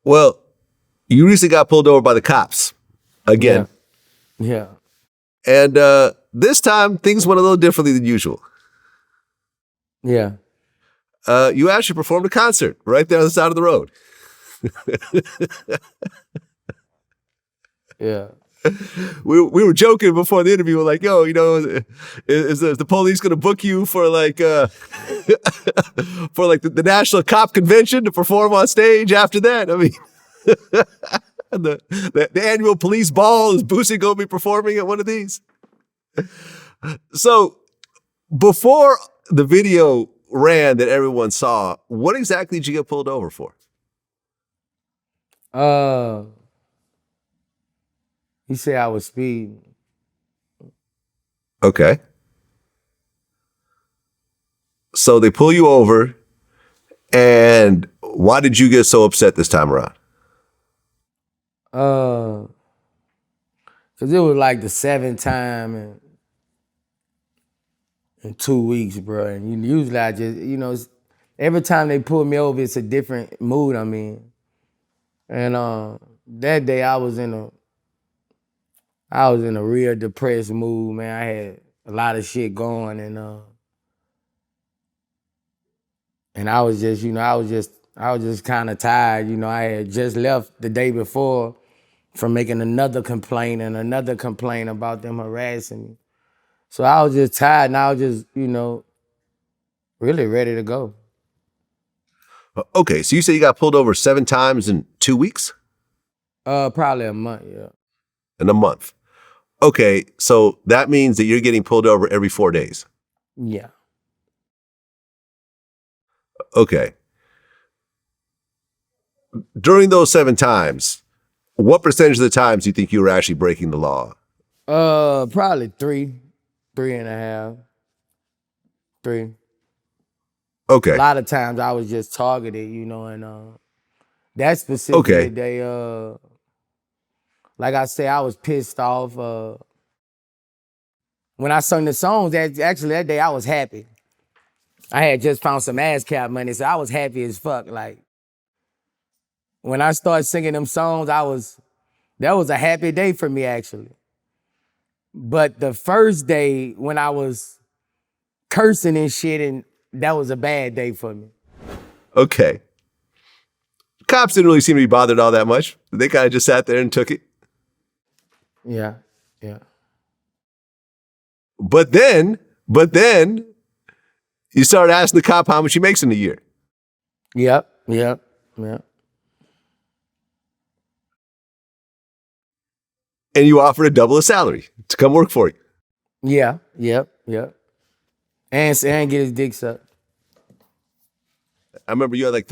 Well, you recently got pulled over by the cops again. Yeah. And this time, things went a little differently than usual. Yeah. You actually performed a concert right there on the side of the road. Yeah. We were joking before the interview. We're like, yo, you know, is the police going to book you for like for like the National Cop Convention to perform on stage after that? I mean, the annual police ball, is Boosie going to be performing at one of these? So before the video ran that everyone saw, what exactly did you get pulled over for? He said I was speeding. Okay. So they pull you over, and why did you get so upset this time around? Cause it was like the 7th time in 2 weeks, bro. And usually I just, you know, every time they pull me over, it's a different mood I'm in. And that day I was in a real depressed mood, man. I had a lot of shit going, and I was just, you know, I was just kind of tired. You know, I had just left the day before from making another complaint about them harassing me. So I was just tired, and I was just, you know, really ready to go. Okay, so you say you got pulled over 7 times in 2 weeks? Probably a month, yeah. In a month. Okay, so that means that you're getting pulled over every 4 days. Yeah. Okay. During those 7 times, what percentage of the times do you think you were actually breaking the law? Probably 3.5. 3. Okay. A lot of times I was just targeted, you know, and that specific day, like I said, I was pissed off. When I sung the songs, that day I was happy. I had just found some ASCAP money, so I was happy as fuck. Like, when I started singing them songs, that was a happy day for me, actually. But the first day when I was cursing and shit, and that was a bad day for me. Okay. Cops didn't really seem to be bothered all that much. They kind of just sat there and took it. Yeah. But then you started asking the cop how much he makes in a year. Yep. And you offered a double his salary to come work for you. Yeah. And get his dick sucked. I remember you had like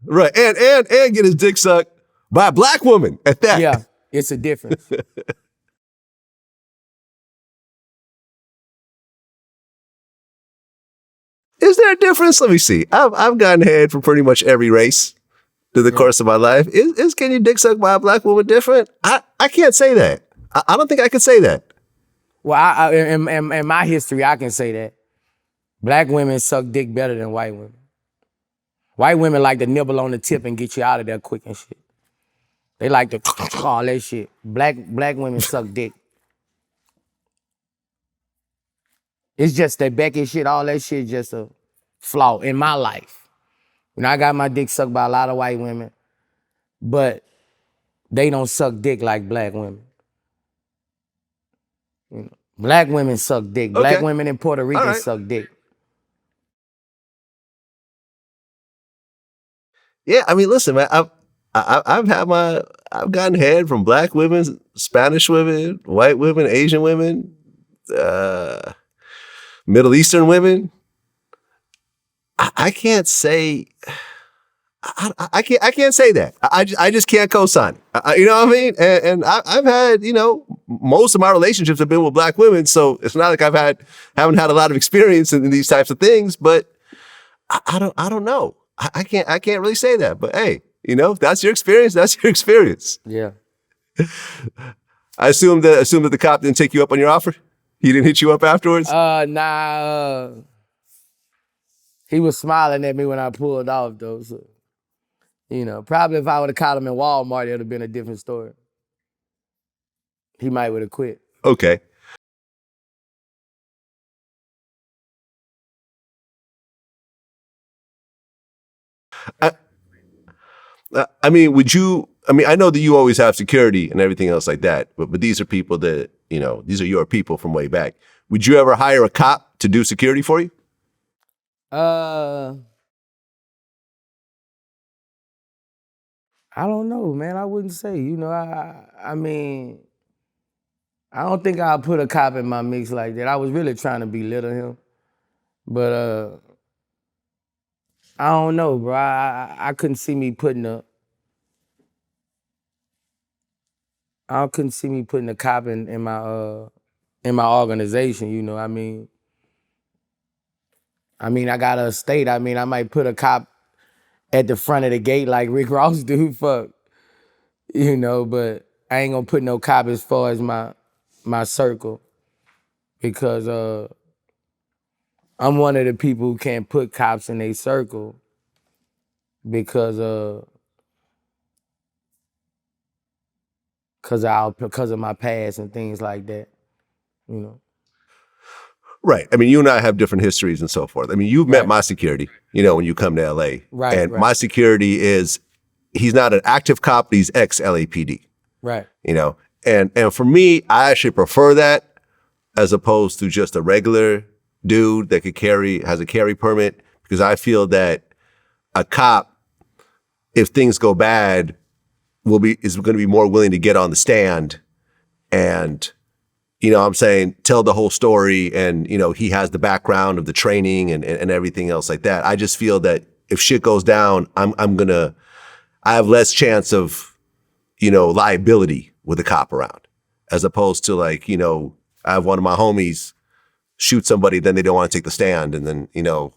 right, and get his dick sucked by a black woman at that. Yeah, it's a difference. Is there a difference? Let me see. I've gotten head from pretty much every race through the course of my life. Is getting your dick sucked by a black woman different? I can't say that. I don't think I could say that. Well, in my history, I can say that. Black women suck dick better than white women. White women like to nibble on the tip and get you out of there quick and shit. They like to all that shit. Black women suck dick. It's just that Becky shit, all that shit just a flaw in my life. You know, I got my dick sucked by a lot of white women, but they don't suck dick like black women. You know, black women suck dick. Okay. Black women in Puerto Rico right. suck dick. Yeah, I mean, listen, man, I've gotten head from black women, Spanish women, white women, Asian women, Middle Eastern women. I can't say. I can't say that. I just can't co-sign. You know what I mean? And I've had, you know, most of my relationships have been with black women, so it's not like haven't had a lot of experience in these types of things. But I don't know. I can't really say that. But hey, you know, if that's your experience, that's your experience. Yeah. I assume that the cop didn't take you up on your offer. He didn't hit you up afterwards. He was smiling at me when I pulled off though. So You know, probably if I would have caught him in Walmart, it would have been a different story. He might would have quit. Okay. I mean, would you? I mean, I know that you always have security and everything else like that, but these are people that, you know, these are your people from way back. Would you ever hire a cop to do security for you? I don't know, man. I wouldn't say. You know, I mean, I don't think I'll put a cop in my mix like that. I was really trying to belittle him, but I don't know, bro. I couldn't see me putting a. I couldn't see me putting a cop in my organization. You know, I mean, I got a estate. I mean, I might put a cop at the front of the gate like Rick Ross do. Fuck, you know, but I ain't gonna put no cop as far as my circle because I'm one of the people who can't put cops in their circle because because of my past and things like that, you know. Right. I mean, you and I have different histories and so forth. I mean, you've met Right. my security, you know, when you come to LA. Right, And right. my security is, he's not an active cop, but he's ex-LAPD, Right. you know. And for me, I actually prefer that as opposed to just a regular dude that has a carry permit, because I feel that a cop, if things go bad, is going to be more willing to get on the stand and, you know what I'm saying, tell the whole story. And, you know, he has the background of the training and everything else like that. I just feel that if shit goes down, I have less chance of, you know, liability with a cop around, as opposed to, like, you know, I have one of my homies shoot somebody, then they don't want to take the stand. And then, you know,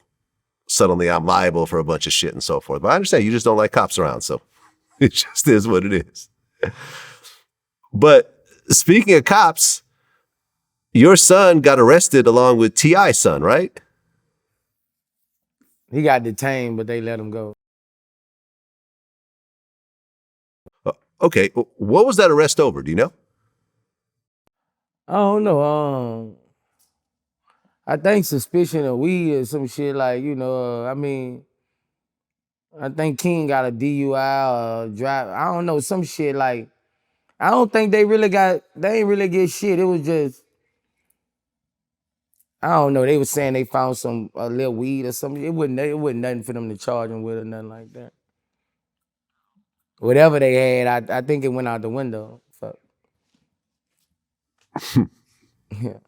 suddenly I'm liable for a bunch of shit and so forth. But I understand you just don't like cops around. So it just is what it is. But speaking of cops, your son got arrested along with T.I.'s son, right? He got detained, but they let him go. Okay. What was that arrest over? Do you know? I don't know. I think suspicion of weed or some shit like, you know, I mean, I think King got a DUI or drive. I don't know, some shit like, I don't think they ain't really get shit. It was just, I don't know, they was saying they found a little weed or something. It wasn't nothing for them to charge them with or nothing like that. Whatever they had, I think it went out the window. Fuck. Yeah.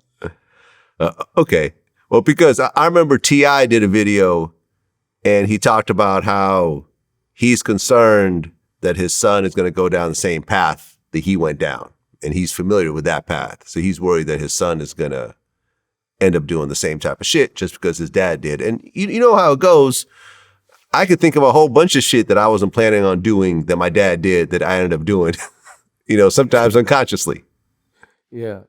Okay. Well, because I remember T.I. did a video and he talked about how he's concerned that his son is going to go down the same path that he went down. And he's familiar with that path. So he's worried that his son is going to end up doing the same type of shit just because his dad did. And you know how it goes. I could think of a whole bunch of shit that I wasn't planning on doing that my dad did that I ended up doing, you know, sometimes unconsciously. Yeah.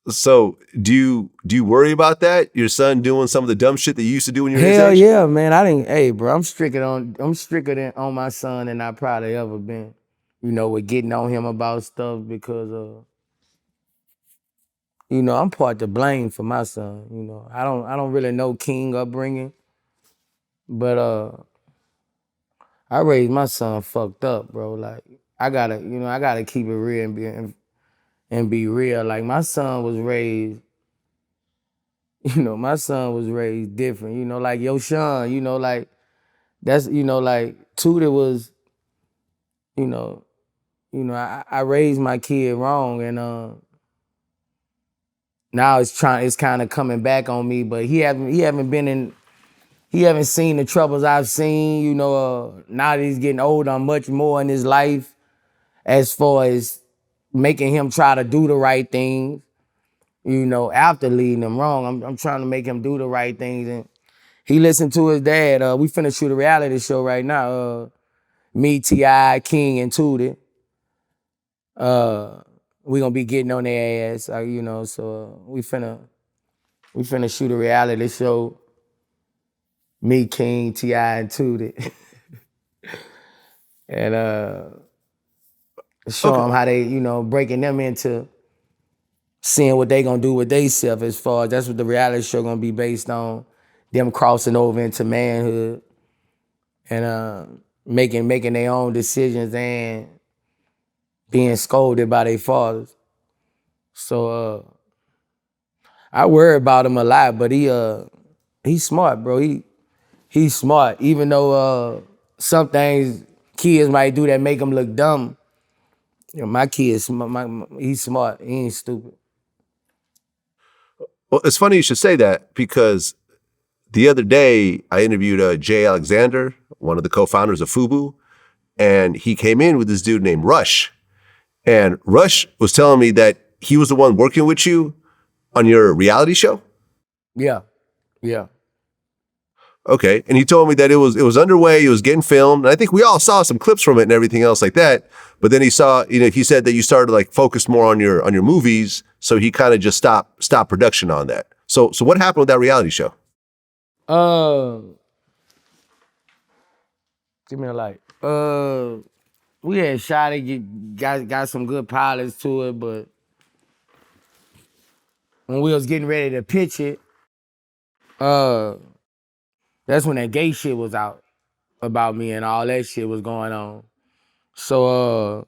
So do you worry about that? Your son doing some of the dumb shit that you used to do when you were his Hell age? yeah, man. Hey, bro, I'm stricter on my son than I probably ever been. You know, with getting on him about stuff because you know, I'm part to blame for my son. You know, I don't really know King upbringing, but I raised my son fucked up, bro. Like I gotta keep it real and be real. Like my son was raised, you know, my son was raised different. You know, like Yo Sean, you know, like that's, you know, like Tudor was, you know, I raised my kid wrong and now it's kind of coming back on me, but he haven't seen the troubles I've seen, you know. Now that he's getting older, I'm much more in his life as far as making him try to do the right things, you know, after leading him wrong. I'm trying to make him do the right things. And he listened to his dad. We finna shoot a reality show right now. Me, T.I., King, and Tootie. We gonna be getting on their ass, you know, so we finna shoot a reality show. Me, King, T.I., and Tootie. And show them how they, breaking them into seeing what they gonna do with they self as far as that's what the reality show gonna be based on, them crossing over into manhood and making their own decisions and being scolded by their fathers. So I worry about him a lot, but he's smart, bro. He's smart, even though some things kids might do that make him look dumb. My kid's he's smart. He ain't stupid. Well, it's funny you should say that because the other day I interviewed Jay Alexander, one of the co-founders of FUBU, and he came in with this dude named Rush. And Rush was telling me that he was the one working with you on your reality show? Yeah. Okay. And he told me that it was underway, it was getting filmed. And I think we all saw some clips from it and everything else like that. But then he said that you started like focus more on your movies. So he kind of just stopped production on that. So what happened with that reality show? Give me a light. We had shot it, got some good pilots to it, but when we was getting ready to pitch it, that's when that gay shit was out about me and all that shit was going on. So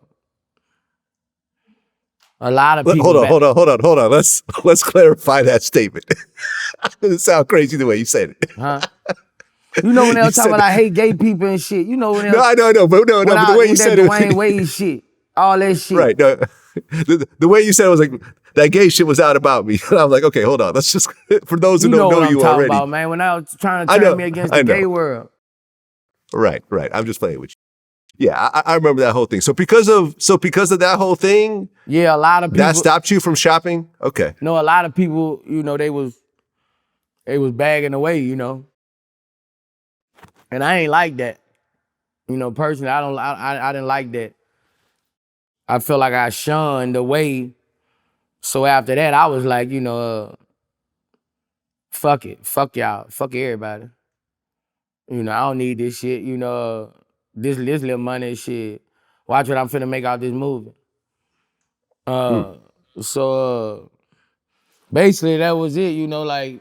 a lot of people. Hold on. Let's clarify that statement. It sounds crazy the way you said it. Huh? You know when they were talking about I hate gay people and shit. You know when they I know, but the way you said it. Dwayne Wade shit. All that shit. Right. No, the way you said it was like that gay shit was out about me. And I'm like, okay, hold on. Let's just for those who don't know you already. About, man, when I was trying to turn me against the gay world. Right. I'm just playing with you. Yeah, I remember that whole thing. So because of that whole thing, yeah, a lot of people that stopped you from shopping. Okay. No, a lot of people, they was bagging away, and I ain't like that. Personally, I didn't like that. I feel like I shunned away. So after that, I was like, fuck it, fuck y'all, fuck everybody. I don't need this shit. This little money shit. Watch what I'm finna make out this movie. So basically that was it. Like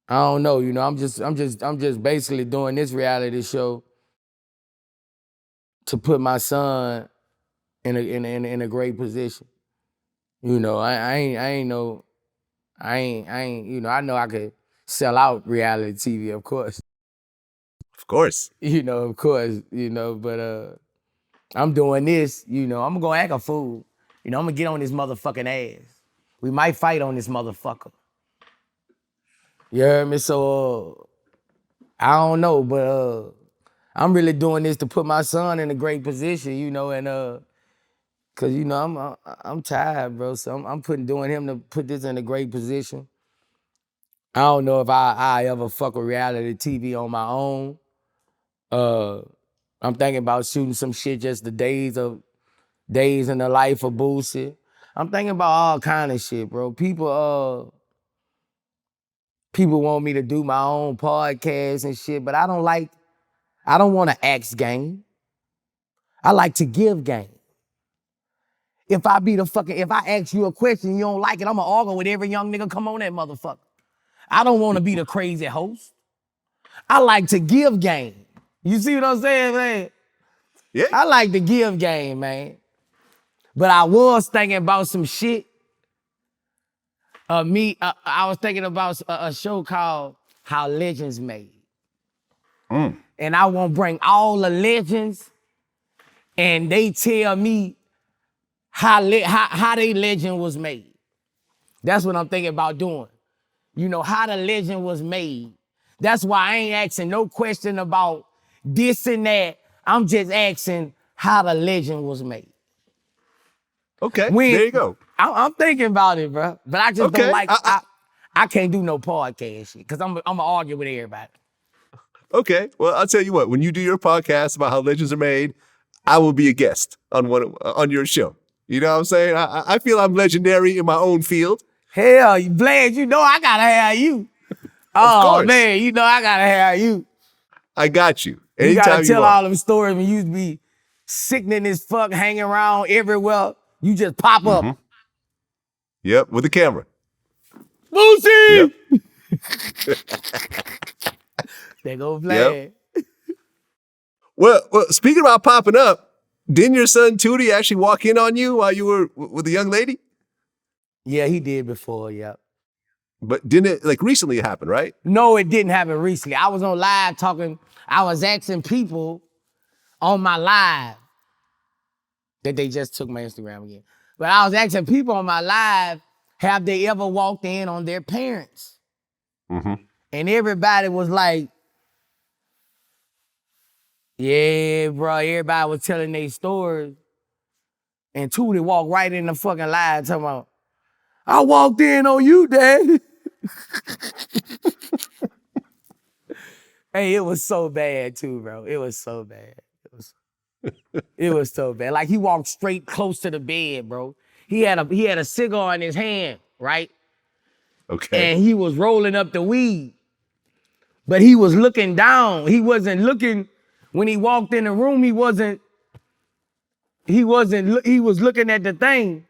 I don't know. I'm just basically doing this reality show to put my son in a great position. I ain't know. I know I could sell out reality TV, of course. Of course. Of course, but I'm doing this, I'm gonna act a fool. I'm gonna get on this motherfucking ass. We might fight on this motherfucker. You heard me? So I don't know, but I'm really doing this to put my son in a great position, and cause I'm tired, bro. So I'm doing him to put this in a great position. I don't know if I ever fuck with reality TV on my own. I'm thinking about shooting some shit, just the days in the life of Boosie. I'm thinking about all kind of shit, bro. People want me to do my own podcast and shit, but I don't want to ask game. I like to give game. If I ask you a question, you don't like it, I'ma argue with every young nigga come on that motherfucker. I don't want to be the crazy host. I like to give game. You see what I'm saying, man? Yeah. I like to give game, man. But I was thinking about some shit. I was thinking about a show called How Legends Made. And I want to bring all the legends and they tell me how they legend was made. That's what I'm thinking about doing. How the legend was made. That's why I ain't asking no question about this and that. I'm just asking how the legend was made. Okay, there you go. I'm thinking about it, bro. But I just don't like, I can't do no podcast shit because I'm going to argue with everybody. Okay, well, I'll tell you what. When you do your podcast about how legends are made, I will be a guest on your show. You know what I'm saying? I feel I'm legendary in my own field. Hell, Vlad, you know I gotta have you. Oh, man, you know I gotta have you. I got you. You Anytime gotta tell want. all them stories when you used to be sickening as fuck, hanging around everywhere. You just pop up. Yep, with the camera. Boosie! Yep. There go Vlad. Yep. Well, speaking about popping up, didn't your son Tootie actually walk in on you while you were with a young lady? Yeah, he did before, yep. But didn't it, like, recently happen, right? No, it didn't happen recently. I was on live talking, I was asking people on my live that they just took my Instagram again. But I was asking people on my live, have they ever walked in on their parents? And everybody was like, yeah, bro, everybody was telling their stories. And Tootie walked right in the fucking live talking about, I walked in on you, Dad. Hey, it was so bad too, bro. It was so bad. It was so bad. Like he walked straight close to the bed, bro. He had a cigar in his hand, right? Okay. And he was rolling up the weed. But he was looking down. He wasn't looking, when he walked in the room, he was looking at the thing.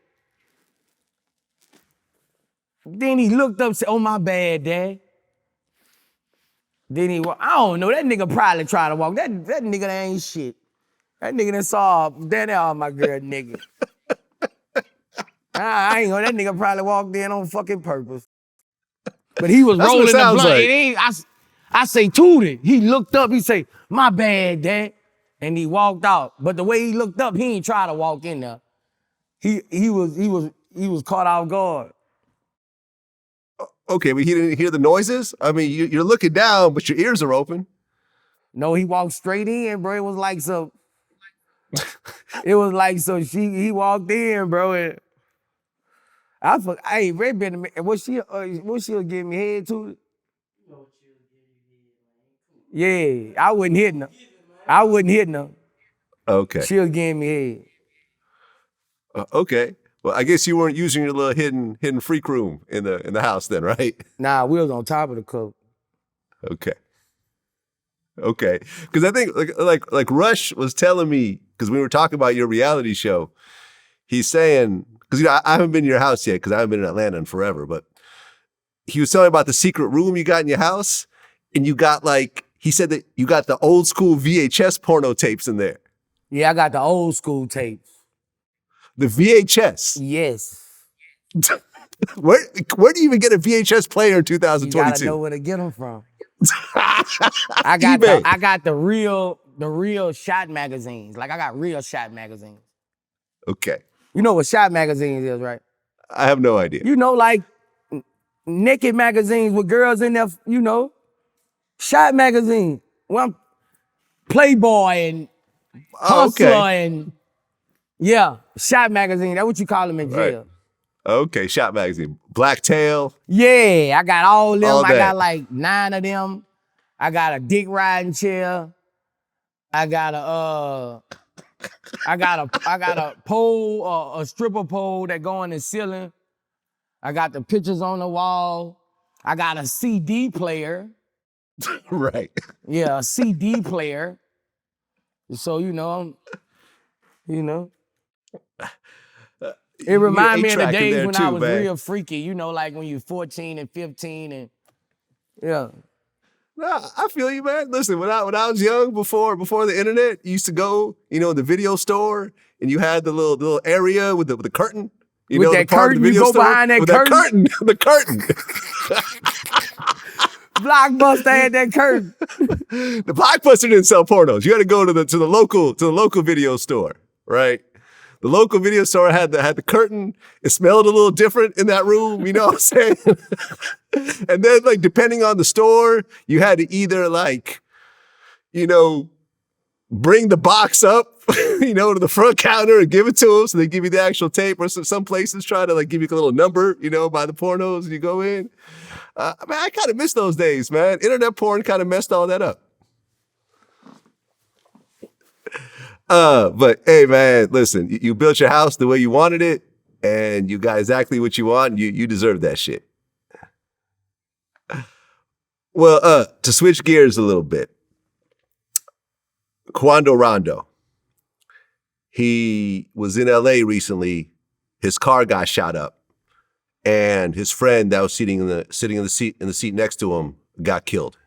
Then he looked up and said, oh, my bad, Dad. Then I don't know, that nigga probably tried to walk. That nigga that ain't shit. That nigga that saw that all my girl nigga. I ain't know, that nigga probably walked in on fucking purpose. But he was rolling the blunt. Like. I say, Tootie. He looked up, he say, my bad, Dad. And he walked out. But the way he looked up, he ain't try to walk in there. He was caught off guard. Okay, but he didn't hear the noises? I mean, you're looking down, but your ears are open. No, he walked straight in, bro. It was like so. He walked in, bro. And hey, Red been was she give me head to it? Yeah, I wasn't hitting her. Okay. She was giving me head. Okay. Well, I guess you weren't using your little hidden freak room in the house then, right? Nah, we was on top of the coat. Okay. Because I think like Rush was telling me, because we were talking about your reality show, he's saying, because I haven't been in your house yet because I haven't been in Atlanta in forever, but he was telling me about the secret room you got in your house, and you got he said that you got the old school VHS porno tapes in there. Yeah, I got the old school tapes. The VHS? Yes. Where do you even get a VHS player in 2022? You gotta know where to get them from. I got the real shot magazines. Like I got real shot magazines. Okay. You know what shot magazines is, right? I have no idea. You know, like naked magazines with girls in there, you know. Shot magazine. Well, Playboy and Hustler and yeah, shot magazine. That's what you call them in jail. Right. Okay, shot magazine. Blacktail. Yeah, I got all them. All I got like 9 of them. I got a dick riding chair. I got a pole, a stripper pole that go in the ceiling. I got the pictures on the wall. I got a CD player. Right. Yeah, a CD player. So, you know, it reminds me of the days when I was real freaky, you know, like when you're 14 and 15 and yeah. No, I feel you, man. Listen, when I was young, before the internet, you used to go, the video store, and you had the little area with the curtain. You know, the part of the video store behind that curtain. The curtain. Blockbuster had that curtain. The Blockbuster didn't sell pornos. You had to go to the local video store, right? The local video store had the curtain. It smelled a little different in that room, you know what I'm saying? And then, depending on the store, you had to either, bring the box up, to the front counter and give it to them so they give you the actual tape, or some places try to, give you a little number, by the pornos, and you go in. I kind of miss those days, man. Internet porn kind of messed all that up. But hey, man, listen, you built your house the way you wanted it. and you got exactly what you want, and you deserve that shit. Well, to switch gears a little bit, Quando Rondo. He was in LA recently. His car got shot up, and his friend that was sitting in the seat next to him got killed.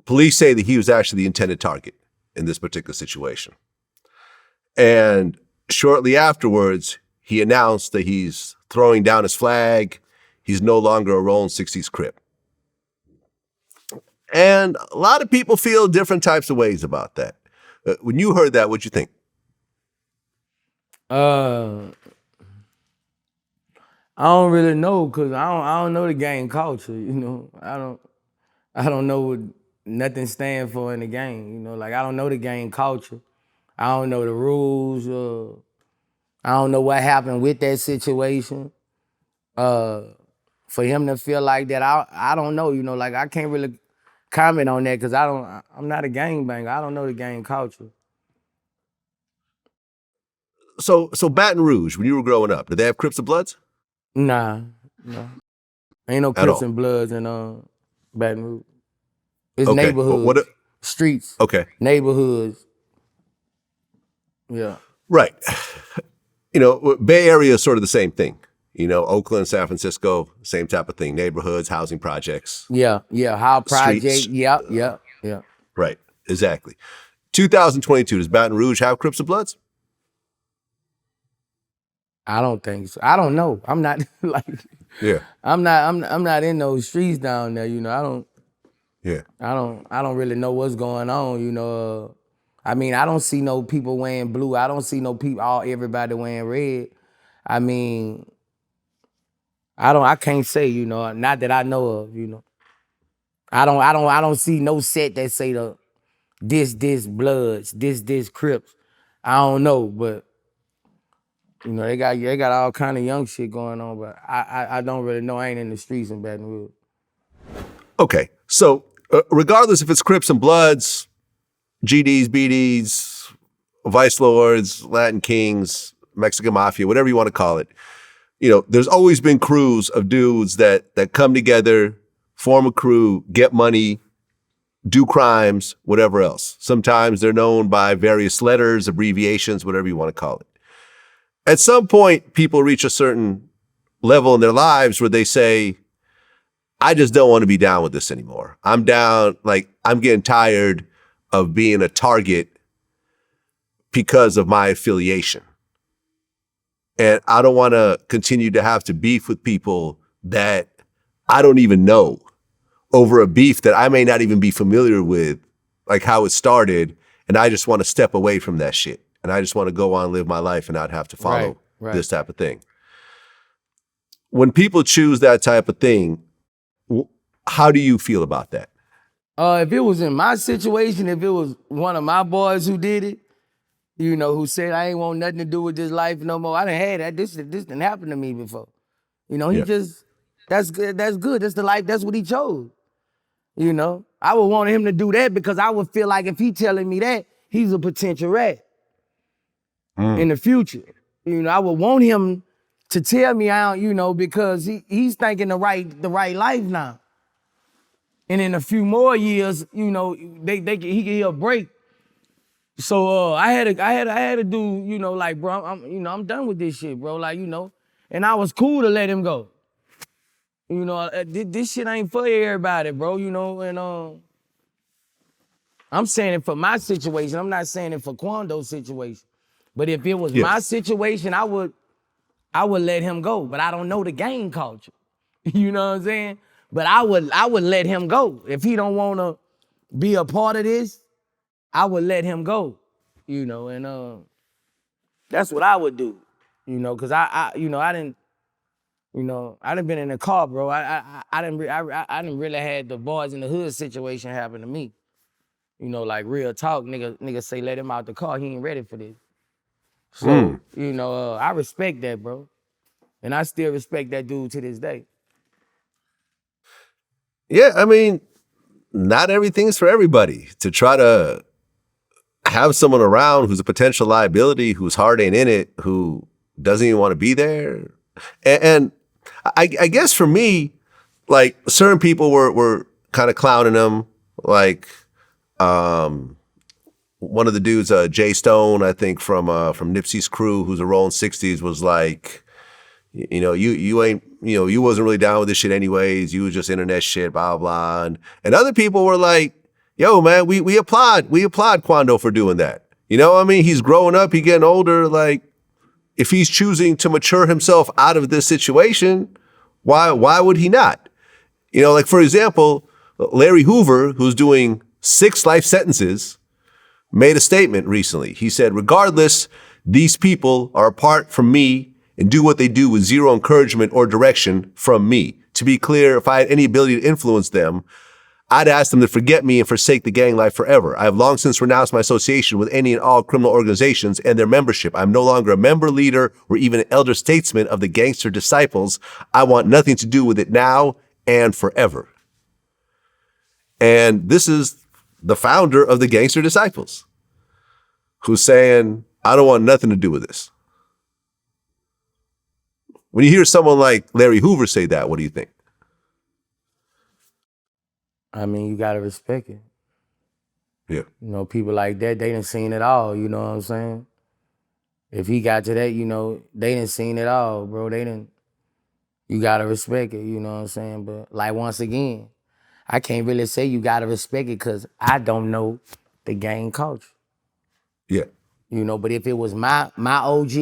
Police say that he was actually the intended target in this particular situation. And shortly afterwards, he announced that he's throwing down his flag. He's no longer a Rolling 60s Crip. And a lot of people feel different types of ways about that. When you heard that, what'd you think? I don't really know, cause I don't know the gang culture. You know, I don't know what nothing stands for in the gang. You know, like I don't know the gang culture. I don't know the rules. I don't know what happened with that situation. For him to feel like that, I don't know. You know, like I can't really comment on that because I'm not a gangbanger. I don't know the gang culture. So Baton Rouge, when you were growing up, did they have Crips and Bloods? Nah, no. Ain't no Crips and Bloods in Baton Rouge. It's okay. neighborhoods, streets, neighborhoods. Yeah. Right. You know, Bay Area is sort of the same thing. You know, Oakland, San Francisco, same type of thing. Neighborhoods, housing projects. Yeah. How project. Yeah. Right. Exactly. 2022, does Baton Rouge have Crips and Bloods? I don't think so. I don't know. I'm not like. Yeah. I'm not in those streets down there. You know. I don't. Yeah. I don't really know what's going on. You know. I mean, I don't see no people wearing blue. I don't see no people. Everybody wearing red. I mean, I can't say. You know. Not that I know of. You know. I don't see no set that say this Bloods, this Crips. I don't know, but. You know, they got all kind of young shit going on, but I don't really know. I ain't in the streets in Baton Rouge. Okay, so regardless if it's Crips and Bloods, GDs, BDs, Vice Lords, Latin Kings, Mexican Mafia, whatever you want to call it, you know, there's always been crews of dudes that come together, form a crew, get money, do crimes, whatever else. Sometimes they're known by various letters, abbreviations, whatever you want to call it. At some point, people reach a certain level in their lives where they say, I just don't want to be down with this anymore. I'm down, like, I'm getting tired of being a target because of my affiliation. And I don't want to continue to have to beef with people that I don't even know over a beef that I may not even be familiar with, like how it started. And I just want to step away from that shit. And I just want to go on and live my life and not have to follow this type of thing. When people choose that type of thing, how do you feel about that? If it was in my situation, if it was one of my boys who did it, you know, who said, I ain't want nothing to do with this life no more. I done had that. This didn't happen to me before. You know, that's good. That's good. That's the life. That's what he chose. You know, I would want him to do that because I would feel like if he telling me that, he's a potential rat. In the future. You know, I would want him to tell me out, you know, because he's thinking the right life now. And in a few more years, you know, he can hear a break. So I had to do, you know, like, bro, I'm done with this shit, bro. Like, you know, and I was cool to let him go. You know, this shit ain't for everybody, bro, you know, and I'm saying it for my situation. I'm not saying it for Quando's situation. But if it was my situation, I would let him go. But I don't know the gang culture. You know what I'm saying? But I would let him go. If he don't want to be a part of this, I would let him go. You know, and that's what I would do. You know, cause I didn't been in the car, bro. I didn't really had the boys in the hood situation happen to me. You know, like real talk, nigga say let him out the car. He ain't ready for this. So, you know, I respect that, bro. And I still respect that dude to this day. Yeah, I mean, not everything's for everybody. To try to have someone around who's a potential liability, whose heart ain't in it, who doesn't even want to be there. And I guess for me, like certain people were kind of clowning him, like one of the dudes, Jay Stone, I think from Nipsey's crew, who's a Rolling 60s, was like, you ain't, you wasn't really down with this shit anyways. You was just internet shit, blah, blah. And other people were like, yo, man, we applaud Quando for doing that. You know what I mean? He's growing up, he getting older. Like, if he's choosing to mature himself out of this situation, why would he not? Like, for example, Larry Hoover, who's doing 6 life sentences, made a statement recently. He said, regardless, these people are apart from me and do what they do with zero encouragement or direction from me. To be clear, if I had any ability to influence them, I'd ask them to forget me and forsake the gang life forever. I have long since renounced my association with any and all criminal organizations and their membership. I'm no longer a member, leader, or even an elder statesman of the gangster disciples. I want nothing to do with it now and forever. And this is the founder of the Gangster Disciples, who's saying, I don't want nothing to do with this. When you hear someone like Larry Hoover say that, what do you think? I mean, you gotta respect it. Yeah. People like that, they done seen it all, you know what I'm saying? If he got to that, they done seen it all, bro. You gotta respect it, you know what I'm saying? But like, once again, I can't really say you gotta respect it because I don't know the gang culture. Yeah. But if it was my OG,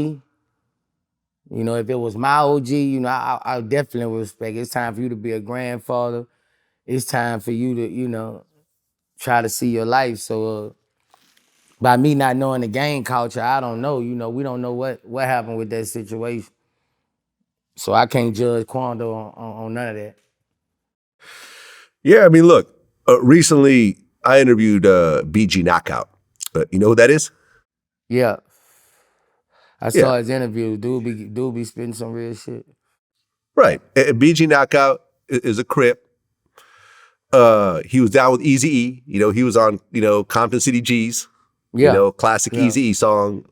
if it was my OG, I definitely would respect it. It's time for you to be a grandfather. It's time for you to, try to see your life. So by me not knowing the gang culture, I don't know. We don't know what happened with that situation. So I can't judge Quando on none of that. Yeah, I mean, look, recently I interviewed BG Knockout. You know who that is? Yeah. I saw his interview. Dude be spitting some real shit. Right. BG Knockout is a Crip. He was down with Eazy-E. He was on, Compton City G's. Yeah. Classic Eazy-E song.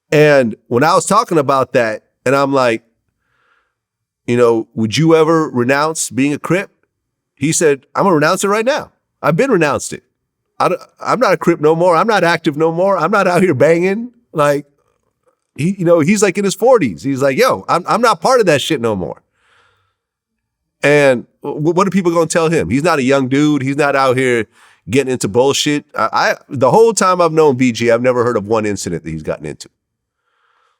And when I was talking about that, and I'm like, would you ever renounce being a Crip? He said, I'm gonna renounce it right now. I've been renounced it. I'm not a Crip no more. I'm not active no more. I'm not out here banging. Like, he's like in his 40s. He's like, yo, I'm not part of that shit no more. And what are people gonna tell him? He's not a young dude. He's not out here getting into bullshit. The whole time I've known BG, I've never heard of one incident that he's gotten into.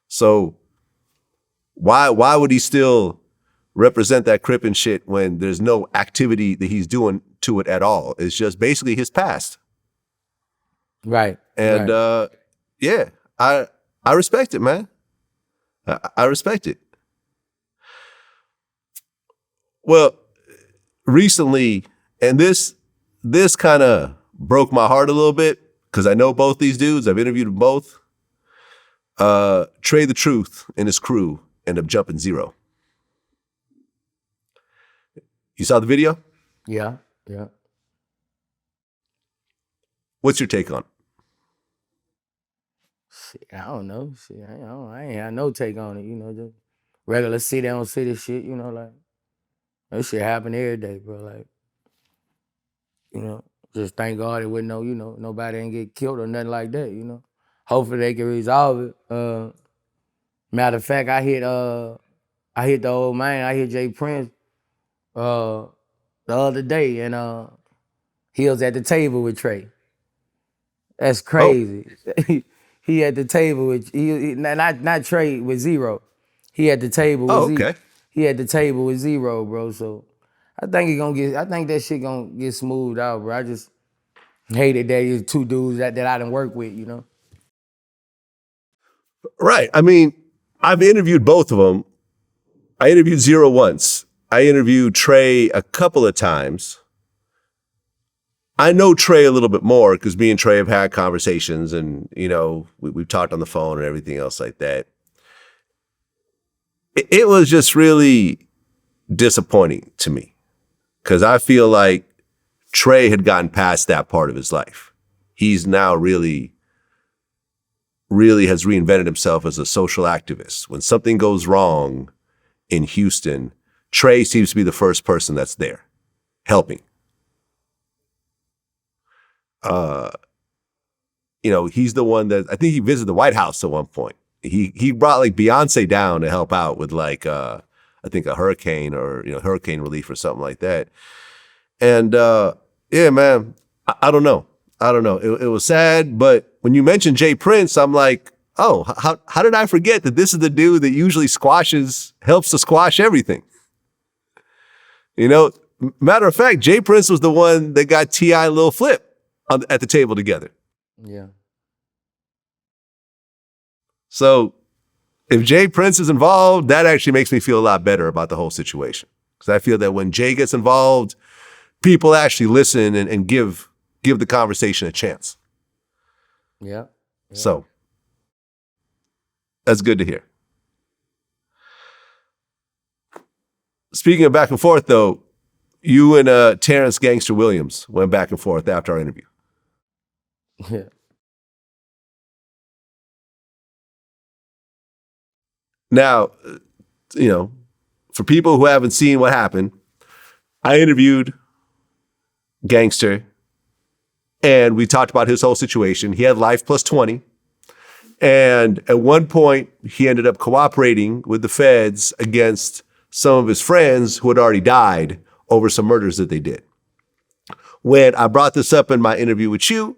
So why would he still represent that Crip and shit when there's no activity that he's doing to it at all? It's just basically his past. Right. And right. Yeah, I respect it, man. I respect it. Well, recently, and this kind of broke my heart a little bit because I know both these dudes. I've interviewed them both. Trey the Truth and his crew end up jumping 0. You saw the video? Yeah. What's your take on it? Shit, I don't know. Shit, I ain't had no take on it, just regular sit down city shit, like that shit happen every day, bro. Like, just thank God it wouldn't nobody ain't get killed or nothing like that, Hopefully they can resolve it. Matter of fact, I hit the old man, I hit Jay Prince the other day, and he was at the table with Trey. That's crazy. Oh. He at the table with not Trey with 0. He at the table with 0. Okay. He at the table with 0, bro. So I think that shit gonna get smoothed out, bro. I just hated that there's 2 dudes that I done work with, Right. I mean, I've interviewed both of them. I interviewed 0 once. I interviewed Trey a couple of times. I know Trey a little bit more because me and Trey have had conversations and, we've talked on the phone and everything else like that. It was just really disappointing to me because I feel like Trey had gotten past that part of his life. He's now really really has reinvented himself as a social activist. When something goes wrong in Houston, Trey seems to be the first person that's there, helping. He's the one that, I think he visited the White House at one point. He brought like Beyonce down to help out with like, I think a hurricane or, hurricane relief or something like that. And yeah, man, I don't know. It was sad, but when you mentioned Jay Prince, I'm like, oh, how did I forget that this is the dude that usually helps to squash everything? Matter of fact, Jay Prince was the one that got T.I. Lil Flip at the table together. Yeah. So if Jay Prince is involved, that actually makes me feel a lot better about the whole situation. Because I feel that when Jay gets involved, people actually listen and give the conversation a chance. Yeah. So that's good to hear. Speaking of back and forth, though, you and Terrence Gangster Williams went back and forth after our interview. Yeah. Now, for people who haven't seen what happened, I interviewed Gangster and we talked about his whole situation. He had life plus 20. And at one point, he ended up cooperating with the feds against some of his friends who had already died over some murders that they did. When I brought this up in my interview with you,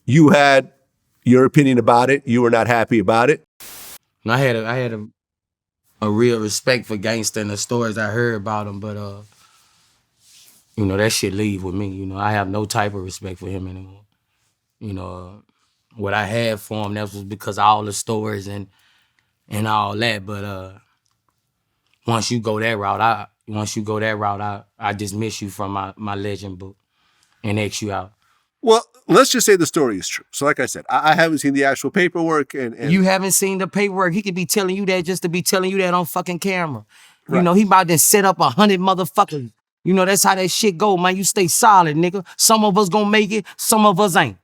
you had your opinion about it. You were not happy about it. And I had a real respect for Gangster and the stories I heard about him, but that shit leave with me. I have no type of respect for him anymore. What I had for him, that was because of all the stories and all that. But once you go that route, I dismiss you from my legend book and X you out. Well, let's just say the story is true. So like I said, I haven't seen the actual paperwork. And you haven't seen the paperwork. He could be telling you that just to be telling you that on fucking camera. Right. He about to set up 100 motherfuckers. That's how that shit go, man. You stay solid, nigga. Some of us gonna make it, some of us ain't.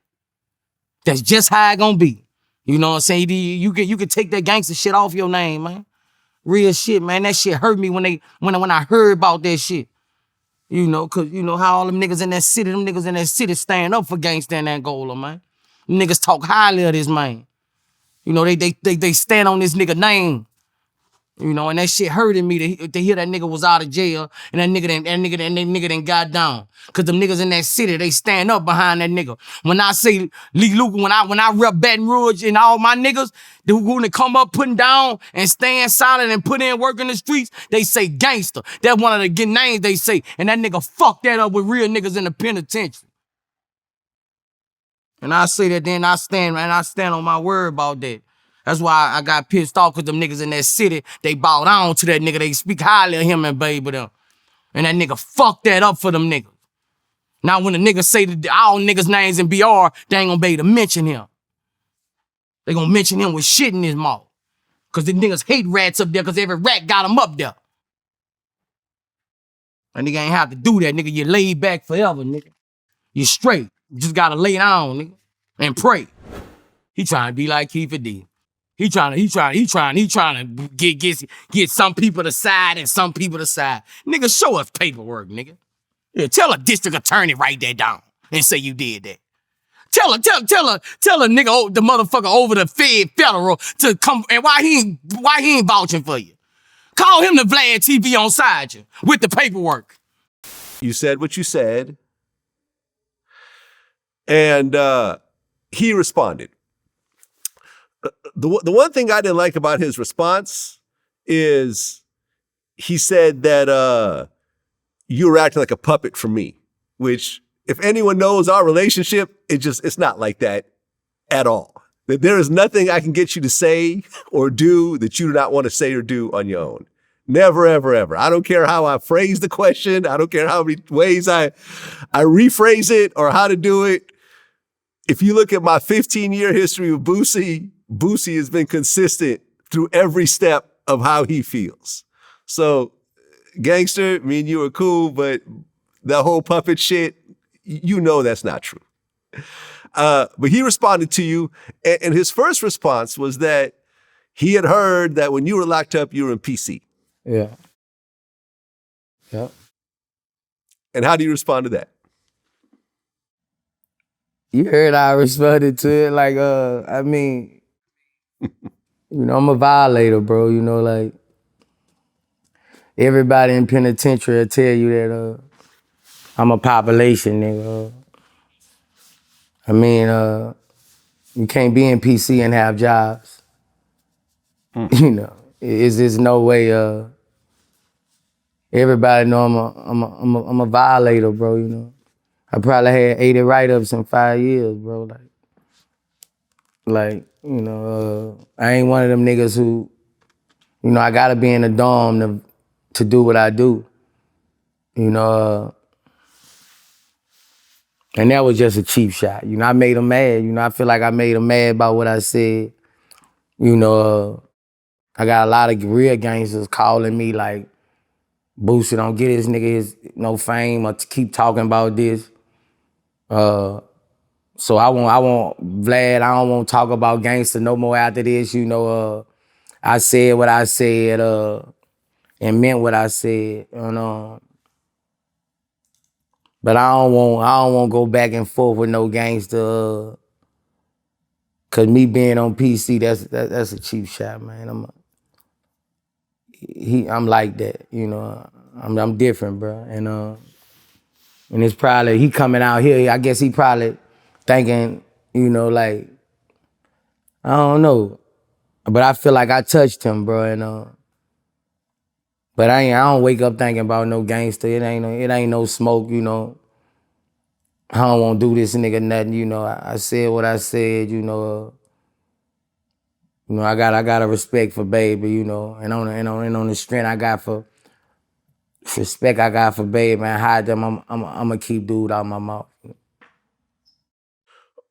That's just how it gonna be. You know what I'm saying? You can take that gangster shit off your name, man. Real shit, man. That shit hurt me when I heard about that shit. Cause how all them niggas in that city stand up for Gangsta and Angola, man. Them niggas talk highly of this man. They stand on this nigga name. And that shit hurting me to hear that nigga was out of jail and that nigga done got down. Cause them niggas in that city, they stand up behind that nigga. When I say Lee Luke, when I rep Baton Rouge and all my niggas who gonna come up putting down and stand silent and put in work in the streets, they say Gangster. That's one of the good names they say. And that nigga fucked that up with real niggas in the penitentiary. And I say that then I stand on my word about that. That's why I got pissed off because them niggas in that city, they bowed down to that nigga. They speak highly of him and baby them. And that nigga fucked that up for them niggas. Now when the niggas say all niggas' names in BR, they ain't gonna be able to mention him. They gonna mention him with shit in his mouth. Cause the niggas hate rats up there cause every rat got them up there. And nigga ain't have to do that, nigga. You laid back forever, nigga. You straight. You just gotta lay down, nigga. And pray. He trying to be like Keefer D. He trying to get some people to side and some people to side. Nigga, show us paperwork, nigga. Yeah, tell a district attorney write that down and say you did that. Tell a nigga, the motherfucker over the federal to come and why he ain't vouching for you. Call him the VladTV on side you with the paperwork. You said what you said, and he responded. The one thing I didn't like about his response is he said that you were acting like a puppet for me, which if anyone knows our relationship, it's not like that at all. That there is nothing I can get you to say or do that you do not want to say or do on your own. Never, ever, ever. I don't care how I phrase the question. I don't care how many ways I rephrase it or how to do it. If you look at my 15-year history with Boosie has been consistent through every step of how he feels. So, Gangster, me and you are cool, but that whole puppet shit, that's not true. But he responded to you, and his first response was that he had heard that when you were locked up, you were in PC. Yeah. Yep. And how do you respond to that? You heard I responded to it like, I mean, you know, I'm a violator, bro. You know, like, everybody in penitentiary will tell you that I'm a population nigga. I mean, you can't be in PC and have jobs. You know, it's just no way. Everybody know I'm a violator, bro. You know, I probably had 80 write-ups in 5 years, bro. Like you know, I ain't one of them niggas who, you know, I gotta be in the dorm to do what I do. You know, and that was just a cheap shot. You know, I made him mad. You know, I feel like I made him mad about what I said. You know, I got a lot of real gangsters calling me like, Boosie, don't get this nigga his no fame or to keep talking about this. So I want Vlad, I don't want to talk about gangster no more after this. You know, I said what I said and meant what I said. You know. But I don't want to go back and forth with no gangster. Cause me being on PC, that's a cheap shot, man. I'm like that, you know. I'm different, bro. And it's probably he coming out here. I guess he probably thinking, you know, like I don't know, but I feel like I touched him, bro. And but I don't wake up thinking about no gangster. It ain't no smoke, you know. I don't want to do this nigga nothing, you know. I said what I said, you know. You know, I got a respect for Baby, you know, and on the strength I got for respect I got for Baby, man. Hide them. I'm gonna keep dude out my mouth.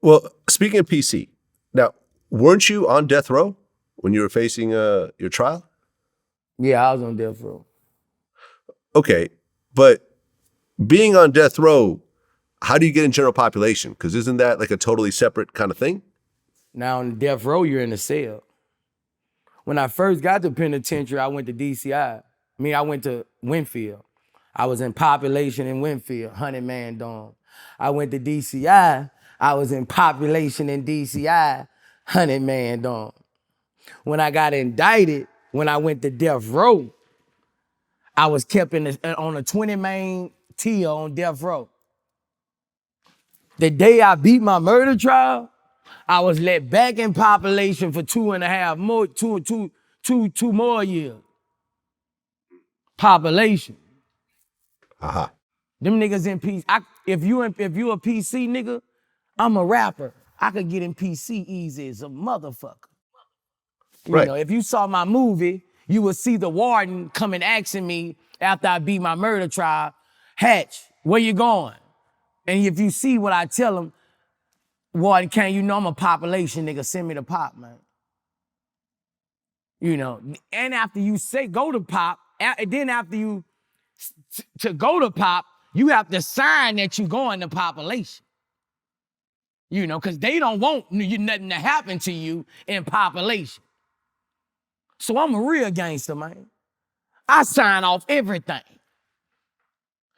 Well, speaking of PC, now, weren't you on death row when you were facing your trial? Yeah, I was on death row. Okay, but being on death row, how do you get in general population? Because isn't that like a totally separate kind of thing? Now on death row, you're in the cell. When I first got to penitentiary, I went to DCI. I went to Winfield. I was in population in Winfield, 100-man dorm. I went to DCI. I was in population in DCI, 100-man dorm. When I got indicted, when I went to death row, I was kept on a 20-man tier on death row. The day I beat my murder trial, I was let back in population for 2 more years. Population. Uh-huh. Them niggas in PC. If you a PC nigga, I'm a rapper. I could get in PC easy as a motherfucker. You know, if you saw my movie, you would see the warden coming asking me after I beat my murder trial, Hatch, where you going? And if you see what I tell him, warden, can you know I'm a population nigga, send me the pop, man. You know, and after you say go to pop, and then after you to go to pop, you have to sign that you going to population. You know, because they don't want nothing to happen to you in population. So I'm a real gangster, man. I sign off everything.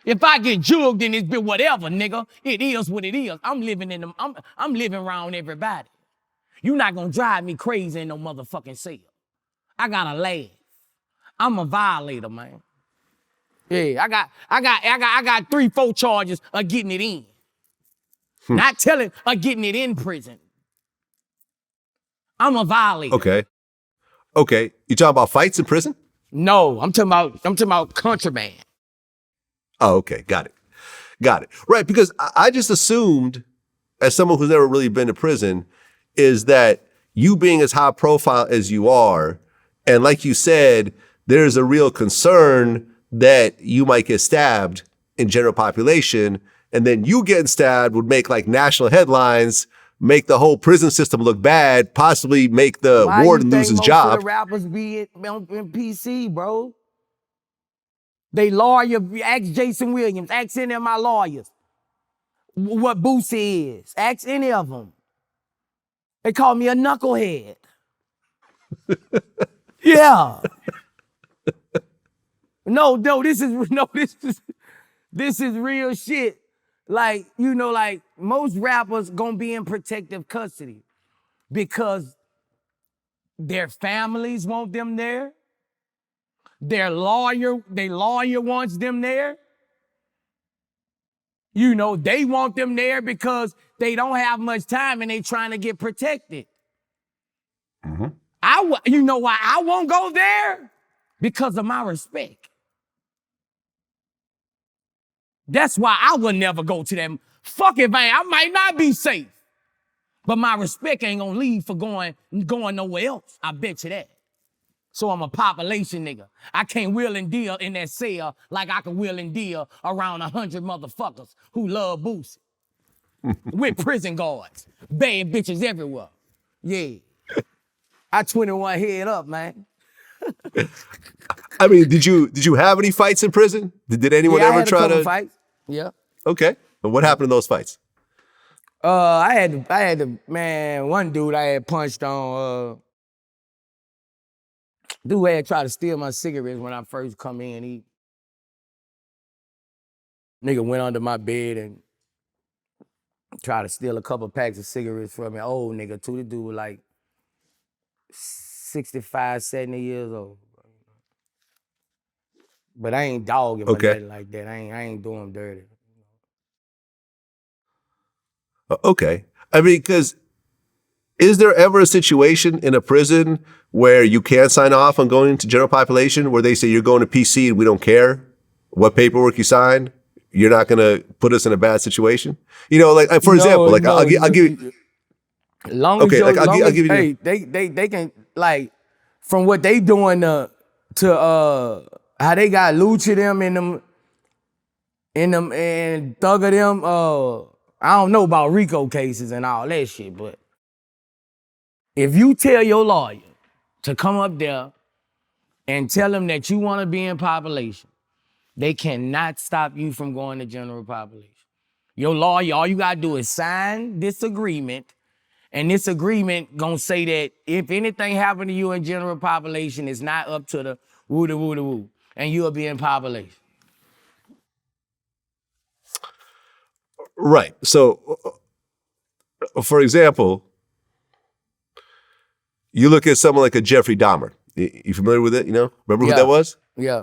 If I get jugged in this bit, whatever, nigga, it is what it is. I'm living in them. I'm living around everybody. You not gonna drive me crazy in no motherfucking cell. I gotta laugh. I'm a violator, man. Yeah, I got 3-4 charges of getting it in. Not telling of getting it in prison. I'm a violator. Okay. You talking about fights in prison? No, I'm talking about contraband. Oh, okay. Got it. Right, because I just assumed, as someone who's never really been to prison, is that you being as high profile as you are, and like you said, there's a real concern that you might get stabbed in general population, and then you getting stabbed would make like national headlines, make the whole prison system look bad, possibly make the warden lose his job. Why do you think most of the rappers be in PC, bro? They lawyer, ask Jason Williams, ask any of my lawyers. what Boosie is. Ask any of them. They call me a knucklehead. Yeah. No, this is real shit. Like, you know, like most rappers gonna be in protective custody because their families want them there. Their lawyer wants them there. You know, they want them there because they don't have much time and they trying to get protected. You know why I won't go there? Because of my respect. That's why I will never go to them. Fuck if I might not be safe. But my respect ain't gonna leave for going nowhere else. I bet you that. So I'm a population nigga. I can't wheel and deal in that cell like I can wheel and deal around 100 motherfuckers who love Boosie. With prison guards. Bad bitches everywhere. Yeah. I 21 head up, man. I mean, did you have any fights in prison? Did anyone ever try to fights? Yeah. Okay. And what happened in those fights? I had to, man, one dude I had punched on, dude had tried to steal my cigarettes when I first come in. Nigga went under my bed and tried to steal a couple packs of cigarettes from me. Old nigga too. The dude was like 65, 70 years old. But I ain't dogging or nothing like that. I ain't doing him dirty. Okay. I mean, because is there ever a situation in a prison where you can't sign off on going to general population, where they say you're going to PC and we don't care what paperwork you sign? You're not going to put us in a bad situation? You know, like for example, like I'll give you. Long as I'll give you. Hey, they can, like, from what they doing to how they got Lucha them and Thugger them. I don't know about RICO cases and all that shit, but if you tell your lawyer to come up there and tell them that you want to be in population, they cannot stop you from going to general population. Your lawyer, all you gotta do is sign this agreement, and this agreement gonna say that if anything happened to you in general population, it's not up to the woo, and you'll be in population. Right. So, for example, you look at someone like a Jeffrey Dahmer. You familiar with it? You know, remember who that was? Yeah.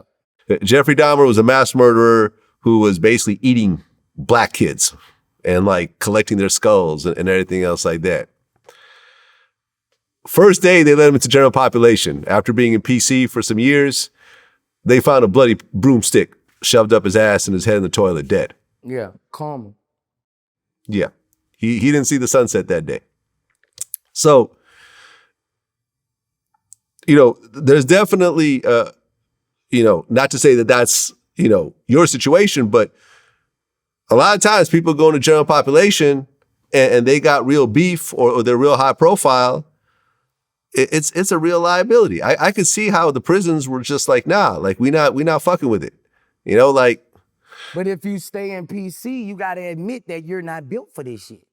Jeffrey Dahmer was a mass murderer who was basically eating black kids and like collecting their skulls and everything else like that. First day they let him into general population. After being in PC for some years, they found a bloody broomstick shoved up his ass and his head in the toilet, dead. Yeah, karma. Yeah, he didn't see the sunset that day. So, you know, there's definitely, you know, not to say that that's, you know, your situation, but a lot of times people go into general population and they got real beef or they're real high profile. It's a real liability. I could see how the prisons were just like, nah, like we not fucking with it. You know, like. But if you stay in PC, you gotta admit that you're not built for this shit.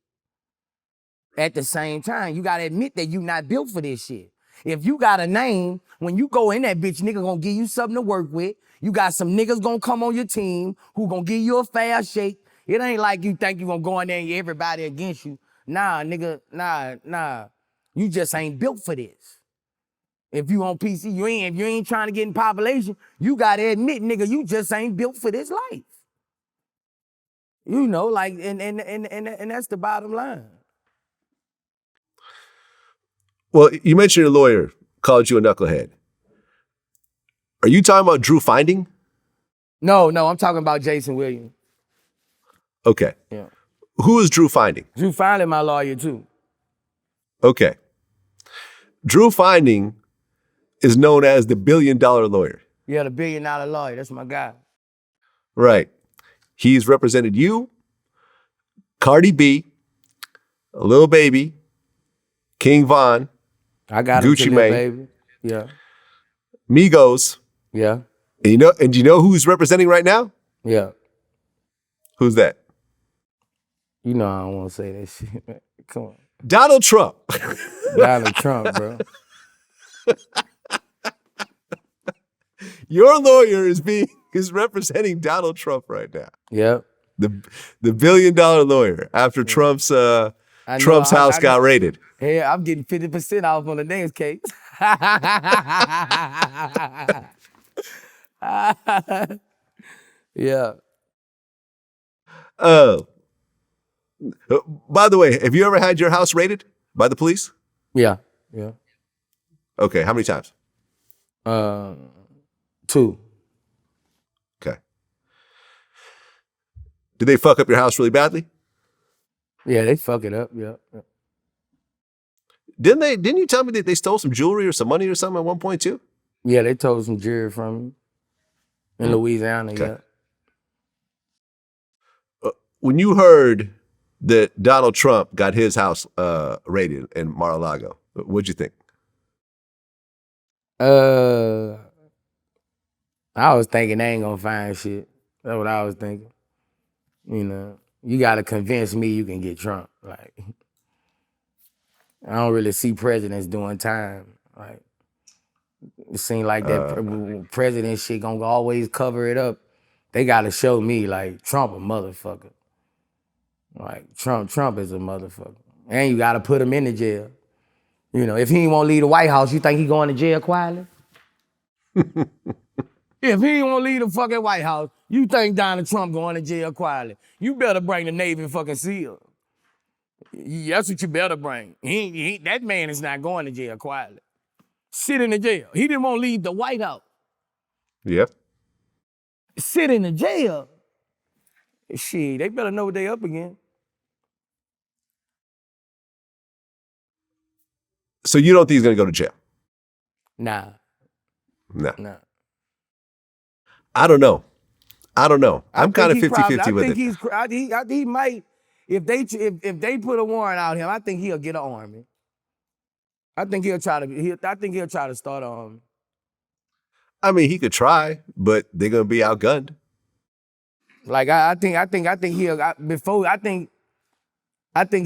At the same time, you gotta admit that you're not built for this shit. If you got a name, when you go in that bitch, nigga gonna give you something to work with. You got some niggas gonna come on your team who gonna give you a fair shake. It ain't like you think you gonna go in there and everybody against you. Nah, nigga, nah. You just ain't built for this. If you on PC, if you ain't trying to get in population, you gotta admit, nigga, you just ain't built for this life. You know, like, and that's the bottom line. Well, you mentioned your lawyer called you a knucklehead. Are you talking about Drew Finding? No, I'm talking about Jason Williams. Okay. Yeah. Who is Drew Finding? Drew Finding my lawyer too. Okay. Drew Finding is known as the $1 billion lawyer. Yeah, the $1 billion lawyer. That's my guy. Right. He's represented you, Cardi B, Lil Baby, King Von, I got Gucci Mane, baby. Yeah. Migos. Yeah. And do you know who's representing right now? Yeah. Who's that? You know I don't want to say that shit, man. Come on. Donald Trump. Donald Trump, bro. Your lawyer is representing Donald Trump right now. Yep. The $1 billion lawyer after Trump's house got raided. Hey, I'm getting 50% off on the next case. Yeah. By the way, have you ever had your house raided by the police? Yeah. Okay, how many times? 2. Okay. Did they fuck up your house really badly? Yeah, they fuck it up. Yeah. Didn't you tell me that they stole some jewelry or some money or something at one point too? Yeah, they told some jewelry from me in Louisiana. Okay. Yeah. When you heard that Donald Trump got his house raided in Mar-a-Lago, what'd you think? I was thinking they ain't gonna find shit. That's what I was thinking. You know, you gotta convince me you can get Trump. Like, I don't really see presidents doing time. Like, it seems like that president shit gonna always cover it up. They gotta show me like Trump a motherfucker. Like Trump is a motherfucker. And you gotta put him in the jail. You know, if he ain't wanna leave the White House, you think he going to jail quietly? If he ain't wanna leave the fucking White House, you think Donald Trump going to jail quietly? You better bring the Navy fucking SEAL. That's what you better bring. That man is not going to jail quietly. Sit in the jail. He didn't want to leave the White House. Yep. Sit in the jail. Shit, they better know what they up against. So you don't think he's gonna go to jail? Nah. No. Nah. I don't know. I'm kind of 50-50 with it. He might, if they put a warrant out him, I think he'll get an army. I think he'll try to start an army. I mean, he could try, but they're gonna be outgunned. Like I think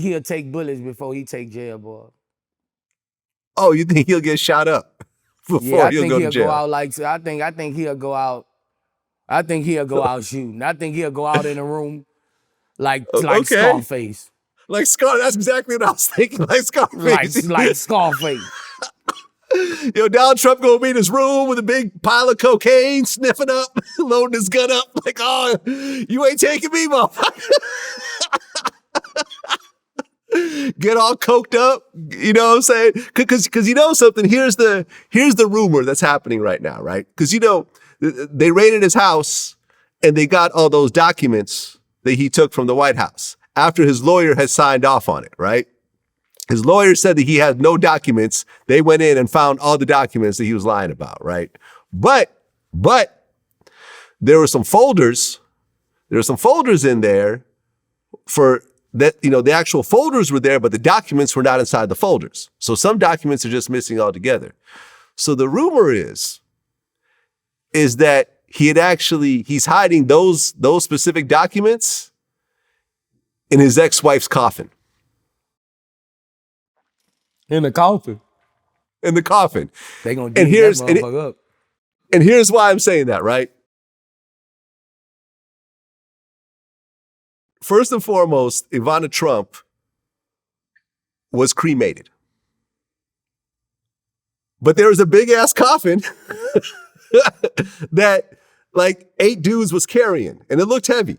he'll take bullets before he take jail, boy. Oh, you think he'll get shot up before he'll go to jail? I think he'll go out. I think he'll go out shooting. I think he'll go out in a room like Scarface. Like Scar, that's exactly what I was thinking. Like Scarface. Like Scarface. Yo, Donald Trump gonna be in his room with a big pile of cocaine, sniffing up, loading his gun up, like, oh, you ain't taking me, motherfucker. Get all coked up, you know what I'm saying? Because you know something, here's the rumor that's happening right now, right? Because you know, they raided his house and they got all those documents that he took from the White House after his lawyer had signed off on it, right? His lawyer said that he had no documents. They went in and found all the documents that he was lying about, right? But there were some folders. There were some folders in there for that, you know, the actual folders were there, but the documents were not inside the folders. So some documents are just missing altogether. So the rumor is that he's hiding those specific documents in his ex-wife's coffin. In the coffin. In the coffin. They gonna dig that motherfucker up. And here's why I'm saying that, right? First and foremost, Ivana Trump was cremated. But there was a big ass coffin that like 8 dudes was carrying, and it looked heavy.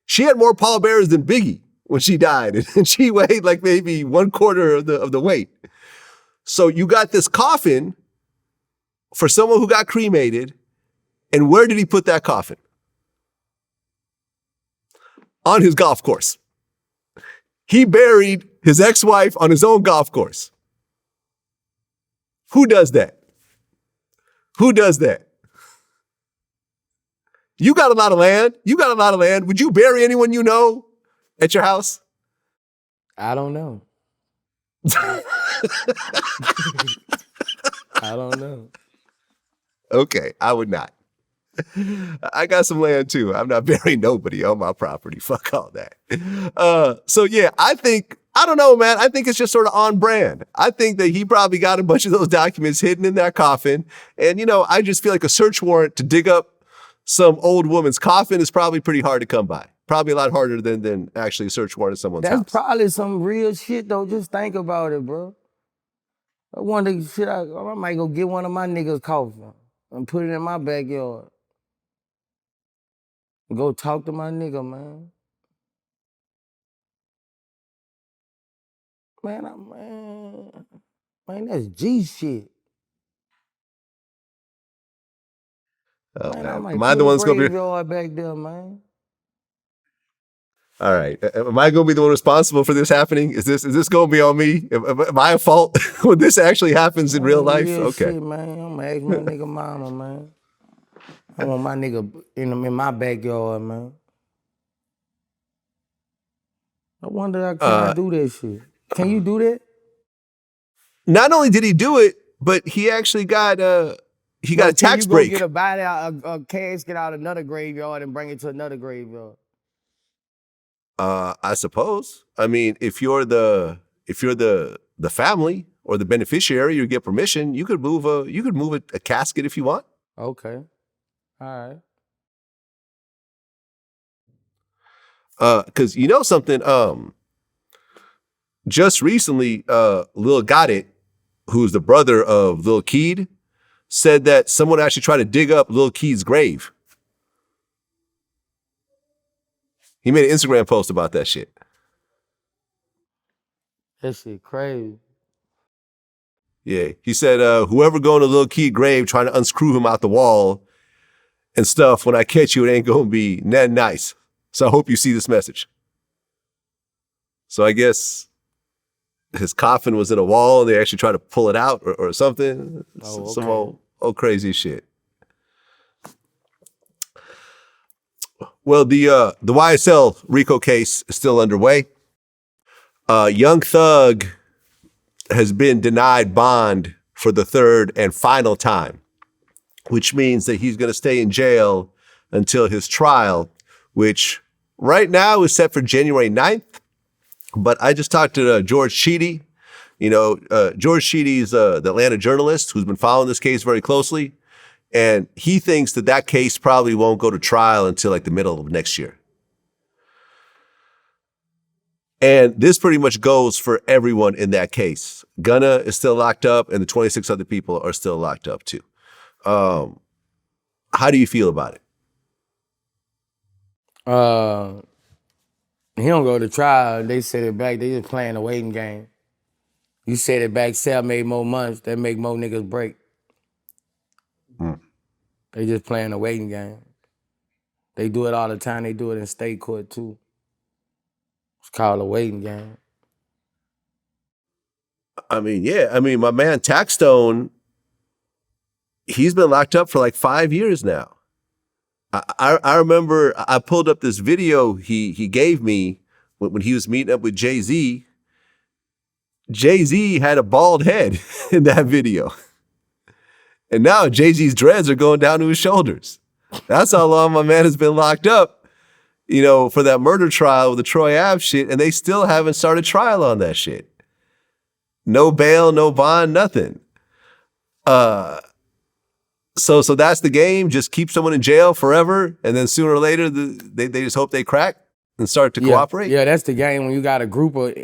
She had more pallbearers than Biggie when she died, and she weighed like maybe 1/4 of the weight. So you got this coffin for someone who got cremated, and where did he put that coffin? On his golf course. He buried his ex-wife on his own golf course. Who does that? Who does that? You got a lot of land. Would you bury anyone you know at your house? I don't know. I don't know. Okay, I would not. I got some land too. I'm not burying nobody on my property. Fuck all that. So yeah, I don't know, man. I think it's just sort of on brand. I think that he probably got a bunch of those documents hidden in that coffin. And, I just feel like a search warrant to dig up some old woman's coffin is probably pretty hard to come by. Probably a lot harder than actually a search warrant at someone's house. That's probably some real shit, though. Just think about it, bro. I wonder, I might go get one of my niggas' coffin and put it in my backyard. Go talk to my nigga, man. Man, that's G shit. Oh, Man, I might am I put the a one that's going to be? graveyard back there, man. All right. Am I going to be the one responsible for this happening? Is this going to be on me? Am I at fault when this actually happens in real life? Okay. Shit, man. I'm going to ask my nigga mama, man. I want my nigga in my backyard, man. I wonder can I do that shit. Can you do that? Not only did he do it, but he actually got a tax break. Can you go get a body out, a casket out of another graveyard and bring it to another graveyard? I suppose. I mean, if you're the family or the beneficiary, you get permission. You could move a casket if you want. Okay, all right. Because something. Just recently, Lil Gotit, who's the brother of Lil Keed, said that someone actually tried to dig up Lil Keed's grave. He made an Instagram post about that shit. That shit crazy. Yeah, he said, whoever going to Lil Keed grave trying to unscrew him out the wall and stuff, when I catch you, it ain't going to be nothing nice. So I hope you see this message. So I guess his coffin was in a wall and they actually tried to pull it out or something. Oh, okay. Some old crazy shit. Well, the YSL RICO case is still underway. Young Thug has been denied bond for the third and final time, which means that he's going to stay in jail until his trial, which right now is set for January 9th. But I just talked to George Sheedy. George Sheedy's the Atlanta journalist who's been following this case very closely. And he thinks that case probably won't go to trial until like the middle of next year. And this pretty much goes for everyone in that case. Gunna is still locked up and the 26 other people are still locked up too. How do you feel about it? He don't go to trial. They set it back. They just playing a waiting game. You set it back, Sal made more months, that make more niggas break. They just playing a waiting game. They do it all the time. They do it in state court too. It's called a waiting game. I mean, yeah. I mean, my man Taxstone, he's been locked up for like 5 years now. I remember I pulled up this video he gave me when he was meeting up with Jay-Z. Jay-Z had a bald head in that video. And now Jay-Z's dreads are going down to his shoulders. That's how long my man has been locked up, for that murder trial with the Troy Ave shit, and they still haven't started trial on that shit. No bail, no bond, nothing. So that's the game. Just keep someone in jail forever, and then sooner or later they just hope they crack and start to cooperate. Yeah, that's the game when you got a group of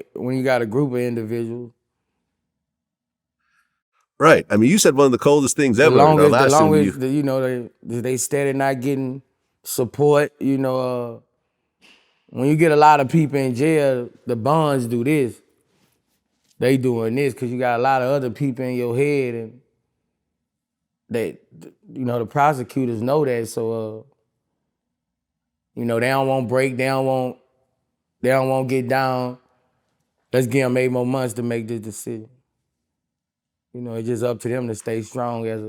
individuals. Right. I mean, you said one of the coldest things ever. They steady not getting support. When you get a lot of people in jail, the bonds do this. They doing this because you got a lot of other people in your head, and the prosecutors know that. So, they don't want break. They don't want get down. Let's give them 8 more months to make this decision. It's just up to them to stay strong as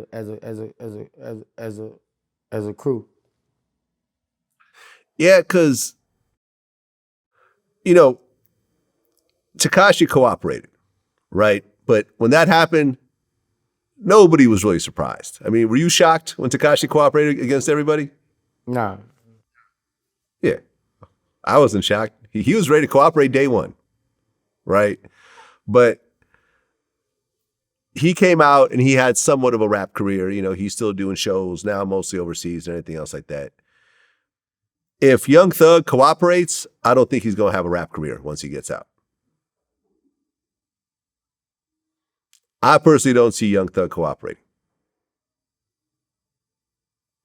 a crew. Yeah, because Tekashi cooperated, right? But when that happened, nobody was really surprised. I mean, were you shocked when Tekashi cooperated against everybody? Nah. Yeah, I wasn't shocked. He was ready to cooperate day one, right? But he came out and he had somewhat of a rap career. You know, he's still doing shows now, mostly overseas and anything else like that. If Young Thug cooperates, I don't think he's going to have a rap career once he gets out. I personally don't see Young Thug cooperating.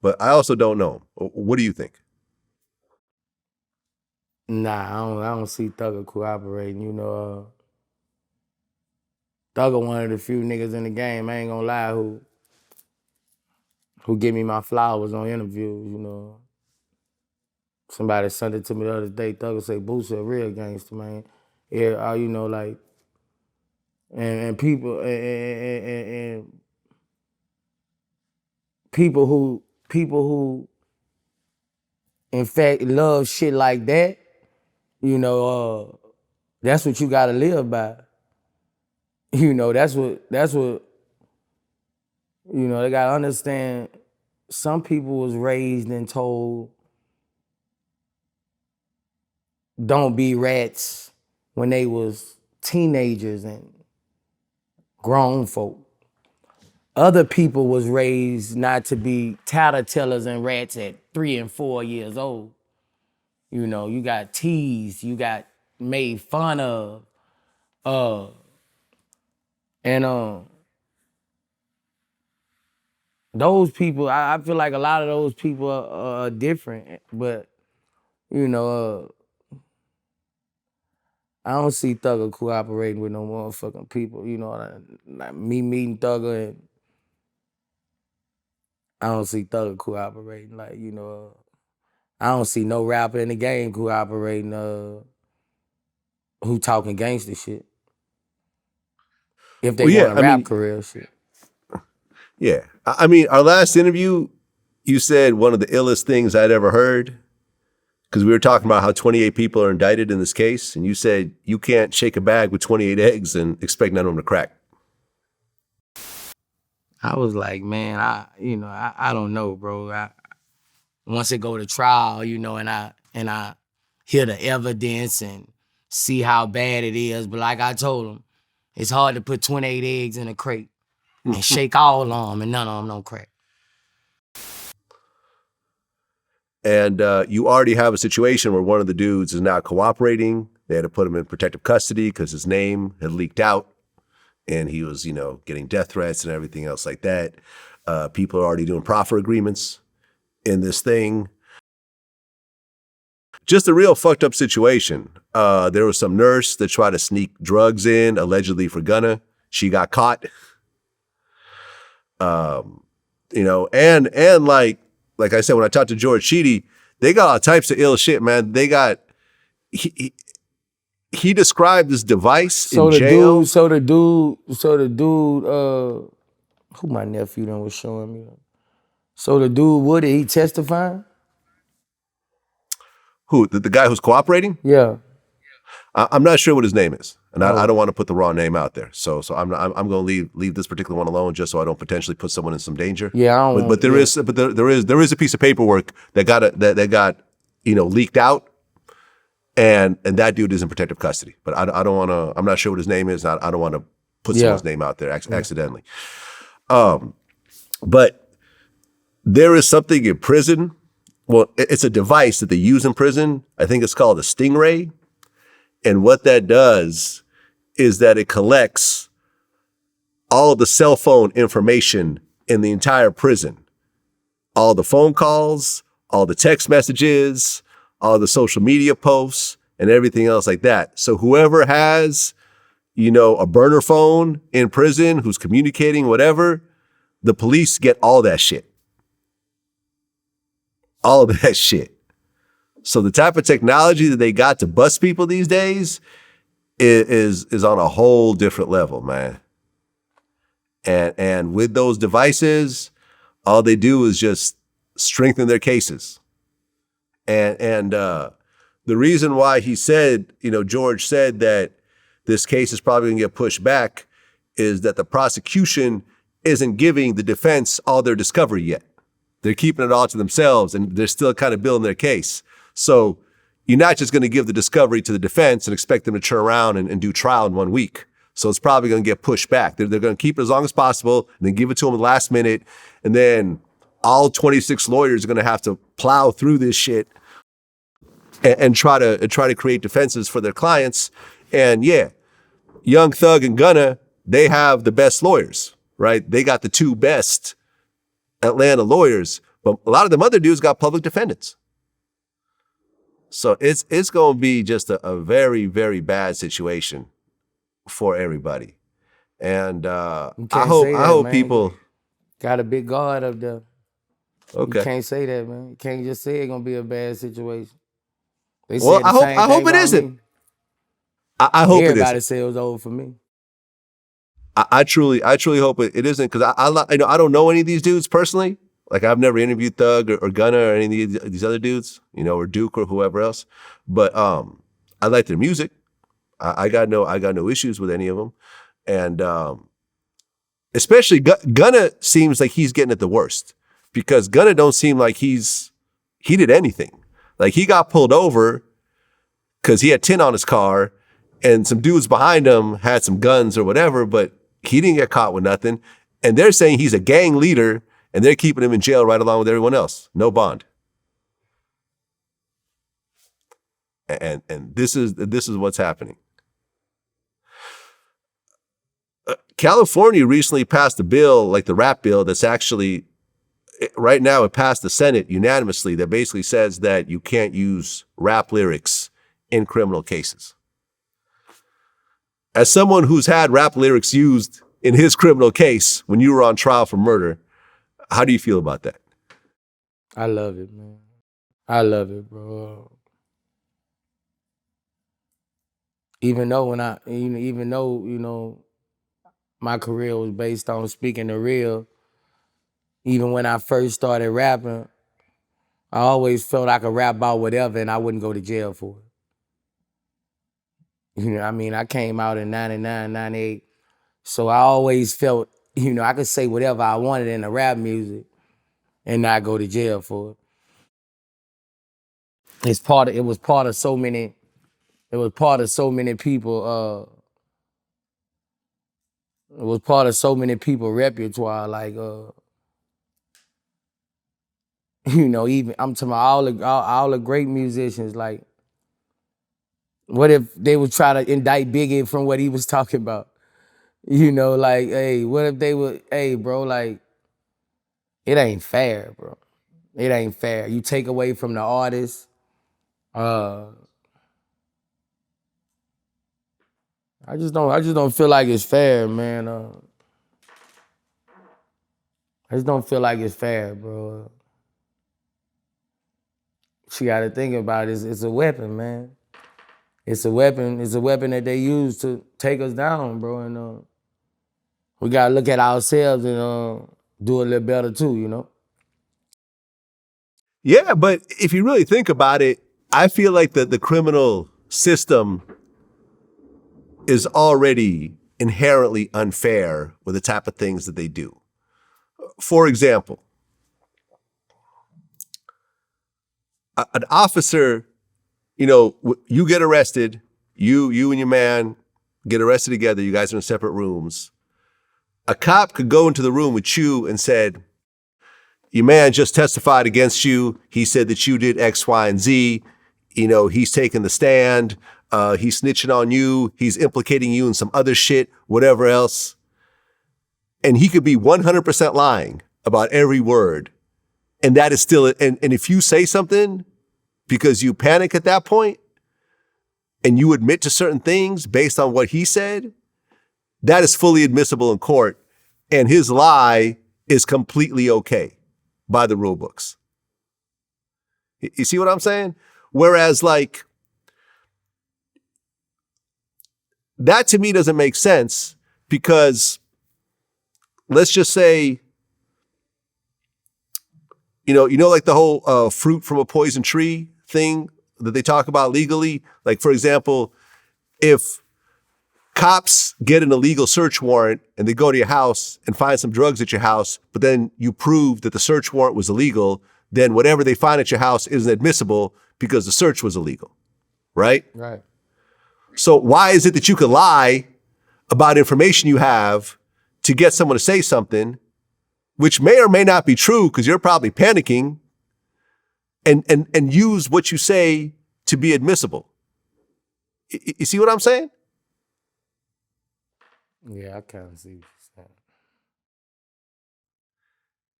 But I also don't know him. What do you think? Nah, I don't see Thugger cooperating. You know, Thugger one of the few niggas in the game, I ain't gonna lie, who give me my flowers on interviews, you know. Somebody sent it to me the other day, Thugger say, Boosie a real gangster, man. Yeah, you know, like, and people, and people who, in fact, love shit like that, you know, that's what you gotta live by. You know, that's what, you know, they gotta understand, some people was raised and told, don't be rats when they was teenagers and grown folk. Other people was raised not to be tattletellers and rats at 3 and 4 years old. You know, you got teased, you got made fun of, and those people, I feel like a lot of those people are different, but you know, I don't see Thugger cooperating with no motherfucking people. You know, like me meeting Thugger, and I don't see Thugger cooperating. Like, you know, I don't see no rapper in the game cooperating who talking gangster shit. If they want a rap career shit. Yeah. I mean, our last interview, you said one of the illest things I'd ever heard, because we were talking about how 28 people are indicted in this case, and you said you can't shake a bag with 28 eggs and expect none of them to crack. I was like, man, I don't know, bro. Once it go to trial, you know, and I hear the evidence and see how bad it is, but like I told him, it's hard to put 28 eggs in a crate and shake all of them, and none of them don't crack. And you already have a situation where one of the dudes is not cooperating. They had to put him in protective custody because his name had leaked out, and he was, you know, getting death threats and everything else like that. People are already doing proffer agreements in this thing. Just a real fucked up situation. There was some nurse that tried to sneak drugs in, allegedly for Gunna. She got caught. You know, and like I said, when I talked to George Sheedy, they got all types of ill shit, man. They got, he described this device in jail. So the dude, who my nephew then was showing me. So the dude, what, did he testify? Who, the guy who's cooperating? Yeah. I'm not sure what his name is, and I don't want to put the wrong name out there. So I'm going to leave this particular one alone, just so I don't potentially put someone in some danger. Yeah, I don't. But there is a piece of paperwork that got you know, leaked out, and that dude is in protective custody. But I don't want to. I'm not sure what his name is. I don't want to put someone's name out there accidentally. But there is something in prison. Well, it's a device that they use in prison. I think it's called a Stingray. And what that does is that it collects all of the cell phone information in the entire prison. All the phone calls, all the text messages, all the social media posts, and everything else like that. So whoever has, you know, a burner phone in prison, who's communicating, whatever, the police get all that shit. All of that shit. So the type of technology that they got to bust people these days is on a whole different level, man. And with those devices, all they do is just strengthen their cases. And the reason why he said, you know, George said that this case is probably gonna get pushed back is that the prosecution isn't giving the defense all their discovery yet. They're keeping it all to themselves, and they're still kind of building their case. So you're not just going to give the discovery to the defense and expect them to turn around and do trial in 1 week. So it's probably going to get pushed back. They're going to keep it as long as possible, and then give it to them at the last minute, and then all 26 lawyers are going to have to plow through this shit and try to create defenses for their clients. And yeah, Young Thug and Gunna, they have the best lawyers, right? They got the two best Atlanta lawyers, but a lot of them other dudes got public defendants. So it's going to be just a very, very bad situation for everybody. And I hope people got a big guard up there. Okay. You can't say that, man. You can't just say it's gonna be a bad situation. They well, I hope it isn't. I hope it isn't. Everybody said it was over for me. I truly hope it isn't, because I don't know any of these dudes personally. Like, I've never interviewed Thug or Gunna or any of these other dudes, or Duke or whoever else. But I like their music. I got no issues with any of them, and especially Gunna seems like he's getting it the worst, because Gunna don't seem like he did anything. Like, he got pulled over because he had tin on his car, and some dudes behind him had some guns or whatever, but he didn't get caught with nothing. And they're saying he's a gang leader, and they're keeping him in jail right along with everyone else. No bond. And this is what's happening. California recently passed a bill, like the rap bill, that's actually, right now it passed the Senate unanimously, that basically says that you can't use rap lyrics in criminal cases. As someone who's had rap lyrics used in his criminal case when you were on trial for murder, how do you feel about that? I love it, man. I love it, bro. Even though my career was based on speaking the real, even when I first started rapping, I always felt I could rap about whatever and I wouldn't go to jail for it. I came out in 99, 98. So I always felt, I could say whatever I wanted in the rap music and not go to jail for it. It was part of so many people, it was part of so many people repertoire, like, even I'm talking about all the great musicians. Like, what if they would try to indict Biggie from what he was talking about? Like, hey, what if they would, hey, bro, like, it ain't fair, bro. It ain't fair. You take away from the artist. I just don't feel like it's fair, man. I just don't feel like it's fair, bro. You gotta think about it. It's a weapon, man. It's a weapon. It's a weapon that they use to take us down, bro. And we gotta look at ourselves and do a little better too, Yeah, but if you really think about it, I feel like the criminal system is already inherently unfair with the type of things that they do. For example, an officer, you get arrested, you and your man get arrested together, you guys are in separate rooms. A cop could go into the room with you and said, your man just testified against you. He said that you did X, Y, and Z. He's taking the stand. He's snitching on you. He's implicating you in some other shit, whatever else. And he could be 100% lying about every word. And that is still, and if you say something because you panic at that point and you admit to certain things based on what he said, that is fully admissible in court. And his lie is completely okay by the rule books. You see what I'm saying? Whereas, like, that to me doesn't make sense, because let's just say, like the whole fruit from a poison tree thing that they talk about legally. Like, for example, if cops get an illegal search warrant and they go to your house and find some drugs at your house, but then you prove that the search warrant was illegal, then whatever they find at your house isn't admissible because the search was illegal, right? Right. So why is it that you could lie about information you have to get someone to say something, which may or may not be true because you're probably panicking, and use what you say to be admissible? You see what I'm saying? Yeah, I kind of see what you're saying.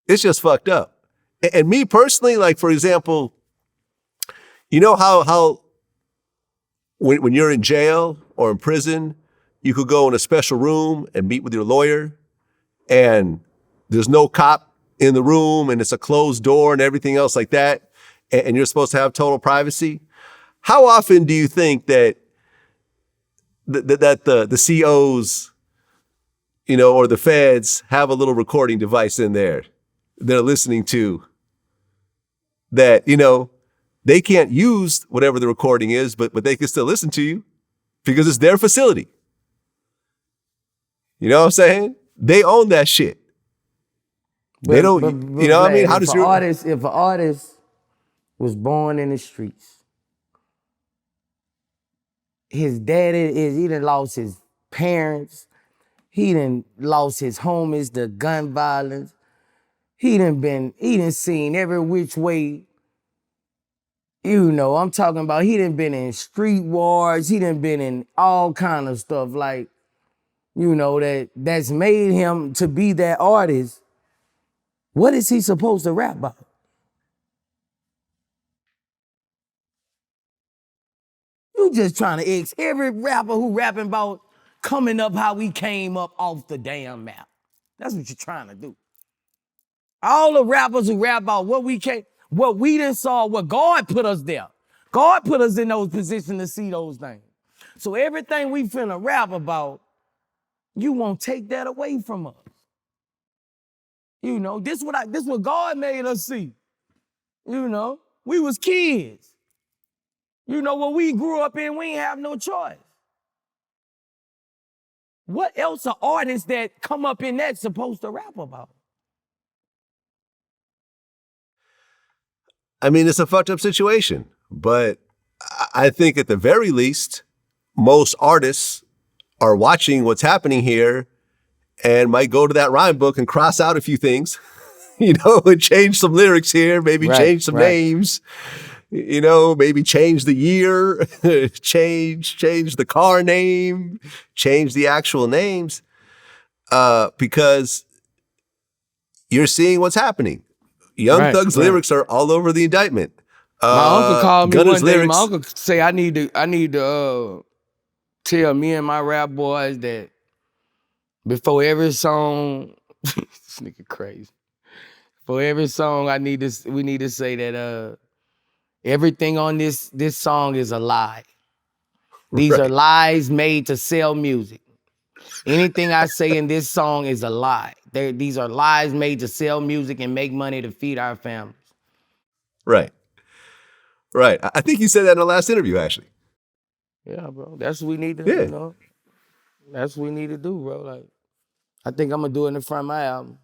It's just fucked up. And me personally, like, for example, you know how when you're in jail or in prison, you could go in a special room and meet with your lawyer, and there's no cop in the room and it's a closed door and everything else like that, and you're supposed to have total privacy. How often do you think that the COs, you know, or the feds have a little recording device in there they're listening to that, you know, they can't use whatever the recording is, but they can still listen to you because it's their facility. You know what I'm saying? They own that shit. They don't, you know what I mean? How does your if an artist was born in the streets, his daddy he done lost his parents, he done lost his homies to gun violence, he done seen every which way. You know, I'm talking about he done been in street wars, he done been in all kind of stuff, like, you know, that's made him to be that artist. What is he supposed to rap about? You just trying to X every rapper who rapping about coming up how we came up off the damn map. That's what you're trying to do. All the rappers who rap about what we done saw, what God put us there. God put us in those positions to see those things. So everything we finna rap about, you won't take that away from us. You know, this what God made us see. You know, we was kids. You know, what we grew up in, we ain't have no choice. What else are artists that come up in that supposed to rap about? I mean, it's a fucked up situation, but I think at the very least, most artists are watching what's happening here and might go to that rhyme book and cross out a few things, you know, and change some lyrics here, maybe change some names, you know, maybe change the year, change the car name, change the actual names, because you're seeing what's happening. Young Thug's lyrics are all over the indictment. My uncle called me Gunna's one day. lyrics, My uncle say I need to tell me and my rap boys that before every song, this nigga crazy. For every song, we need to say that everything on this song is a lie. These are lies made to sell music. Anything I say in this song is a lie. These are lies made to sell music and make money to feed our families. Right. I think you said that in the last interview, actually. Yeah, bro. That's what we need to, you know. That's what we need to do, bro. Like, I think I'm gonna do it in the front of my album.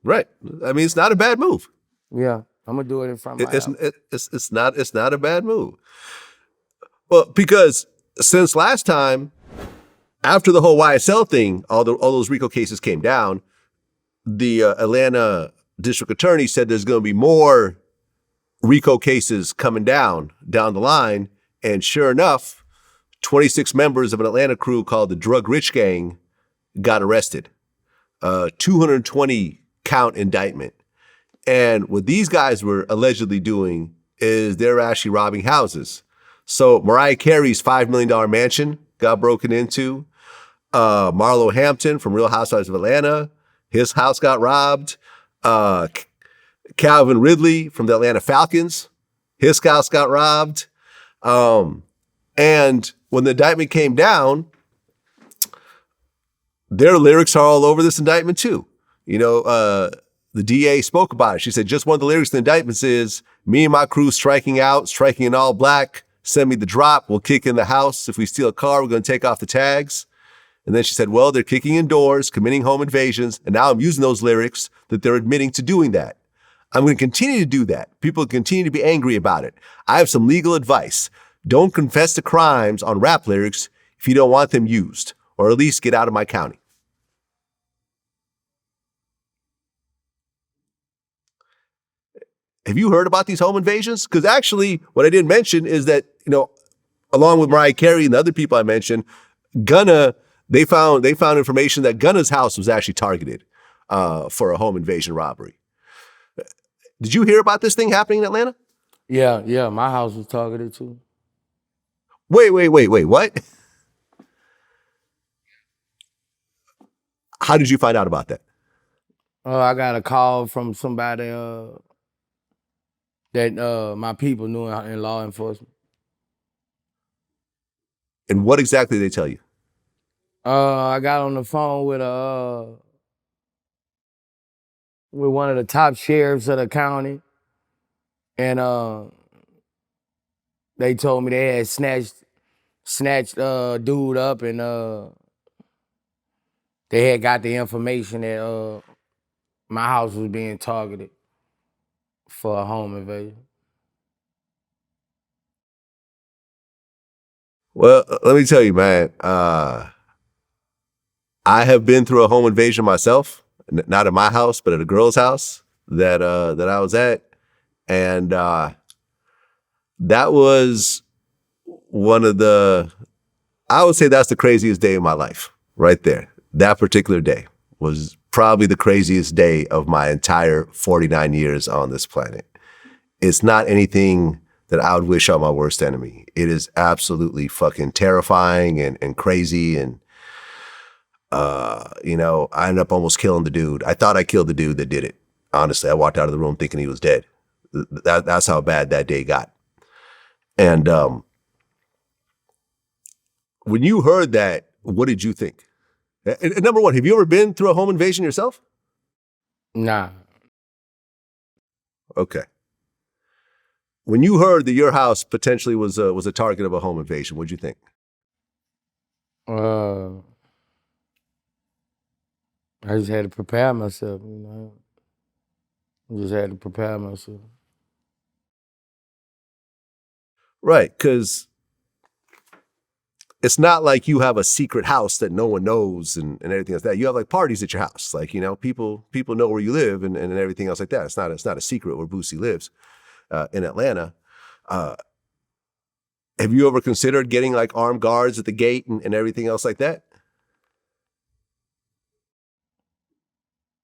Right. I mean, it's not a bad move. Yeah, I'm gonna do it in front of my album. It's not a bad move. Well, because since last time, after the whole YSL thing, all those RICO cases came down, the Atlanta district attorney said there's going to be more RICO cases coming down the line. And sure enough, 26 members of an Atlanta crew called the Drug Rich Gang got arrested. 220 count indictment. And what these guys were allegedly doing is they're actually robbing houses. So Mariah Carey's $5 million mansion got broken into. Marlo Hampton from Real Housewives of Atlanta, his house got robbed. Calvin Ridley from the Atlanta Falcons, his house got robbed. And when the indictment came down, their lyrics are all over this indictment too. You know, the DA spoke about it. She said, just one of the lyrics in the indictments is, me and my crew striking out, striking in all black, Send me the drop. We'll kick in the house. If we steal a car, we're going to take off the tags. And then she said, well, they're kicking in doors, committing home invasions. And now I'm using those lyrics that they're admitting to doing that. I'm going to continue to do that. People continue to be angry about it. I have some legal advice. Don't confess to crimes on rap lyrics if you don't want them used, or at least get out of my county. Have you heard about these home invasions? Because actually, what I didn't mention is that, along with Mariah Carey and the other people I mentioned, Gunna, they found information that Gunna's house was actually targeted for a home invasion robbery. Did you hear about this thing happening in Atlanta? Yeah, my house was targeted too. Wait, what? How did you find out about that? I got a call from somebody that my people knew in law enforcement. And what exactly did they tell you? I got on the phone with one of the top sheriffs of the county, and they told me they had snatched dude up, and they had got the information that my house was being targeted for a home invasion. Well, let me tell you, man, I have been through a home invasion myself, not at my house, but at a girl's house that I was at. And that was one of I would say that's the craziest day of my life right there. That particular day was probably the craziest day of my entire 49 years on this planet. It's not anything that I would wish on my worst enemy. It is absolutely fucking terrifying and crazy. And, I ended up almost killing the dude. I thought I killed the dude that did it. Honestly, I walked out of the room thinking he was dead. That's how bad that day got. And when you heard that, what did you think? And number one, have you ever been through a home invasion yourself? Nah. Okay. When you heard that your house potentially was a target of a home invasion, what'd you think? I just had to prepare myself, I just had to prepare myself. Right, because it's not like you have a secret house that no one knows and everything like that. You have like parties at your house, like people know where you live and everything else like that. It's not a secret where Boosie lives in Atlanta. Have you ever considered getting like armed guards at the gate and everything else like that?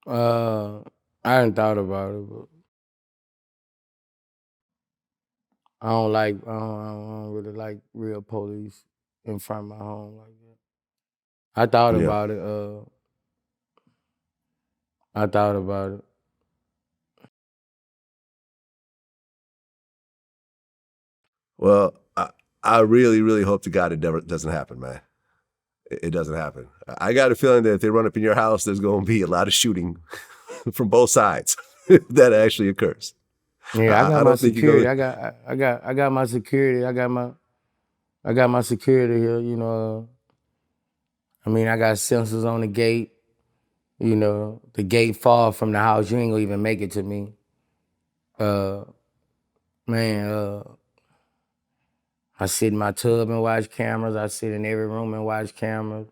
I hadn't thought about it, but I don't really like real police in front of my home like that. I thought about it. I thought about it. Well, I really, really hope to God it never doesn't happen, man. It doesn't happen. I got a feeling that if they run up in your house, there's going to be a lot of shooting from both sides if that actually occurs. Yeah, I got my security. I got my security. I got my security here. I got sensors on the gate. The gate far from the house. You ain't gonna even make it to me. I sit in my tub and watch cameras. I sit in every room and watch cameras.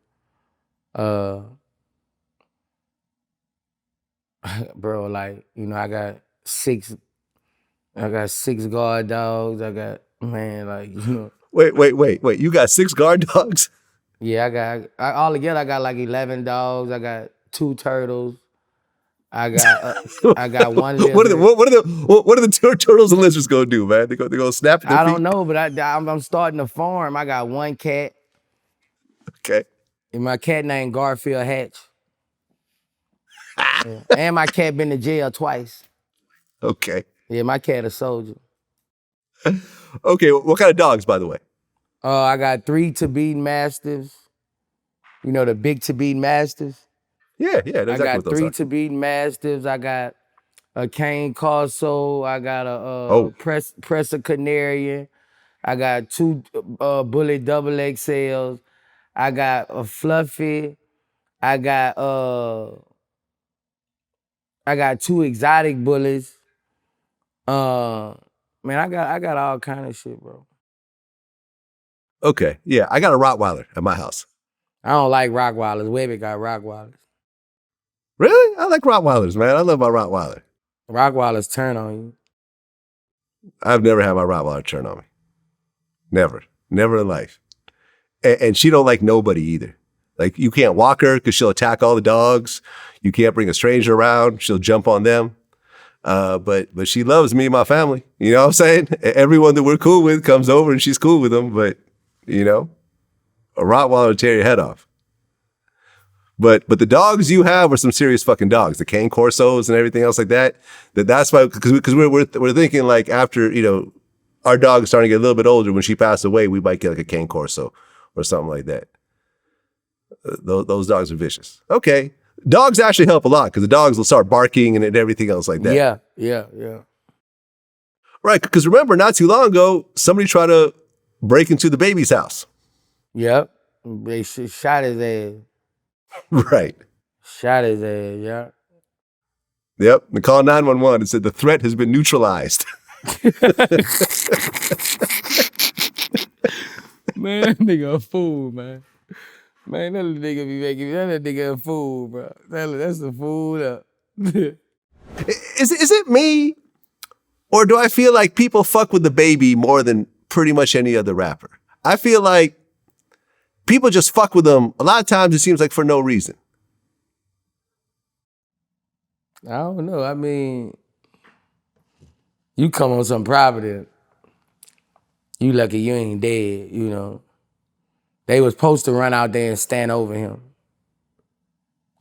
Bro, I got six guard dogs. I got, Wait. You got 6 guard dogs? Yeah, all together I got like 11 dogs. I got 2 turtles. I got one lizard. What are the 2 turtles and lizards gonna do, man? They go snap at their feet? I don't know, but I'm starting a farm. I got 1 cat. Okay. And my cat named Garfield Hatch. Yeah. And my cat been to jail twice. Okay. Yeah, my cat a soldier. Okay, what kind of dogs, by the way? I got 3 Tibetan Mastiffs. The big Tibetan Mastiffs? Yeah, exactly. I got 3 Tibetan Mastiffs. I got a Cane Corso. I got a Presa Canarian. I got 2 Bullet double XLs. I got a Fluffy. I got 2 exotic bullets. Man, I got all kind of shit, bro. Okay, yeah, I got a Rottweiler at my house. I don't like Rottweilers. Webby got Rottweilers. Really? I like Rottweilers, man. I love my Rottweiler. Rottweilers turn on you. I've never had my Rottweiler turn on me. Never in life. And she don't like nobody either. Like, you can't walk her because she'll attack all the dogs. You can't bring a stranger around. She'll jump on them. But she loves me and my family. You know what I'm saying? Everyone that we're cool with comes over and she's cool with them. But, you know, a Rottweiler will tear your head off. But the dogs you have are some serious fucking dogs. The cane corsos and everything else like that. That's why, because we're thinking like after, you know, our dog's starting to get a little bit older. When she passed away, we might get like a cane corso or something like that. Those dogs are vicious. Okay. Dogs actually help a lot because the dogs will start barking and everything else like that. Yeah. Right, because remember, not too long ago, somebody tried to break into DaBaby's house. Yep. They shot his ass. Right. Shot his ass, yeah. Yep. They called 911 and said the threat has been neutralized. Man, that nigga a fool, man. Man, that little nigga be making me, that nigga a fool, bro. That's a fool up. Is it me? Or do I feel like people fuck with DaBaby more than pretty much any other rapper? I feel like people just fuck with them. A lot of times it seems like for no reason. I don't know. I mean, you come on some property, you lucky you ain't dead, you know. They was supposed to run out there and stand over him.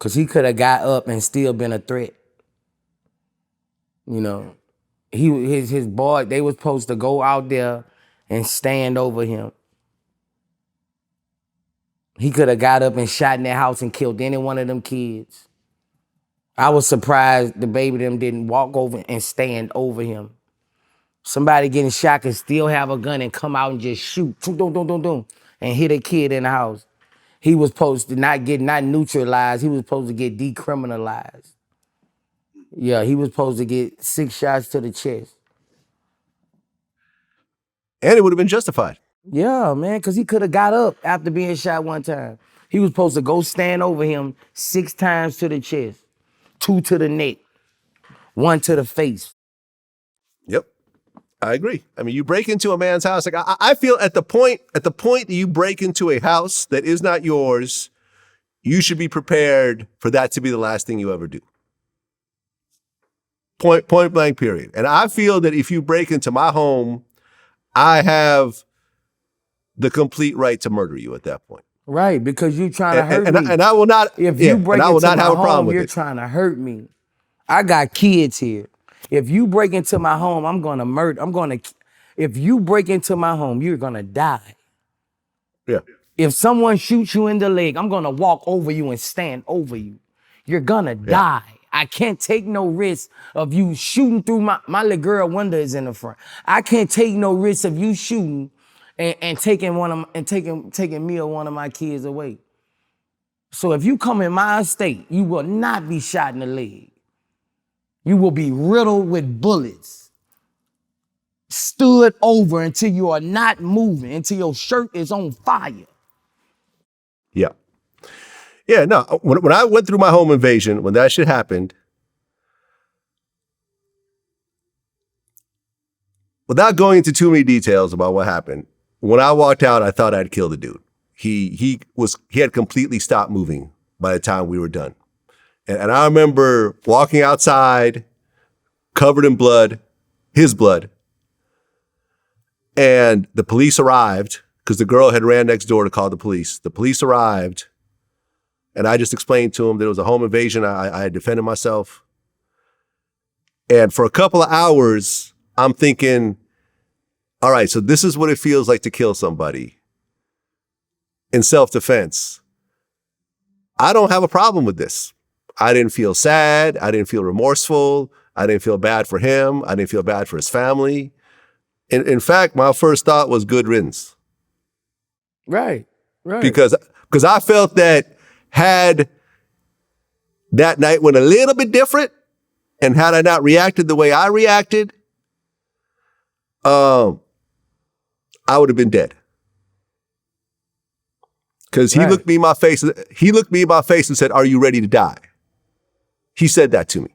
Cause he could have got up and still been a threat. You know, his boy, they was supposed to go out there and stand over him. He could have got up and shot in their house and killed any one of them kids. I was surprised DaBaby them didn't walk over and stand over him. Somebody getting shot can still have a gun and come out and just shoot, and hit a kid in the house. He was supposed to not neutralized. He was supposed to get decriminalized. Yeah, he was supposed to get 6 shots to the chest. And it would have been justified. Yeah, man, because he could have got up after being shot one time. He was supposed to go stand over him 6 times to the chest, 2 to the neck, 1 to the face. Yep. I agree. I mean, you break into a man's house. Like I feel at the point that you break into a house that is not yours, you should be prepared for that to be the last thing you ever do. Point blank, period. And I feel that if you break into my home, I have the complete right to murder you at that point. Right, because you're trying to hurt me. And I will not. If you break into my home, you're it. trying to hurt me. I got kids here. If you break into my home, I'm gonna murder. If you break into my home, you're gonna die. Yeah. If someone shoots you in the leg, I'm gonna walk over you and stand over you. You're gonna die. I can't take no risk of you shooting through my little girl window is in the front. I can't take no risk of you shooting and taking me or one of my kids away. So if you come in my estate, you will not be shot in the leg. You will be riddled with bullets, stood over until you are not moving, until your shirt is on fire. Yeah. Yeah, no, when I went through my home invasion, when that shit happened, without going into too many details about what happened, when I walked out, I thought I'd killed the dude. He had completely stopped moving by the time we were done. And I remember walking outside, covered in blood, his blood. And the police arrived because the girl had ran next door to call the police. The police arrived, and I just explained to him that it was a home invasion. I had defended myself. And for a couple of hours, I'm thinking, all right, so this is what it feels like to kill somebody in self-defense. I don't have a problem with this. I didn't feel sad. I didn't feel remorseful. I didn't feel bad for him. I didn't feel bad for his family. In fact, my first thought was good riddance. Right. Because I felt that had that night went a little bit different, and had I not reacted the way I reacted, I would have been dead. Because he looked me in my face. He looked me in my face and said, "Are you ready to die?" He said that to me.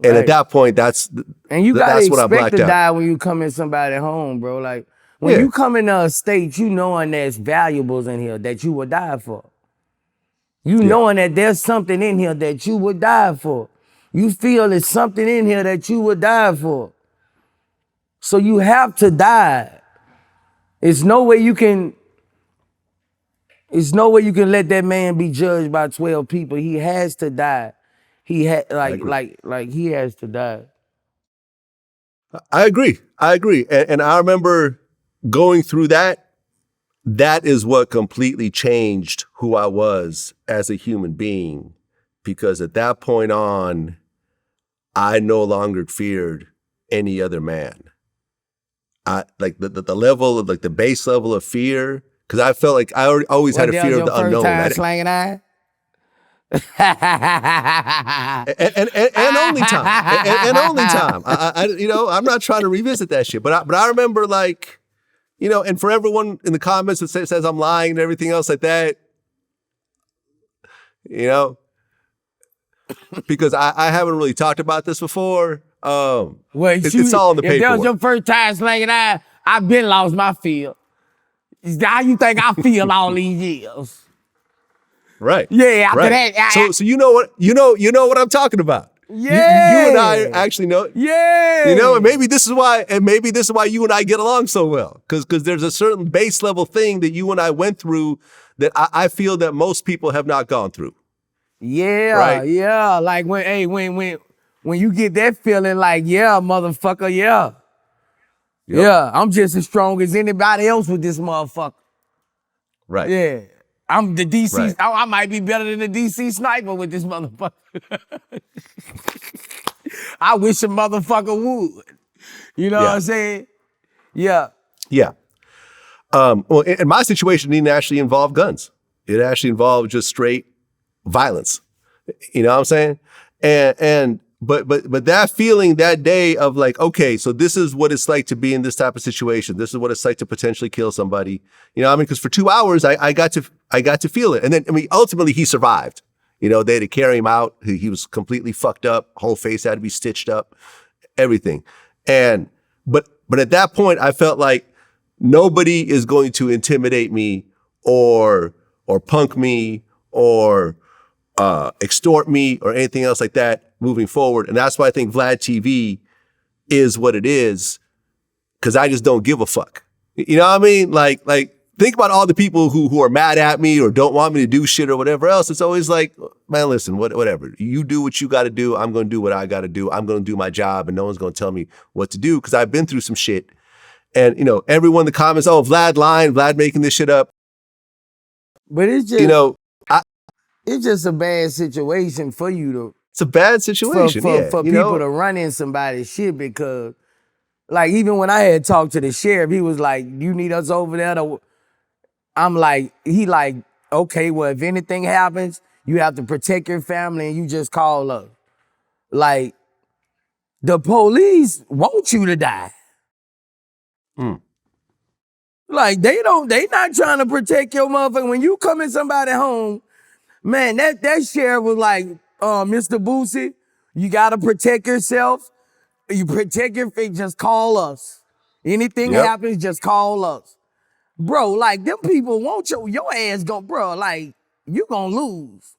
And at that point, that's and you gotta that's what I expect blacked to out. die when you come in somebody's home, bro. Like when you come in a state, you knowing there's valuables in here that you would die for. You knowing that there's something in here that you would die for. You feel there's something in here that you would die for. So you have to die. It's no way you can let that man be judged by 12 people. He has to die. He he has to die. I agree. And I remember going through that. That is what completely changed who I was as a human being. Because at that point on, I no longer feared any other man. I like the level of like the base level of fear, because I felt like I always had a fear of the unknown. Time slanging eye? and only time. And only time. I'm not trying to revisit that shit. But I remember like, and for everyone in the comments that says I'm lying and everything else like that, because I haven't really talked about this before. It's all in the paperwork. If that was your first time slanging eye, I've been lost my feel. How you think I feel all these years? Right. Yeah, after right. that. So you know what I'm talking about. Yeah. You and I actually know. Yeah. And maybe this is why you and I get along so well. Because there's a certain base level thing that you and I went through that I feel that most people have not gone through. Yeah, right? Yeah. Like when you get that feeling like, yeah, motherfucker, yeah. Yep. Yeah, I'm just as strong as anybody else with this motherfucker. Right. Yeah. I'm the DC, right. I might be better than the DC sniper with this motherfucker. I wish a motherfucker would. You know what I'm saying? Yeah. Yeah. Well, and my situation didn't actually involve guns. It actually involved just straight violence. You know what I'm saying? But that feeling that day of like, okay, so this is what it's like to be in this type of situation. This is what it's like to potentially kill somebody. You know what I mean? Because for 2 hours, I got to feel it. And then, ultimately he survived. They had to carry him out. He was completely fucked up. Whole face had to be stitched up, everything. But at that point, I felt like nobody is going to intimidate me or punk me or extort me or anything else like that moving forward. And that's why I think VladTV is what it is, because I just don't give a fuck. You know what I mean? Like think about all the people who are mad at me or don't want me to do shit or whatever else. It's always like, man, listen, whatever. You do what you got to do. I'm going to do what I got to do. I'm going to do my job, and no one's going to tell me what to do, because I've been through some shit. And, everyone in the comments, oh, Vlad lying, Vlad making this shit up. But it's just, it's just a bad situation for you to. It's a bad situation, for people to run in somebody's shit, because, like, even when I had talked to the sheriff, he was like, "You need us over there to." I'm like, okay, well, if anything happens, you have to protect your family, and you just call us. Like, the police want you to die. Like, they not trying to protect your motherfucker. When you come in somebody's home, man, that sheriff was like, Mr. Boosie, you gotta protect yourself. You protect your feet, just call us. Anything happens, just call us. Bro, like, them people want your ass bro, like, you gonna lose.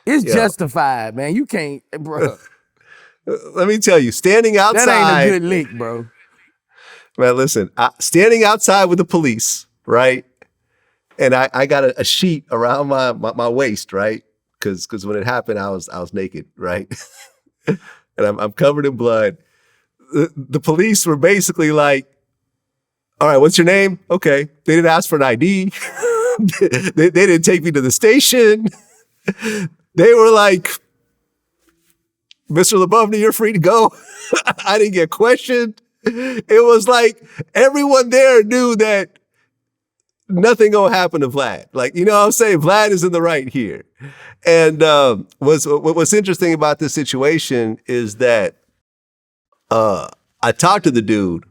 It's justified, man. You can't, bro. Let me tell you, standing outside. That ain't a good lick, bro. Man, listen, standing outside with the police, right? And I got a sheet around my waist, right? Because when it happened, I was naked, right? And I'm covered in blood. The police were basically like, all right, what's your name? Okay. They didn't ask for an ID. they didn't take me to the station. They were like, Mr. LaBovny, you're free to go. I didn't get questioned. It was like everyone there knew that nothing gonna happen to Vlad. Like, you know what I'm saying? Vlad is in the right here. And what's interesting about this situation is that I talked to the dude,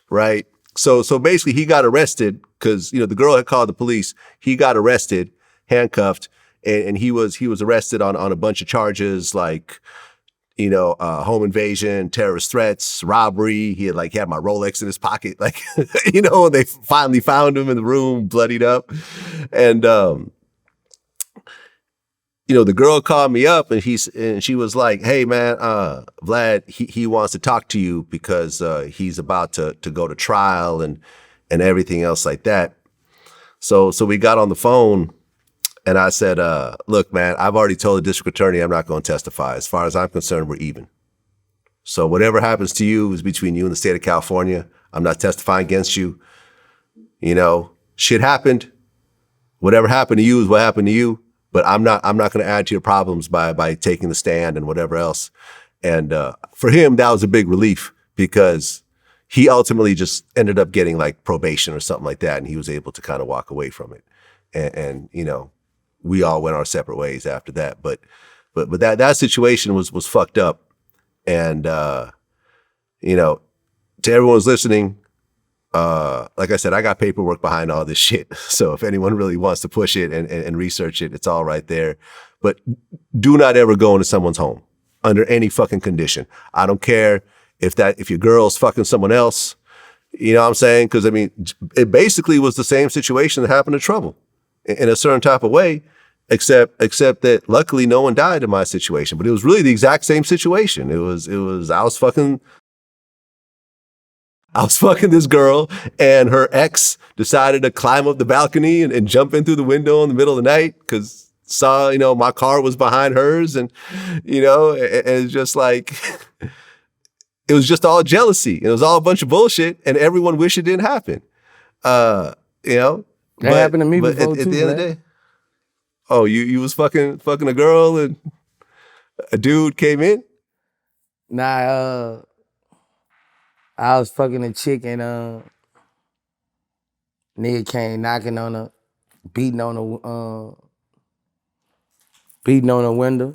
right? So basically he got arrested because, the girl had called the police. He got arrested, handcuffed, and he was arrested on a bunch of charges like, home invasion, terrorist threats, robbery. He had my Rolex in his pocket, like, and they finally found him in the room, bloodied up. And, the girl called me up and she was like, hey man, Vlad, he wants to talk to you because, he's about to go to trial and everything else like that. So we got on the phone. And I said, look, man, I've already told the district attorney I'm not going to testify. As far as I'm concerned, we're even. So whatever happens to you is between you and the state of California. I'm not testifying against you. Shit happened. Whatever happened to you is what happened to you. But I'm not going to add to your problems by taking the stand and whatever else. And for him, that was a big relief because he ultimately just ended up getting like probation or something like that. And he was able to kind of walk away from it. And we all went our separate ways after that. But that situation was fucked up. And, to everyone's listening, like I said, I got paperwork behind all this shit. So if anyone really wants to push it and research it, it's all right there. But do not ever go into someone's home under any fucking condition. I don't care if your girl's fucking someone else, you know what I'm saying? Because it basically was the same situation that happened to Trouble in a certain type of way, except that luckily no one died in my situation. But it was really the exact same situation. It was I was fucking this girl, and her ex decided to climb up the balcony and jump in through the window in the middle of the night because saw, my car was behind hers, and it's just like it was just all jealousy. It was all a bunch of bullshit, and everyone wished it didn't happen. That happened to me but before at too, the end of the day. Oh, you was fucking a girl and a dude came in? Nah, I was fucking a chick and nigga came knocking on her, beating on the window.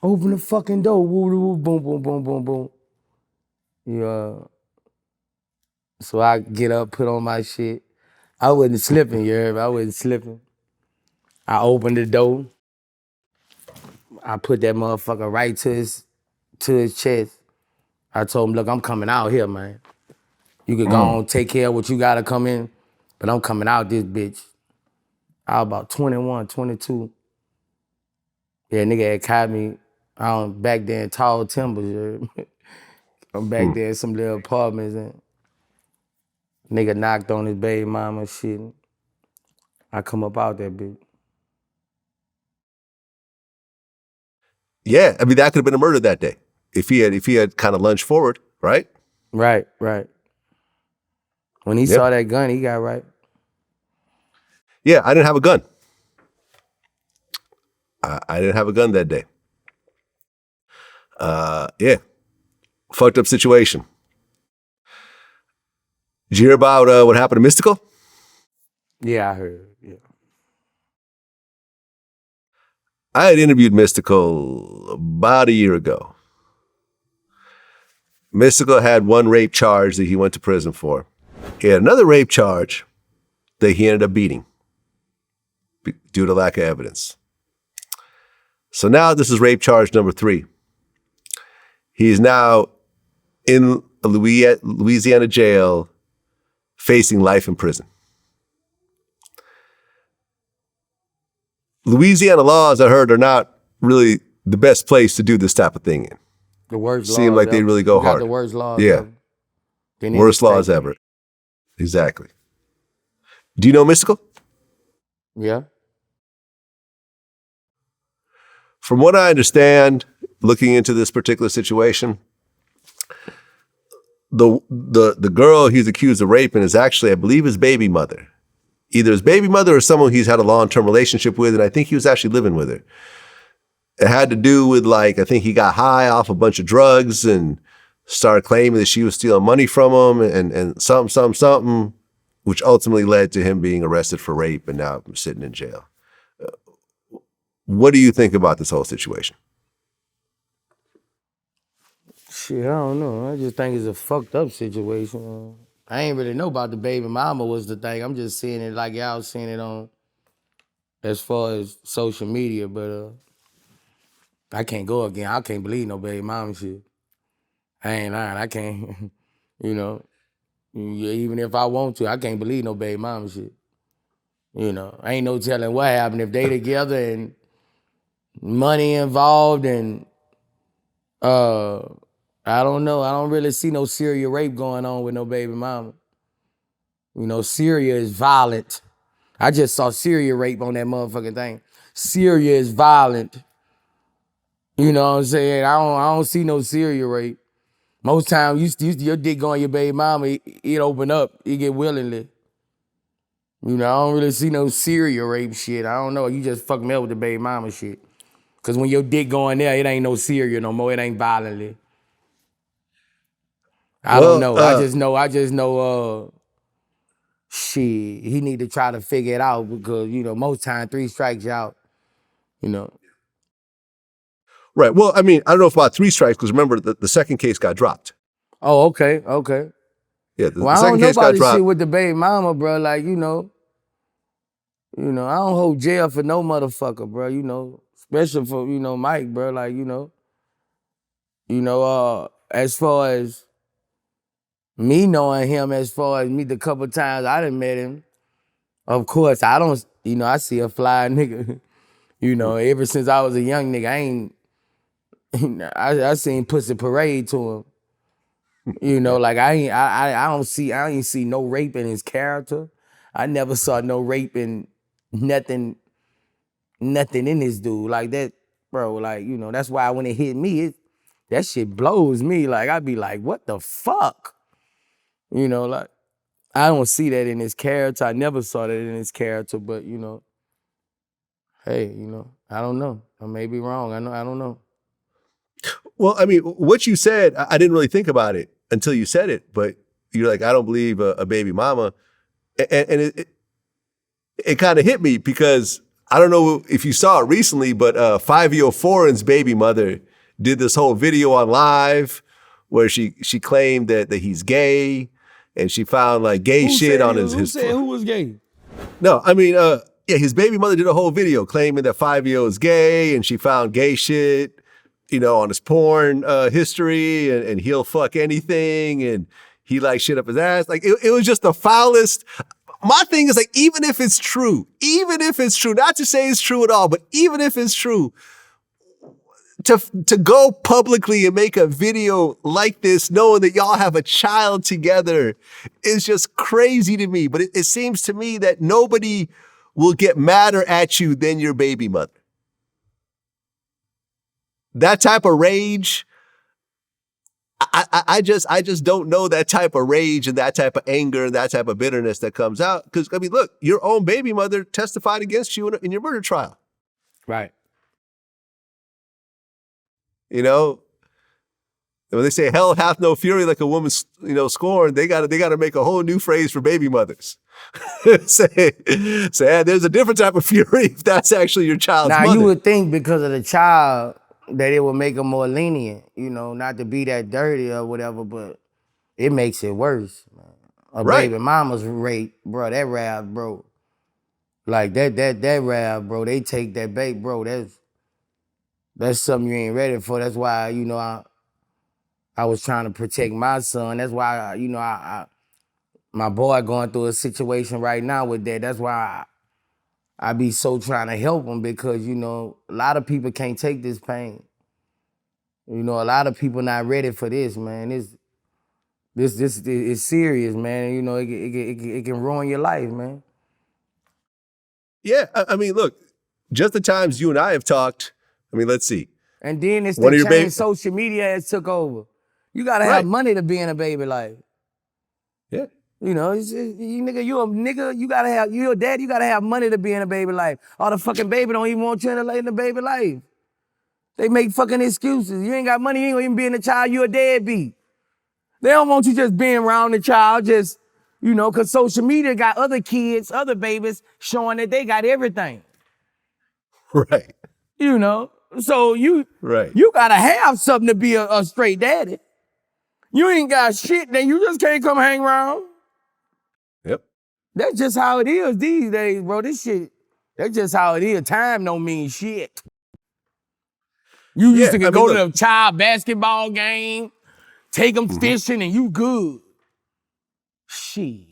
Open the fucking door, woo, woo, boom, boom, boom, boom, boom. Yeah. So I get up, put on my shit. I wasn't slipping, you heard me? I wasn't slipping. I opened the door. I put that motherfucker right to his chest. I told him, look, I'm coming out here, man. You could go on, take care of what you gotta come in, but I'm coming out this bitch. I was about 21, 22. Yeah, nigga had caught me back there in Tall Timbers, you heard me? I'm back there in some little apartments and nigga knocked on his baby mama and shit. I come up out that bitch. Yeah, that could have been a murder that day if he had kind of lunged forward, right? Right. When he saw that gun, he got right. Yeah, I didn't have a gun. I didn't have a gun that day. Yeah, fucked up situation. Did you hear about what happened to Mystikal? Yeah, I heard. Yeah. I had interviewed Mystikal about a year ago. Mystikal had one rape charge that he went to prison for. He had another rape charge that he ended up beating due to lack of evidence. So now this is rape charge number 3. He's now in a Louisiana jail facing life in prison. Louisiana laws, I heard, are not really the best place to do this type of thing in. The worst laws Seem like they really go hard. The worst laws Yeah. ever. Worst laws ever. Exactly. Do you know Mystikal? Yeah. From what I understand, looking into this particular situation, the girl he's accused of raping is actually, I believe, his baby mother. Either his baby mother or someone he's had a long-term relationship with, and I think he was actually living with her. It had to do with, I think he got high off a bunch of drugs and started claiming that she was stealing money from him and something, which ultimately led to him being arrested for rape and now sitting in jail. What do you think about this whole situation? Shit, I don't know. I just think it's a fucked up situation. I ain't really know about the baby mama was the thing. I'm just seeing it like y'all seeing it on as far as social media, but I can't go again. I can't believe no baby mama shit. I ain't lying. I can't, you know. Even if I want to, I can't believe no baby mama shit. You know, ain't no telling what happened if they together and money involved and I don't know. I don't really see no serial rape going on with no baby mama. You know, Syria is violent. I just saw serial rape on that motherfucking thing. Syria is violent. You know what I'm saying? I don't see no serial rape. Most times, your dick go on your baby mama, it open up, it get willingly. You know, I don't really see no serial rape shit. I don't know. You just fuck me up with the baby mama shit. Cause when your dick go in there, it ain't no serial no more. It ain't violently. I don't know. I just know. Shit, he need to try to figure it out because you know most time 3 strikes you out. You know. Right. Well, I mean, I don't know if about 3 strikes because remember the second case got dropped. Oh, okay. Yeah, Well, the I second don't know case about got this dropped. shit with the baby mama, bro. Like I don't hold jail for no motherfucker, bro. You know, especially for Mike, bro. Like as far as me knowing him, as far as me the couple times I done met him, of course I don't. I see a fly nigga. Ever since I was a young nigga, I ain't. I seen Pussy Parade to him. Like I ain't see no rape in his character. I never saw no rape in nothing in this dude. Like that, bro, like, that's why when it hit me, that shit blows me. Like I'd be like, what the fuck? Like I don't see that in his character. I never saw that in his character, but hey, I don't know. I may be wrong. I don't know. Well, I mean, what you said, I didn't really think about it until you said it, but you're like, I don't believe a baby mama. And it kind of hit me because I don't know if you saw it recently, but 5-year-old Foreign's baby mother did this whole video on live where she claimed that he's gay and she found like gay shit on his. Who said who was gay? No, I mean, his baby mother did a whole video claiming that 5-year-old is gay and she found gay shit, on his porn history and he'll fuck anything and he like shit up his ass. Like it was just the foulest. My thing is like, even if it's true, not to say it's true at all, but even if it's true, to go publicly and make a video like this, knowing that y'all have a child together is just crazy to me. But it seems to me that nobody will get madder at you than your baby mother. That type of rage, I just don't know that type of rage and that type of anger and that type of bitterness that comes out. Because, I mean, look, your own baby mother testified against you in your murder trial. Right. When they say hell hath no fury like a woman, scorned, they gotta make a whole new phrase for baby mothers. say, there's a different type of fury if that's actually your child's mother. Now, you would think because of the child that it would make them more lenient, not to be that dirty or whatever, but it makes it worse, man. Baby mama's rape, bro, that rap, bro. Like that rap, bro, they take that bait, bro, that's something you ain't ready for. That's why, I was trying to protect my son. That's why, my boy going through a situation right now with that. That's why I be so trying to help him because, a lot of people can't take this pain. A lot of people not ready for this, man. This is serious, man. It can ruin your life, man. Yeah, I mean, look, just the times you and I have talked, I mean, let's see. And then it's the change social media has took over. You gotta have money to be in a baby life. Yeah. You a nigga, you're a dad, you gotta have money to be in a baby life. All the fucking baby don't even want you in the baby life. They make fucking excuses. You ain't got money, you ain't gonna even be in the child, you a deadbeat. They don't want you just being around the child, just, you know, because social media got other kids, other babies showing that they got everything. Right. You know? So you Right. gotta have something to be a straight daddy. You ain't got shit, then you just can't come hang around. Yep. That's just how it is these days, bro. This shit, that's just how it is. Time don't mean shit. You used to go to the child basketball game, take them fishing, and you good. Shit.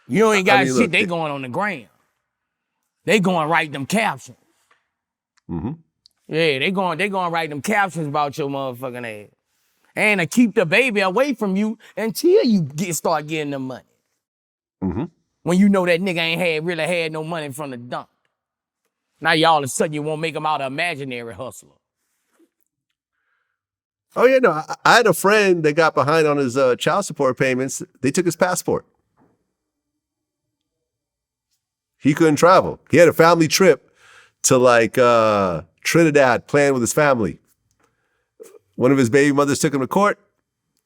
You ain't got shit, they going on the gram. They going write them captions. Mm-hmm. Yeah, they going write them captions about your motherfucking ass. And to keep the baby away from you until you start getting the money. Mm-hmm. When you know that nigga ain't really had no money from the dump. Now you all of a sudden you won't make him out an imaginary hustler. Oh yeah, no. I had a friend that got behind on his child support payments. They took his passport. He couldn't travel. He had a family trip to like Trinidad, planned with his family. One of his baby mothers took him to court,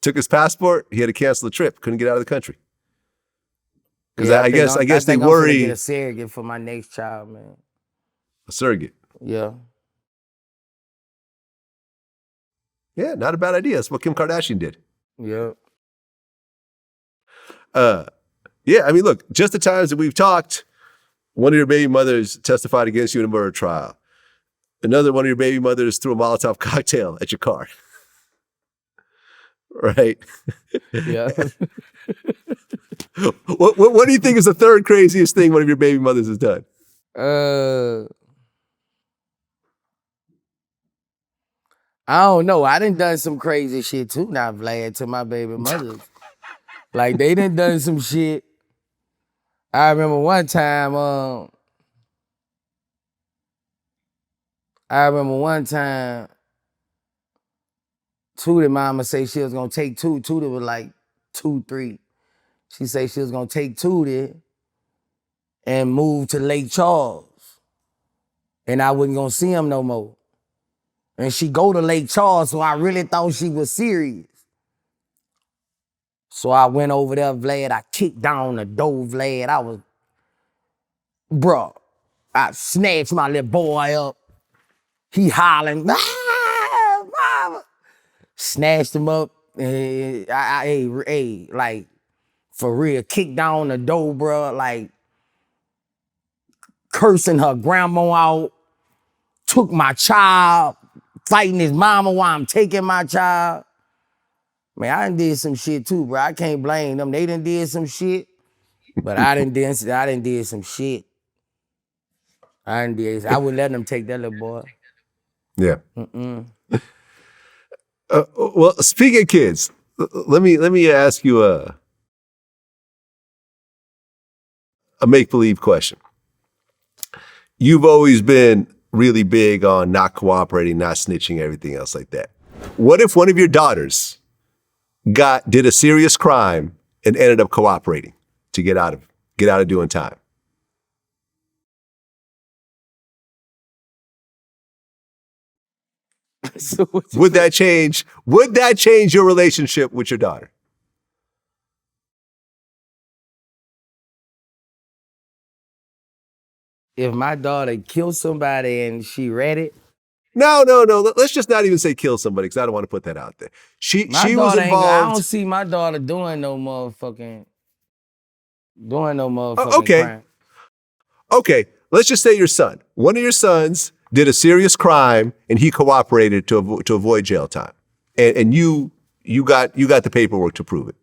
took his passport. He had to cancel the trip. Couldn't get out of the country. Because I guess they worry. I'm gonna get a surrogate for my next child, man. A surrogate. Yeah. Yeah, not a bad idea. That's what Kim Kardashian did. Yeah. Yeah, I mean, look, just the times that we've talked, one of your baby mothers testified against you in a murder trial. Another one of your baby mothers threw a Molotov cocktail at your car. Right? Yeah. What do you think is the third craziest thing one of your baby mothers has done? I don't know. I done some crazy shit too now, Vlad, to my baby mothers. Like they done some shit. I remember one time, Tootie mama say she was gonna take Tootie. Tootie was like 2, 3. She say she was gonna take Tootie and move to Lake Charles. And I wasn't gonna see him no more. And she go to Lake Charles, so I really thought she was serious. So I went over there, Vlad. I kicked down the door, Vlad. I snatched my little boy up. He hollering, ah, mama. Snatched him up. And like, for real, kicked down the door, bro. Like, cursing her grandma out. Took my child. Fighting his mama while I'm taking my child. Man, I done did some shit too, bro. I can't blame them. They done did some shit. But I done did some shit. I wouldn't let them take that little boy. Yeah. Well, speaking of kids, let me ask you a make-believe question. You've always been really big on not cooperating, not snitching, everything else like that. What if one of your daughters did a serious crime and ended up cooperating to get out of doing time? So would that change your relationship with your daughter? If my daughter killed somebody and she read it? No. Let's just not even say kill somebody, because I don't want to put that out there. She was involved. I don't see my daughter doing no motherfucking crime. Okay, let's just say your son. One of your sons did a serious crime and he cooperated to avoid jail time. And you got the paperwork to prove it.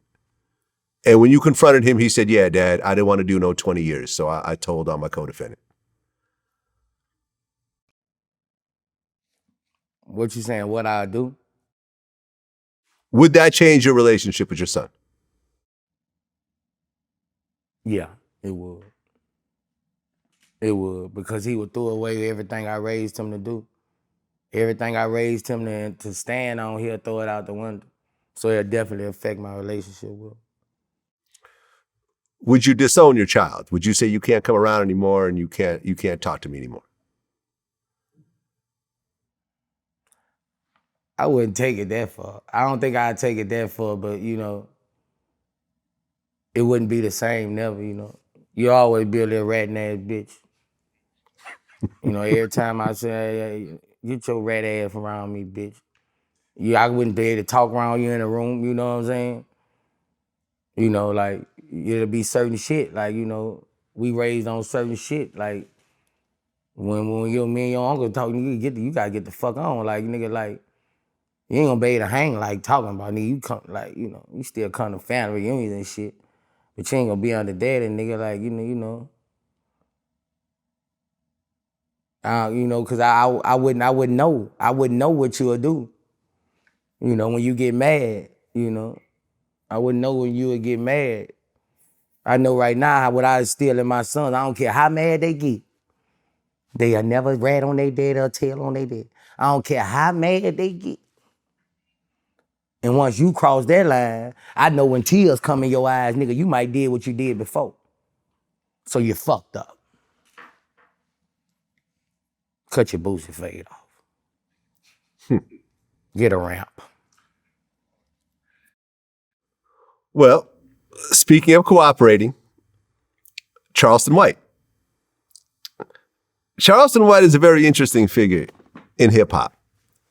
And when you confronted him, he said, "Yeah, Dad, I didn't want to do no 20 years, so I told on my co-defendant." What you saying, what I do? Would that change your relationship with your son? Yeah, it would. It would, because he would throw away everything I raised him to do. Everything I raised him to stand on, he'll throw it out the window. So it'll definitely affect my relationship with him. Would you disown your child? Would you say you can't come around anymore and you can't talk to me anymore? I wouldn't take it that far. I don't think I'd take it that far, but you know, it wouldn't be the same never, you know. You always be a little ratting ass bitch. You know, every time I say, hey, get your rat ass around me, bitch. I wouldn't be able to talk around you in the room, you know what I'm saying? You know, like, it'll be certain shit. Like, you know, we raised on certain shit. Like, when me and your uncle talk, you gotta get the fuck on. Like, nigga, like, you ain't gonna be able to hang like talking about nigga. You come, like, you know, you still come to family reunions and shit. But you ain't gonna be under daddy, nigga, like, you know. You know, cause I wouldn't know. I wouldn't know what you'll do. You know, when you get mad, you know. I wouldn't know when you would get mad. I know right now what I instill in my sons. I don't care how mad they get. They'll never rat on their dad or tail on their dad. I don't care how mad they get. And once you cross that line, I know when tears come in your eyes, nigga, you might did what you did before. So you fucked up. Cut your Boosie fade off. Get a ramp. Well, speaking of cooperating, Charleston White. Charleston White is a very interesting figure in hip hop.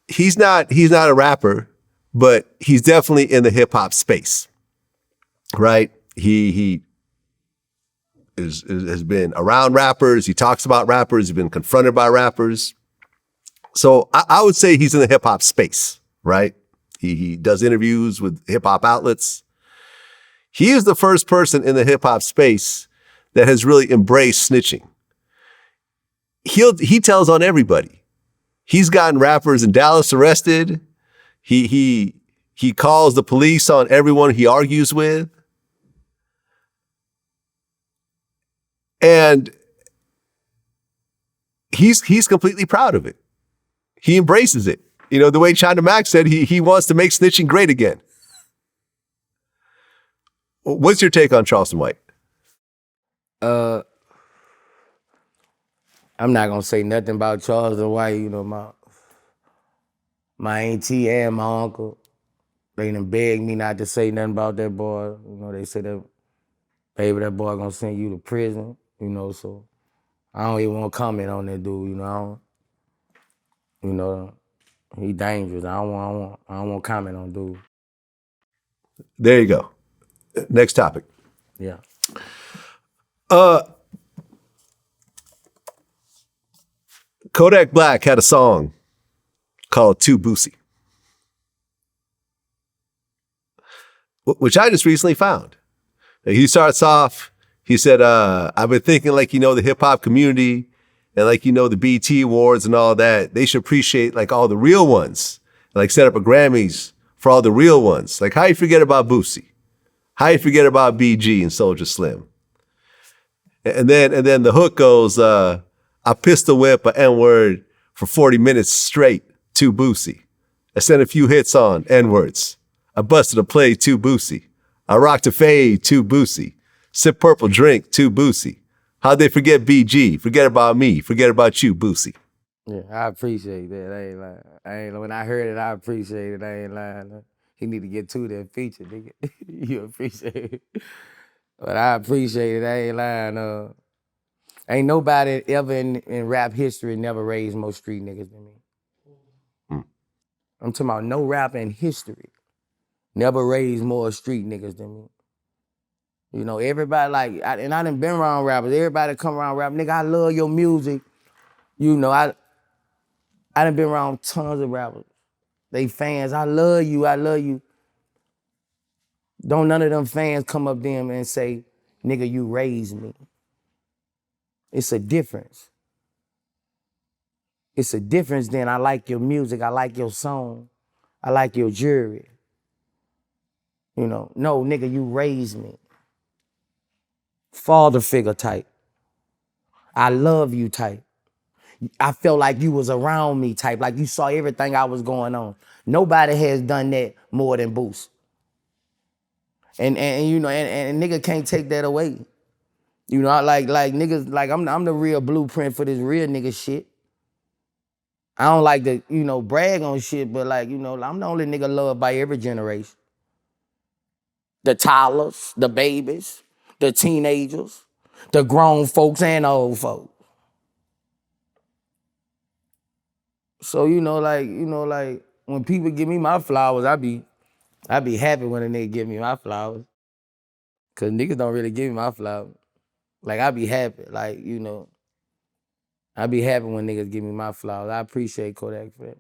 He's not a rapper, but he's definitely in the hip hop space, right? He has been around rappers. He talks about rappers. He's been confronted by rappers. So I would say he's in the hip hop space, right? He does interviews with hip hop outlets. He is the first person in the hip hop space that has really embraced snitching. He tells on everybody. He's gotten rappers in Dallas arrested. He calls the police on everyone he argues with. And he's completely proud of it. He embraces it. You know, the way China Mac said, he wants to make snitching great again. What's your take on Charleston White? I'm not gonna say nothing about Charleston White. You know, my auntie and my uncle, they done begged me not to say nothing about that boy. You know, they said that, baby, that boy gonna send you to prison. You know, so I don't even want to comment on that dude. You know, he dangerous. I don't want to comment on dude. There you go. Next topic. Yeah. Kodak Black had a song called Too Boosie, which I just recently found. He starts off, he said, I've been thinking like, you know, the hip hop community and like, you know, the BET Awards and all that, they should appreciate like all the real ones, like set up a Grammys for all the real ones. Like how you forget about Boosie? How you forget about BG and Soulja Slim? And then the hook goes, I pistol whip a N-word for 40 minutes straight to Boosie. I sent a few hits on N-words. I busted a play to Boosie. I rocked a fade to Boosie. Sip purple drink to Boosie. How'd they forget BG? Forget about me. Forget about you, Boosie. Yeah, I appreciate that. I ain't lying. When I heard it, I appreciate it. I ain't lying. He need to get to that feature, nigga. You appreciate it. But I appreciate it. I ain't lying. Ain't nobody ever in rap history never raised more street niggas than me. I'm talking about no rapper in history never raised more street niggas than me. You know, everybody I done been around rappers. Everybody come around rap. Nigga, I love your music. You know, I done been around tons of rappers. They fans, I love you, I love you. Don't none of them fans come up to them and say, nigga, you raised me. It's a difference. It's a difference then I like your music, I like your song, I like your jewelry. You know, no, nigga, you raised me. Father figure type. I love you type. I felt like you was around me type, like you saw everything I was going on. Nobody has done that more than Boost. And you know, and nigga can't take that away. You know, like niggas, like I'm the real blueprint for this real nigga shit. I don't like to, brag on shit, but like, I'm the only nigga loved by every generation. The toddlers, the babies, the teenagers, the grown folks and the old folks. So, like when people give me my flowers, I be happy when a nigga give me my flowers. Cause niggas don't really give me my flowers. Like I be happy. Like, I be happy when niggas give me my flowers. I appreciate Kodak for that.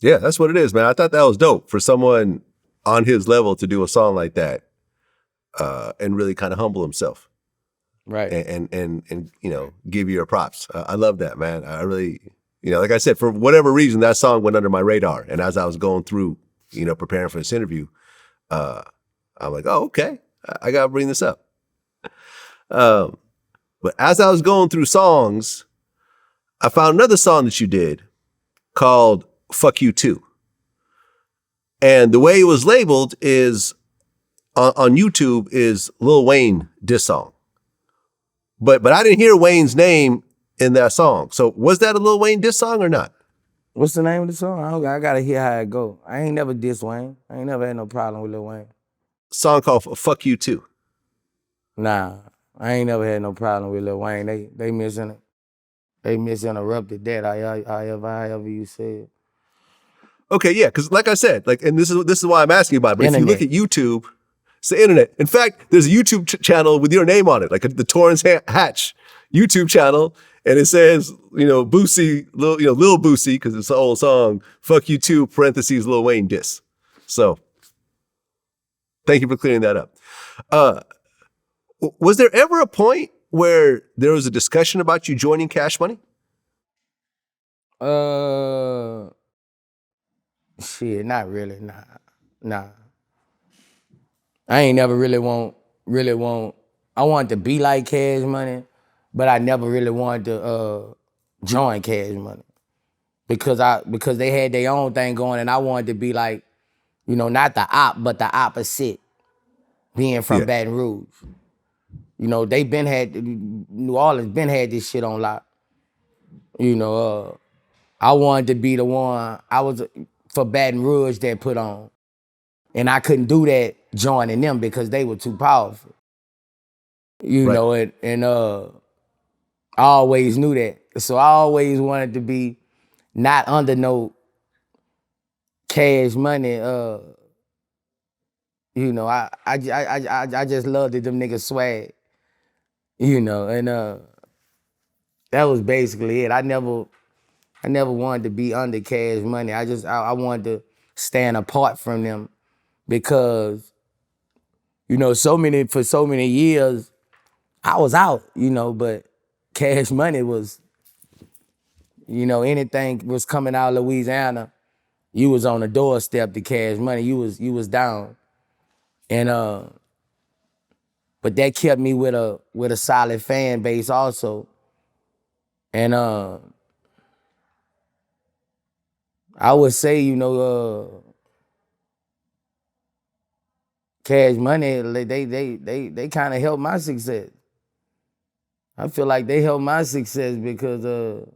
Yeah, that's what it is, man. I thought that was dope for someone on his level to do a song like that, and really kind of humble himself. Right. And give you your props. I love that, man. I really, like I said, for whatever reason, that song went under my radar. And as I was going through, preparing for this interview, I'm like, oh, okay, I got to bring this up. But as I was going through songs, I found another song that you did called Fuck You Too. And the way it was labeled is on YouTube is Lil Wayne diss song. But I didn't hear Wayne's name in that song. So was that a Lil Wayne diss song or not? What's the name of the song? I gotta hear how it go. I ain't never diss Wayne. I ain't never had no problem with Lil Wayne. Song called Fuck You Too. Nah, I ain't never had no problem with Lil Wayne. They misinterrupted that. However you said. Okay, yeah, because like I said, and this is why I'm asking about it. But Internet. If you look at YouTube, it's the internet. In fact, there's a YouTube channel with your name on it, like the Torrance Hatch YouTube channel, and it says, Boosie, Lil Boosie, because it's an old song, Fuck You Too, parentheses, Lil Wayne diss. So, thank you for clearing that up. Was there ever a point where there was a discussion about you joining Cash Money? Shit, not really. Nah. I ain't never really want. I wanted to be like Cash Money, but I never really wanted to join Cash Money because they had their own thing going, and I wanted to be like, not the op, but the opposite. Being from Baton Rouge, they New Orleans been had this shit on lock. I wanted to be the one. I was for Baton Rouge that put on. And I couldn't do that joining them because they were too powerful. And I always knew that. So I always wanted to be not under no Cash Money. I just loved it, them niggas swag. And that was basically it. I never wanted to be under Cash Money. I wanted to stand apart from them because, for so many years, I was out, but Cash Money was, anything was coming out of Louisiana, you was on the doorstep to Cash Money. You was down. And but that kept me with a solid fan base also. And I would say, Cash Money, they kind of helped my success. I feel like they helped my success because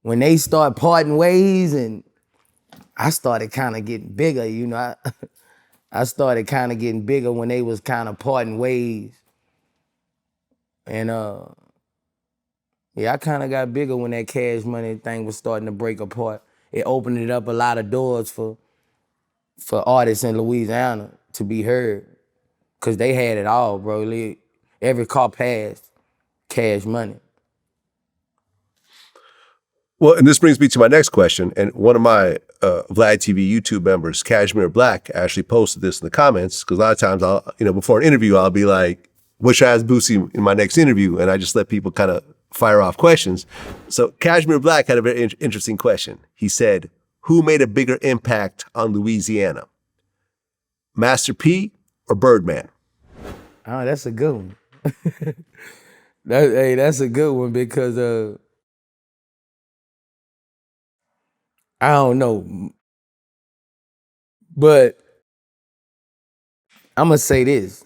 when they start parting ways and I started kind of getting bigger, I started kind of getting bigger when they was kind of parting ways. And I kind of got bigger when that Cash Money thing was starting to break apart. It opened it up a lot of doors for artists in Louisiana to be heard. Cause they had it all, bro. Every car passed Cash Money. Well, and this brings me to my next question. And one of my VladTV YouTube members, Cashmere Black, actually posted this in the comments because a lot of times I'll, before an interview, I'll be like, what should I ask Boosie in my next interview? And I just let people kind of fire off questions. So Cashmere Black had a very interesting question. He said, who made a bigger impact on Louisiana? Master P or Birdman? Oh, that's a good one. That's a good one because I don't know. But I'm going to say this.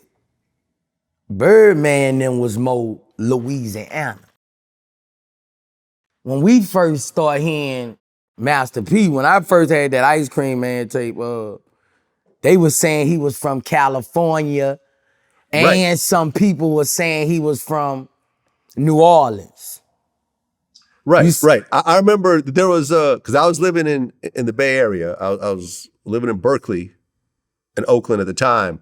Birdman then was more Louisiana. When we first started hearing Master P, when I first had that Ice Cream Man tape, they was saying he was from California, and some people were saying he was from New Orleans. Right. I remember there was because I was living in the Bay Area. I was living in Berkeley and Oakland at the time,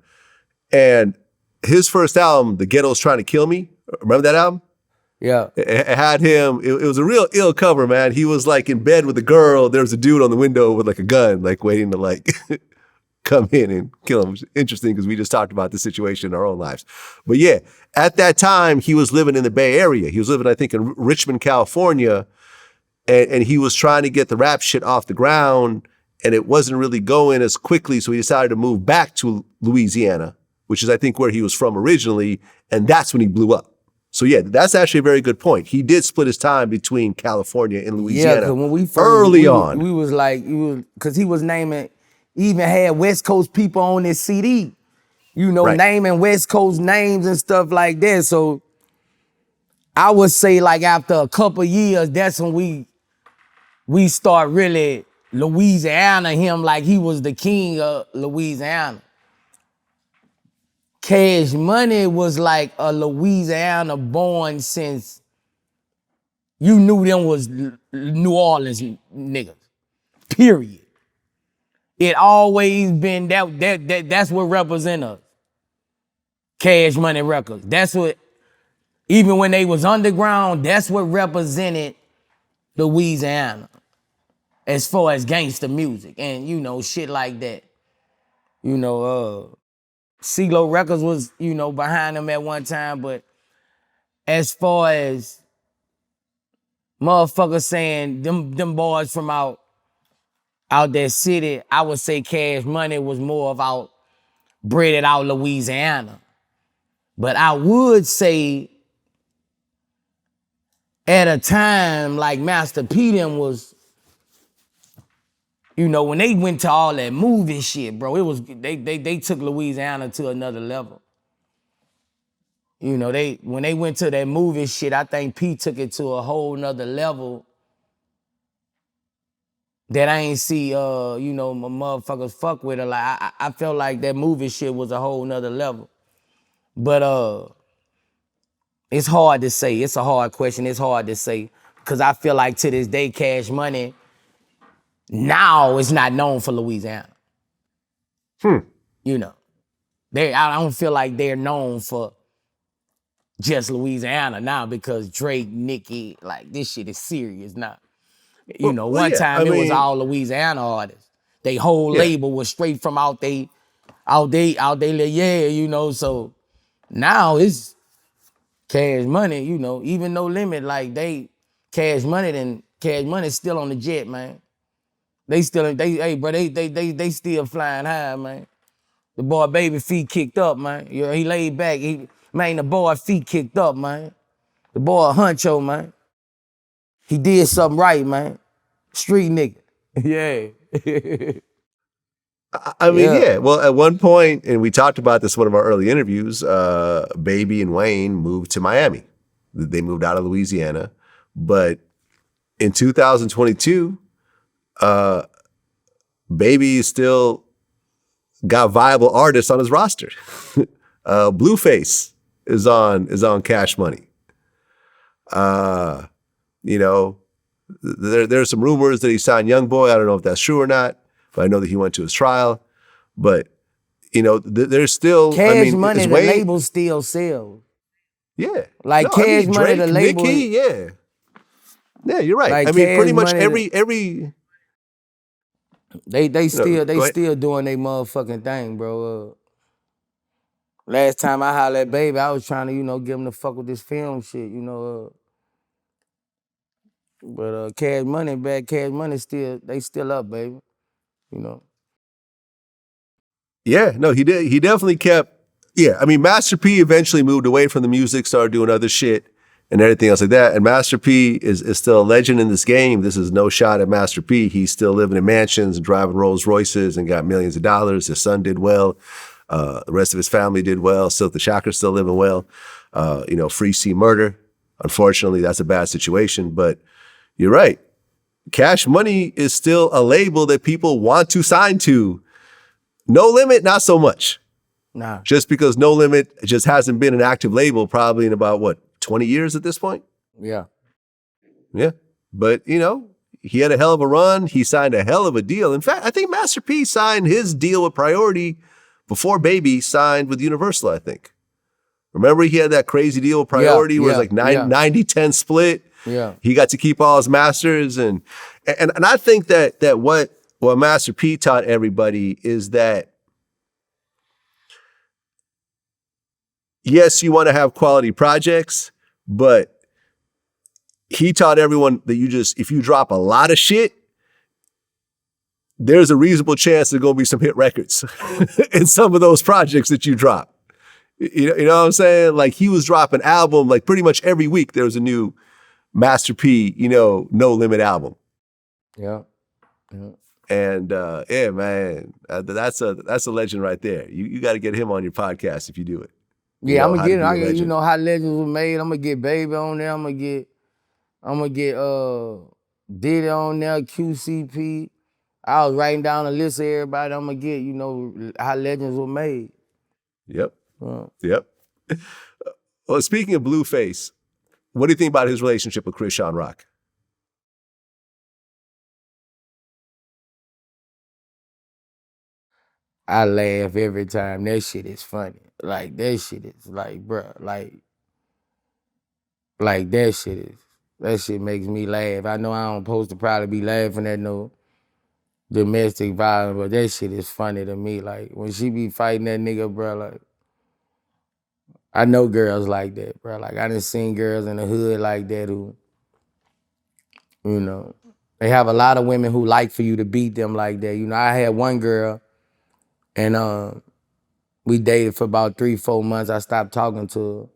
and his first album, The Ghetto's Trying to Kill Me. Remember that album? Yeah. It had him. It was a real ill cover, man. He was like in bed with a girl. There was a dude on the window with like a gun, like waiting to like come in and kill him. Interesting because we just talked about the situation in our own lives. But yeah, at that time, he was living in the Bay Area. He was living, I think, in Richmond, California. And he was trying to get the rap shit off the ground. And it wasn't really going as quickly. So he decided to move back to Louisiana, which is, I think, where he was from originally. And that's when he blew up. So yeah, that's actually a very good point. He did split his time between California and Louisiana. Yeah, because when we first, early on. We was like, because he was naming, he even had West Coast people on his CD, naming West Coast names and stuff like that. So I would say like after a couple years, that's when we start really Louisiana him like he was the king of Louisiana. Cash Money was like a Louisiana born since you knew them was New Orleans niggas, period. It always been that's what represent us. Cash Money Records. That's what, even when they was underground, that's what represented Louisiana as far as gangster music and, shit like that. CeeLo Records was, behind them at one time, but as far as motherfuckers saying them boys from out that city, I would say Cash Money was more about breaded out Louisiana. But I would say at a time like Master P them was, when they went to all that movie shit, bro, it was they took Louisiana to another level. When they went to that movie shit, I think P took it to a whole nother level that I ain't see, my motherfuckers fuck with her. Like, I felt like that movie shit was a whole nother level. But it's hard to say. It's a hard question. It's hard to say. Because I feel like to this day, Cash Money now is not known for Louisiana. I don't feel like they're known for just Louisiana now because Drake, Nicki, like this shit is serious now. One time it was all Louisiana artists. They whole label was straight from out they, so now it's Cash Money, even No Limit, like Cash Money still on the jet, man. They still flying high, man. The boy Baby feet kicked up, man. He laid back. The boy feet kicked up, man. The boy Huncho, man. He did something right, man. Street nigga. Yeah. Yeah. Well, at one point, and we talked about this in one of our early interviews, Baby and Wayne moved to Miami. They moved out of Louisiana. But in 2022, Baby still got viable artists on his roster. Blueface is on Cash Money. There's some rumors that he signed Young Boy. I don't know if that's true or not, but I know that he went to his trial. But there's still Cash Money. The label still sells. Yeah, Cash Money. Drake, The label. Nicki, yeah, you're right. Like pretty much Money, every. They still doing their motherfucking thing, bro. Last time I hollered at Baby, I was trying to, get him to fuck with this film shit, But Cash Money still up, baby. Yeah, no, he did. He definitely kept. Yeah, Master P eventually moved away from the music, started doing other shit and everything else like that. And Master P is still a legend in this game. This is no shot at Master P. He's still living in mansions and driving Rolls Royces and got millions of dollars. His son did well. The rest of his family did well. Silk the Shocker's still living well. Free C Murder. Unfortunately, that's a bad situation, but you're right. Cash Money is still a label that people want to sign to. No Limit, not so much. Nah. Just because No Limit just hasn't been an active label probably in about, 20 years at this point? Yeah. Yeah. But, he had a hell of a run. He signed a hell of a deal. In fact, I think Master P signed his deal with Priority before Baby signed with Universal, I think. Remember he had that crazy deal with Priority where it's like 90-10 split? Yeah. He got to keep all his masters. And I think that what Master P taught everybody is that, yes, you want to have quality projects, but he taught everyone that if you drop a lot of shit, there's a reasonable chance there's going to be some hit records in some of those projects that you drop. You know what I'm saying? Like he was dropping album, like pretty much every week there was a new Master P, No Limit album. Yeah. Yeah. And man, that's a legend right there. You got to get him on your podcast if you do it. Yeah, I'm gonna get it. How Legends was made. I'm gonna get Baby on there. I'm gonna get Diddy on there, QCP. I was writing down a list of everybody I'm gonna get, how Legends were made. Yep. Yep. Well, speaking of Blueface, what do you think about his relationship with Chrisean Rock? I laugh every time. That shit is funny. Like, that shit is like, bruh, like that shit makes me laugh. I know I don't supposed to probably be laughing at no domestic violence, but that shit is funny to me. Like, when she be fighting that nigga, bruh, like, I know girls like that, bruh. Like, I done seen girls in the hood like that who, they have a lot of women who like for you to beat them like that. I had one girl, and we dated for about 3-4 months. I stopped talking to her.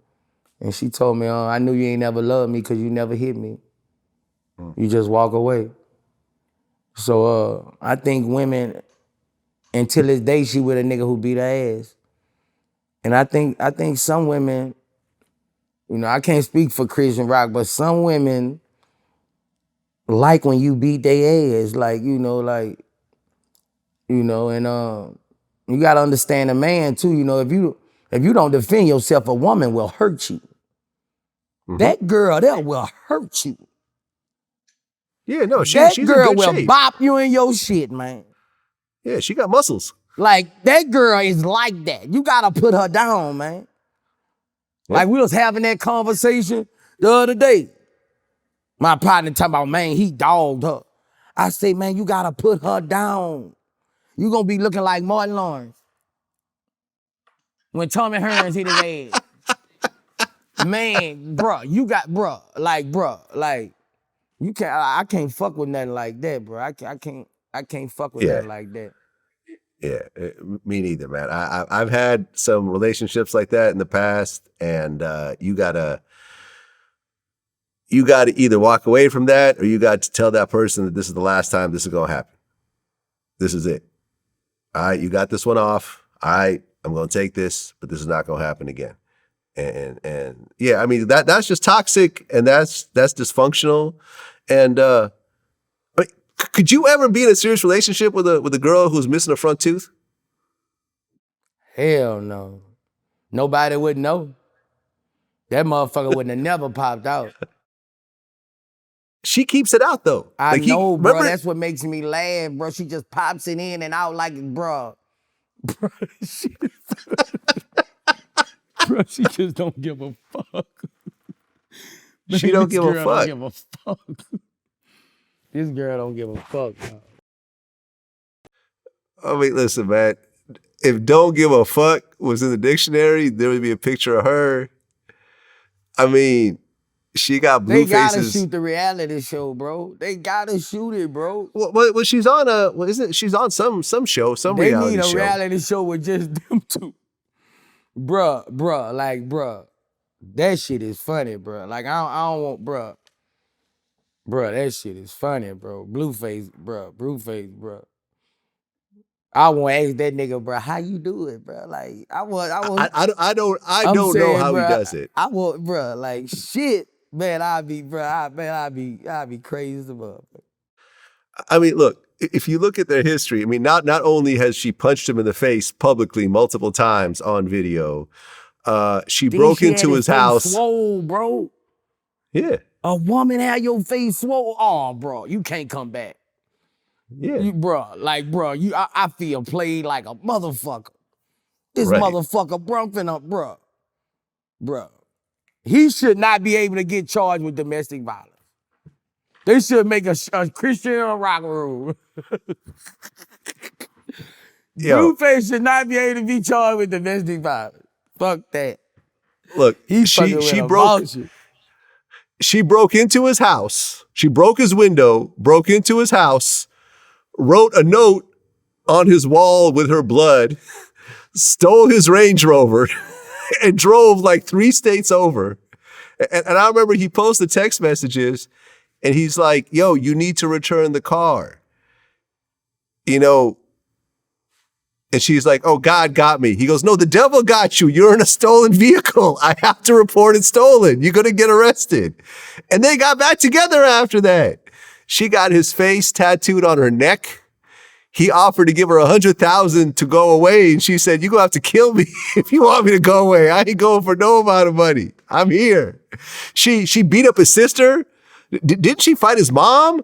And she told me, I knew you ain't never loved me because you never hit me. You just walk away. So I think women, until this day, she with a nigga who beat her ass. And I think some women, I can't speak for Chrisean Rock, but some women like when you beat their ass, and you gotta understand a man too, if you don't defend yourself, a woman will hurt you. Mm-hmm. That girl there will hurt you. Yeah, no, she's in good will shape. bop you in your shit, man. Yeah, she got muscles. Like, that girl is like that. You gotta put her down, man. Yep. Like, we was having that conversation the other day. My partner talking about, man, he dogged her. I say, man, you gotta put her down. You gonna be looking like Martin Lawrence when Tommy Hearns hit his ass. Man, bruh, you can't. I can't fuck with nothing like that, bro. I can't fuck with nothing like that. Yeah, me neither, man. I've had some relationships like that in the past, and you gotta either walk away from that, or you got to tell that person that this is the last time this is gonna happen. This is it. All right, you got this one off. All right, I'm gonna take this, but this is not gonna happen again. And yeah, I mean that's just toxic, and that's dysfunctional. And could you ever be in a serious relationship with a girl who's missing a front tooth? Hell no. Nobody would know. That motherfucker wouldn't have never popped out. She keeps it out though. I know, bro. That's what makes me laugh, bro. She just pops it in and out like, bro. Bro, she just don't give a fuck. She don't give a fuck. Don't give a fuck. This girl don't give a fuck. Bro. I mean, listen, man. If "don't give a fuck" was in the dictionary, there would be a picture of her. I mean, she got blue faces. They gotta shoot the reality show, bro. They gotta shoot it, bro. Well, she's on she's on some show, some reality show. They need a reality show with just them two. Bruh. That shit is funny, bruh. Like, I don't want, bruh. Bruh, that shit is funny, bro. Blueface, bruh. I want to ask that nigga, bro, how you do it, bro? Like, I don't know how he does it. I want, bro, like, shit, man, I'd be crazy as a motherfucker. I mean, look, if you look at their history, I mean, not only has she punched him in the face publicly multiple times on video, she broke into his house. Swole, bro. Yeah. A woman had your face swole. Oh, bro, you can't come back. Yeah. I feel played like a motherfucker. This Right. motherfucker, bro. He should not be able to get charged with domestic violence. They should make a Chrisean Rock rule. Blueface should not be able to be charged with domestic violence. Fuck that. Look, she broke into his house. She broke his window, broke into his house, wrote a note on his wall with her blood, stole his Range Rover, and drove like 3 states over. And I remember he posted text messages and he's like, yo, you need to return the car. You know, and she's like, oh, God got me. He goes, no, the devil got you. You're in a stolen vehicle. I have to report it stolen. You're going to get arrested. And they got back together after that. She got his face tattooed on her neck. He offered to give her $100,000 to go away. And she said, you're going to have to kill me if you want me to go away. I ain't going for no amount of money. I'm here. She beat up his sister. Didn't she fight his mom?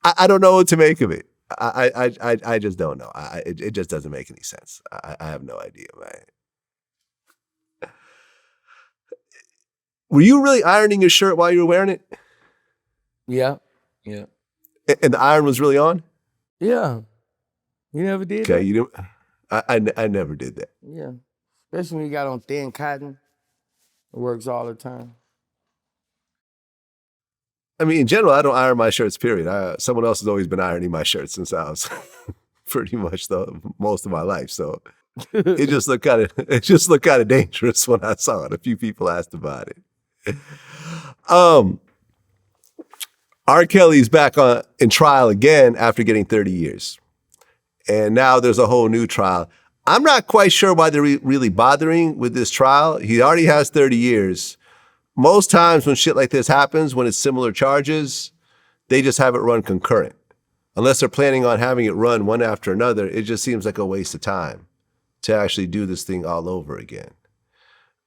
I don't know what to make of it. I just don't know. It just doesn't make any sense. I have no idea, man. Were you really ironing your shirt while you were wearing it? Yeah. And the iron was really on? Yeah. You never did that? Okay, you didn't. I never did that. Yeah. Especially when you got on thin cotton. It works all the time. I mean, in general, I don't iron my shirts, period. Someone else has always been ironing my shirts since I was pretty much most of my life. So it just looked kind of dangerous when I saw it. A few people asked about it. R. Kelly's back in trial again after getting 30 years. And now there's a whole new trial. I'm not quite sure why they're really bothering with this trial. He already has 30 years. Most times when shit like this happens, when it's similar charges, they just have it run concurrent. Unless they're planning on having it run one after another, it just seems like a waste of time to actually do this thing all over again.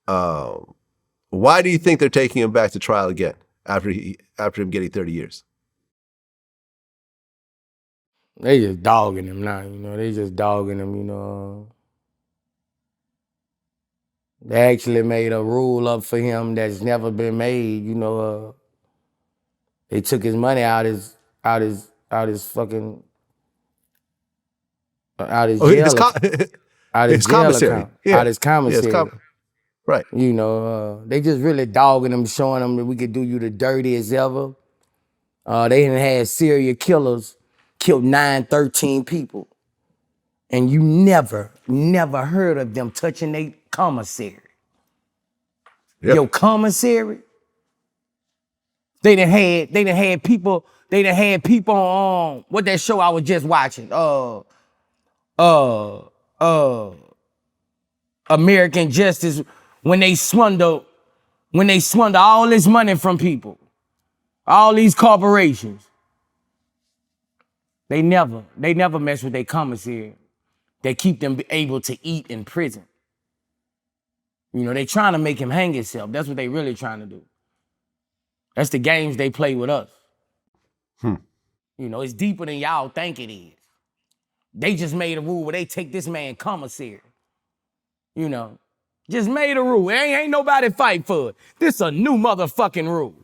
Why do you think they're taking him back to trial again after him getting 30 years? They just dogging him now, you know. They just dogging him, you know. They actually made a rule up for him that's never been made, you know. They took his money out his fucking his commissary. Account, out his commissary. Yeah, right. You know, they just really dogging him, showing him that we could do you the dirtiest ever. They didn't have serial killers killed 13 people. And you never heard of them touching their commissary. Yep. Your commissary? They done had people on what that show I was just watching. American Justice, when they swindle all this money from people, all these corporations. They never mess with their commissary. They keep them able to eat in prison. You know, they trying to make him hang himself. That's what they really trying to do. That's the games they play with us. You know, it's deeper than y'all think it is. They just made a rule where they take this man commissary. You know, just made a rule. Ain't nobody fight for it. This a new motherfucking rule.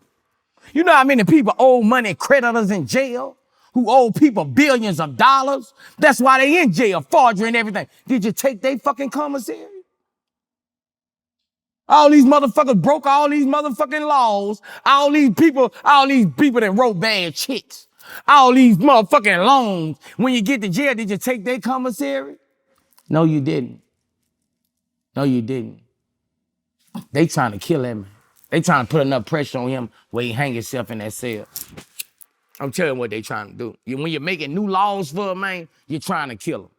You know how many people owe money creditors in jail? Who owe people billions of dollars? That's why they in jail, forgery and everything. Did you take their fucking commissary? All these motherfuckers broke all these motherfucking laws. All these people that wrote bad checks. All these motherfucking loans. When you get to jail, did you take their commissary? No, you didn't. No, you didn't. They trying to kill him. They trying to put enough pressure on him where he hang himself in that cell. I'm telling you what they trying to do. When you're making new laws for him, man, you're trying to kill him.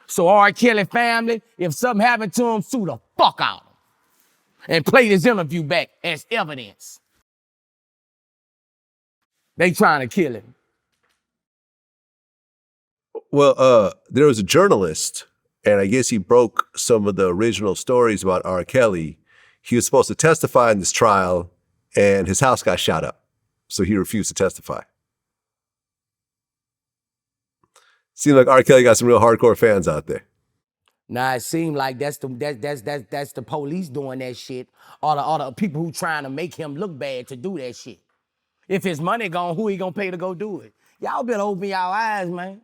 So R. Kelly family, if something happened to him, sue the fuck out of him. And play this interview back as evidence. They trying to kill him. Well, there was a journalist, and I guess he broke some of the original stories about R. Kelly. He was supposed to testify in this trial, and his house got shot up. So he refused to testify. Seems like R. Kelly got some real hardcore fans out there. Nah, it seemed like that's the police doing that shit, or the people who trying to make him look bad to do that shit. If his money gone, who he gonna pay to go do it? Y'all better open y'all eyes, man.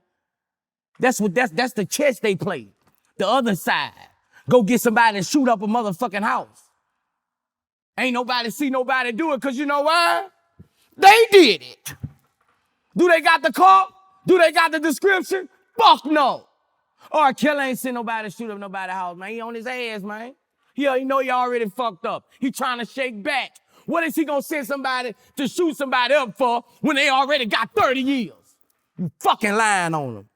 That's the chess they play. The other side. Go get somebody and shoot up a motherfucking house. Ain't nobody see nobody do it, cause you know why? They did it. Do they got the car? Do they got the description? Fuck no. R. Kelly ain't sent nobody to shoot up nobody's house, man. He on his ass, man. He know he already fucked up. He trying to shake back. What is he gonna send somebody to shoot somebody up for when they already got 30 years? You fucking lying on them.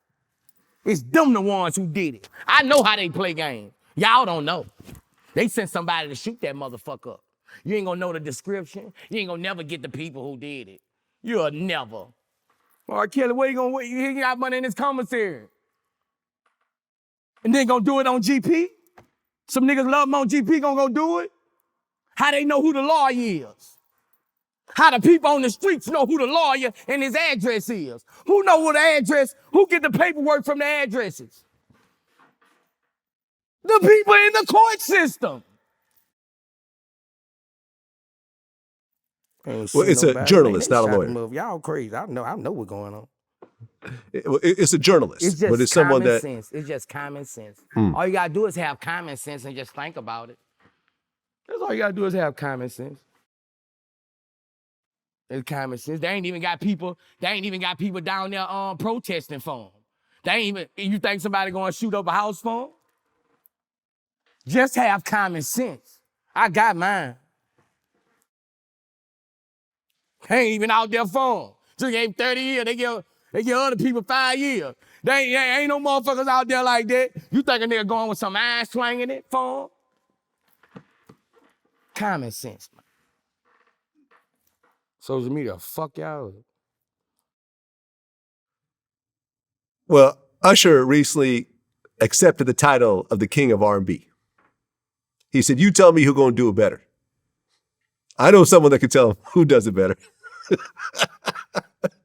It's them the ones who did it. I know how they play games. Y'all don't know. They sent somebody to shoot that motherfucker up. You ain't gonna know the description. You ain't gonna never get the people who did it. You'll never. R. Kelly, where you gonna wait? He got money in his commissary. And then gonna do it on GP? Some niggas love him on GP, gonna go do it? How they know who the lawyer is? How the people on the streets know who the lawyer and his address is? Who know what the address? Who get the paperwork from the addresses? The people in the court system. Well, it's a journalist, not a lawyer. Y'all crazy. I know what's going on. It's a journalist, it's just but it's someone that... sense. It's just common sense. All you gotta do is have common sense and just think about it. That's all you gotta do is have common sense. It's common sense. They ain't even got people down there protesting for them. You think somebody gonna shoot up a house for them? Just have common sense. I got mine. They ain't even out there for them. Just gave 30 years, they give other people 5 years. They ain't no motherfuckers out there like that. You think a nigga going with some ass swinging it for them? Common sense, man. Social media, fuck y'all. Well, Usher recently accepted the title of the king of R&B. He said, you tell me who's going to do it better. I know someone that can tell him who does it better.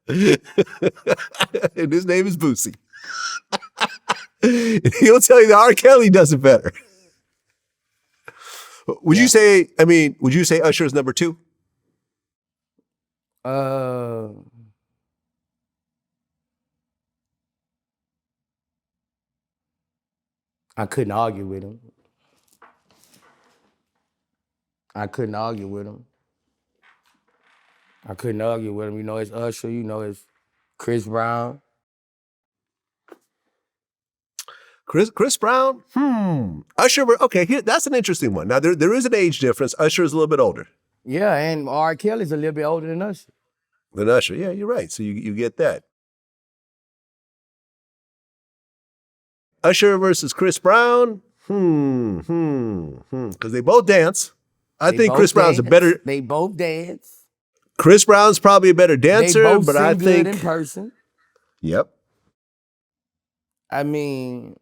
And his name is Boosie. He'll tell you that R. Kelly does it better. Would you say Usher is number 2? I couldn't argue with him. You know, it's Usher, you know, it's Chris Brown. Chris Brown? Usher, okay, that's an interesting one. Now, there is an age difference. Usher is a little bit older. Yeah, and R. Kelly's a little bit older than Usher. Yeah, you're right. So you get that. Usher versus Chris Brown? Because they both dance. I think Chris Brown's a better... They both dance. Chris Brown's probably a better dancer, they both but sing I think... good in person. Yep. I mean...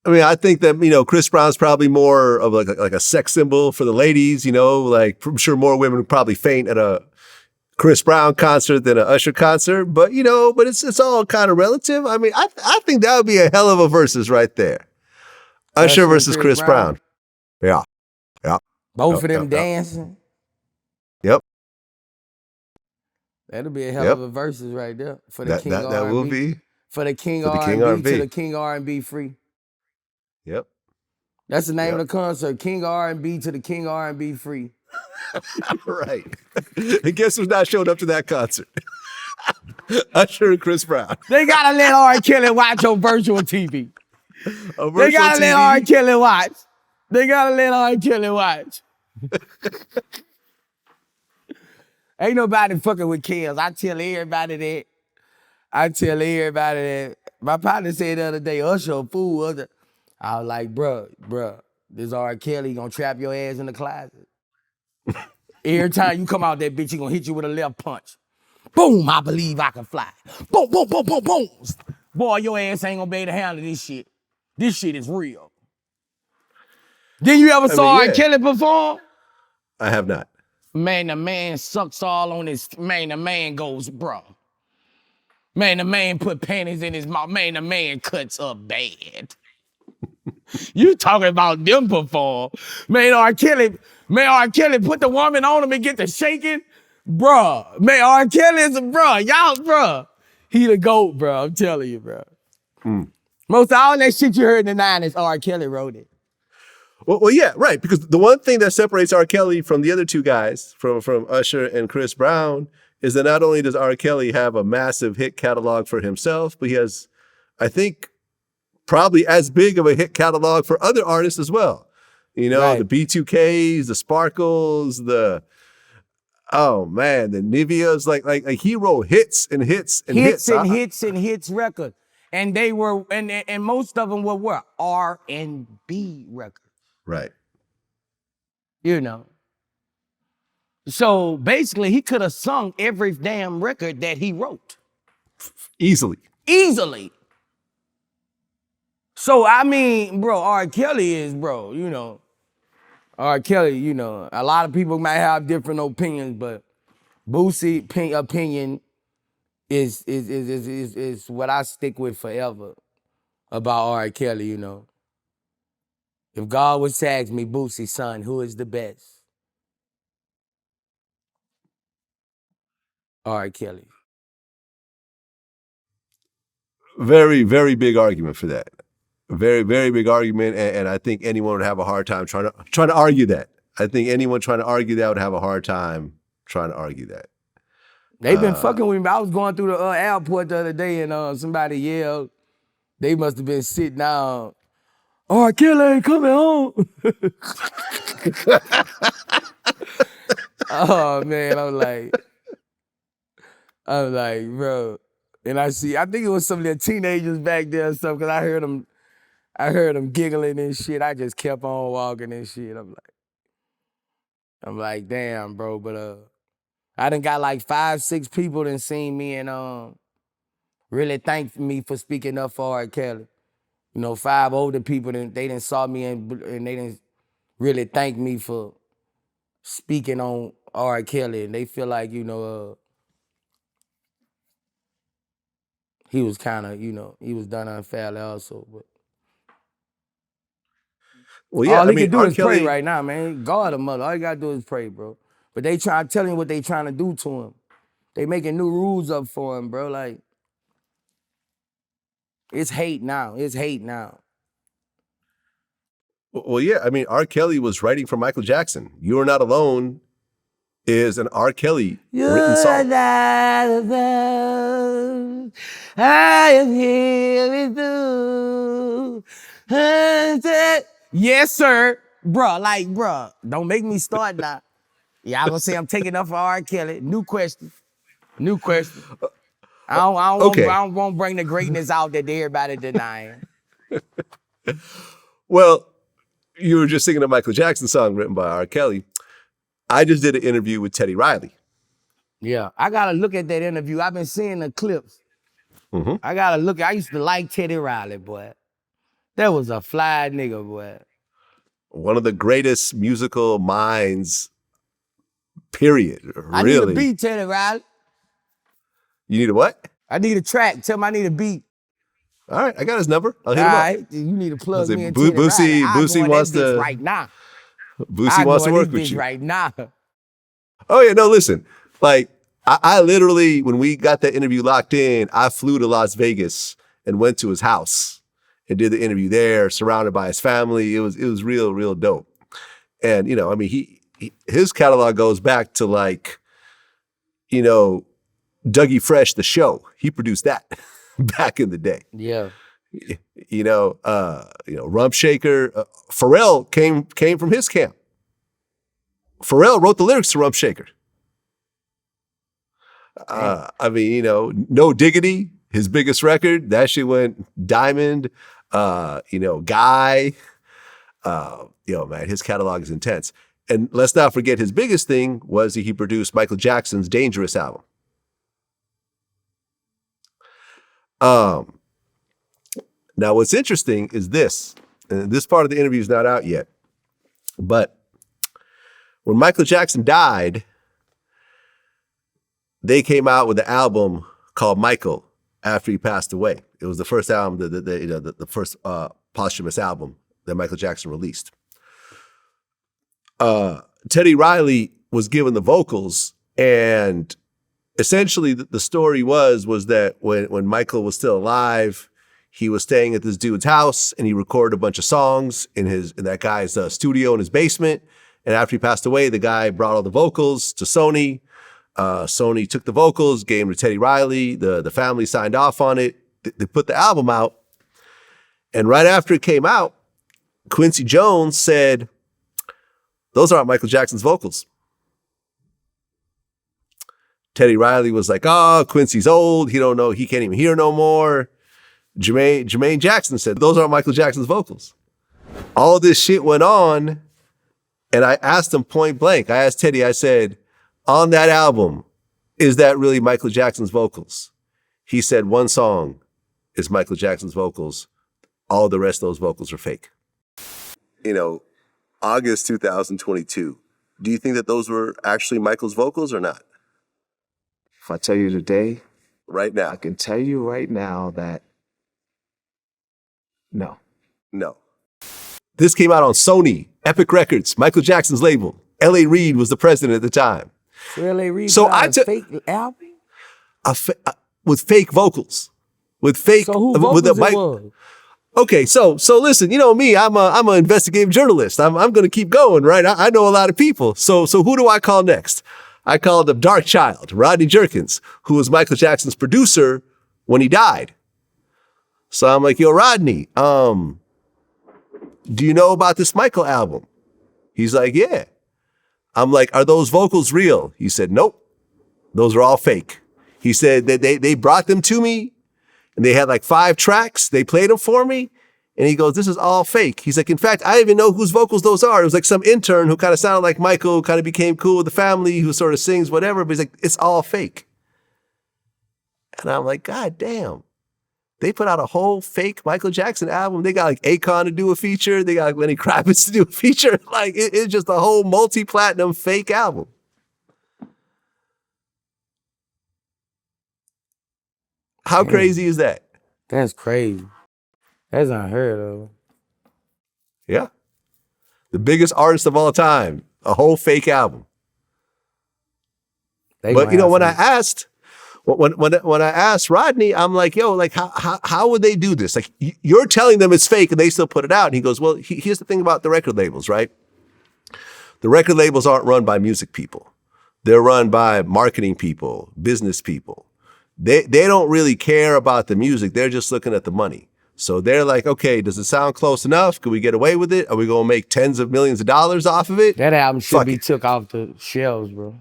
I think that, Chris Brown's probably more of like a sex symbol for the ladies, like I'm sure more women would probably faint at a Chris Brown concert than an Usher concert, but it's all kind of relative. I think that would be a hell of a versus right there. Usher versus Chris Brown. Yeah. Both of them dancing. Yep. That'll be a hell of a versus right there for the king R&B. That will be. For the king R&B to the king R&B free. Yep. That's the name of the concert, King R&B to the King R&B free. Right. And guess who's not showed up to that concert? Usher and Chris Brown. They gotta let R. Kelly watch on virtual TV. They gotta let R. Kelly watch. Ain't nobody fucking with kills. I tell everybody that. My partner said the other day, Usher a fool. I was like, bruh, this R. Kelly gonna trap your ass in the closet. Every time you come out that bitch, he gonna hit you with a left punch. Boom, I believe I can fly. Boom, boom, boom, boom, boom. Boy, your ass ain't gonna be able to handle this shit. This shit is real. Then you ever saw R. Kelly perform? I have not. Man, the man sucks all on his, man, the man goes, bro. Man, the man put panties in his mouth. Man, the man cuts up bad. You talking about them perform. Man, R. Kelly put the woman on him and get the shaking. Bruh. Man, R. Kelly is a bruh. Y'all, bruh. He the GOAT, bro. I'm telling you, bro. Most of all that shit you heard in the 90s, R. Kelly wrote it. Well, yeah, right. Because the one thing that separates R. Kelly from the other two guys, from Usher and Chris Brown, is that not only does R. Kelly have a massive hit catalog for himself, but he has, I think, probably as big of a hit catalog for other artists as well. You know, Right. the B2Ks, the Sparkles, the Niveas, like he wrote hits and hits and hits. Hits records. And they were, and most of them were what? R&B records. Right. You know. So basically, he could have sung every damn record that he wrote. Easily. So, I mean, bro, R. Kelly is, bro, you know. R. Kelly, you know, a lot of people might have different opinions, but Boosie opinion is what I stick with forever about R. Kelly, you know. If God was to ask me, Boosie, son, who is the best? R. Kelly. Very, very big argument for that. Very, very big argument, and I think anyone would have a hard time trying to argue that. I think anyone trying to argue that would have a hard time trying to argue that. They've been fucking with me. I was going through the airport the other day and somebody yelled. They must have been sitting down. R. Kelly ain't coming home. Oh man, I'm like, bro. And I think it was some little teenagers back there and stuff, because I heard them giggling and shit. I just kept on walking and shit. I'm like, damn, bro. But I done got like 5, 6 people that seen me and really thanked me for speaking up for R. Kelly. You know, 5 older people, they didn't saw me and they didn't really thank me for speaking on R. Kelly. And they feel like, you know, he was kind of, you know, he was done unfairly also. But Well, yeah, all he can do R. is Kelly, pray right now, man. God a mother. All you gotta do is pray, bro. But they telling you what they trying to do to him. They making new rules up for him, bro. Like, it's hate now. Well, yeah, R. Kelly was writing for Michael Jackson. You Are Not Alone is an R. Kelly written song. Not alone. I am here with you. Yes, sir. Bruh, don't make me start now. Y'all gonna say I'm taking up for R. Kelly. New question. I don't want to bring the greatness out that everybody denying. Well, you were just singing a Michael Jackson song written by R. Kelly. I just did an interview with Teddy Riley. Yeah, I gotta look at that interview. I've been seeing the clips. Mm-hmm. I gotta look. I used to like Teddy Riley, boy. That was a fly nigga, boy. One of the greatest musical minds, period. Really. I need a beat, Teddy Riley. You need a what? I need a track. Tell him I need a beat. All right, I got his number. I'll hit him All up. right, you need to plug me in Boosie wants to right now. Boosie wants to work with you right now. Oh yeah, no, listen. Like I literally, when we got that interview locked in, I flew to Las Vegas and went to his house and did the interview there, surrounded by his family. It was real dope. And you know, his catalog goes back to like, you know, Dougie Fresh, the show. He produced that back in the day. Yeah. You know, Rump Shaker. Pharrell came from his camp. Pharrell wrote the lyrics to Rump Shaker. I mean, you know, No Diggity, his biggest record, that shit went diamond. You know, Guy. Yo, man, his catalog is intense. And let's not forget his biggest thing was that he produced Michael Jackson's Dangerous album. Now, what's interesting is this, and this part of the interview is not out yet, but when Michael Jackson died, they came out with an album called Michael after he passed away. It was the first album, the first posthumous album that Michael Jackson released. Teddy Riley was given the vocals, and essentially the story was that when Michael was still alive, he was staying at this dude's house and he recorded a bunch of songs in that guy's studio in his basement. And after he passed away, the guy brought all the vocals to Sony. Sony took the vocals, gave them to Teddy Riley. The family signed off on it. They put the album out. And right after it came out, Quincy Jones said, "Those aren't Michael Jackson's vocals." Teddy Riley was like, "Oh, Quincy's old. He don't know. He can't even hear no more." Jermaine Jackson said, "Those aren't Michael Jackson's vocals." All this shit went on, and I asked him point blank. I asked Teddy, I said, "On that album, is that really Michael Jackson's vocals?" He said, "One song is Michael Jackson's vocals. All the rest of those vocals are fake." You know, August 2022. Do you think that those were actually Michael's vocals or not? If I tell you today, Right now. I can tell you right now that no. No. This came out on Sony, Epic Records, Michael Jackson's label. L.A. Reid was the president at the time. L.A. Reid So got I a took fake album? With fake vocals. With fake. So who with vocals the it mic. was? Okay, so listen, you know me, I'm an investigative journalist. I'm gonna keep going, right? I know a lot of people. So who do I call next? I called up Dark Child, Rodney Jerkins, who was Michael Jackson's producer when he died. So I'm like, "Yo, Rodney, do you know about this Michael album?" He's like, "Yeah." I'm like, "Are those vocals real?" He said, "Nope. Those are all fake." He said that they brought them to me and they had like 5 tracks. They played them for me. And he goes, "This is all fake." He's like, "In fact, I didn't even know whose vocals those are." It was like some intern who kind of sounded like Michael, kind of became cool with the family, who sort of sings whatever. But he's like, "It's all fake." And I'm like, God damn. They put out a whole fake Michael Jackson album. They got like Akon to do a feature. They got like Lenny Kravitz to do a feature. Like it's just a whole multi-platinum fake album. How crazy is that? That's crazy. That's unheard of. Yeah. The biggest artist of all time. A whole fake album. But you know, when I asked Rodney, I'm like, "Yo, like how would they do this? Like you're telling them it's fake and they still put it out." And he goes, "Well, here's the thing about the record labels, right? The record labels aren't run by music people. They're run by marketing people, business people. They don't really care about the music. They're just looking at the money. So they're like, okay, does it sound close enough? Can we get away with it? Are we going to make tens of millions of dollars off of it?" That album should Fuck be it. took off the shelves, bro.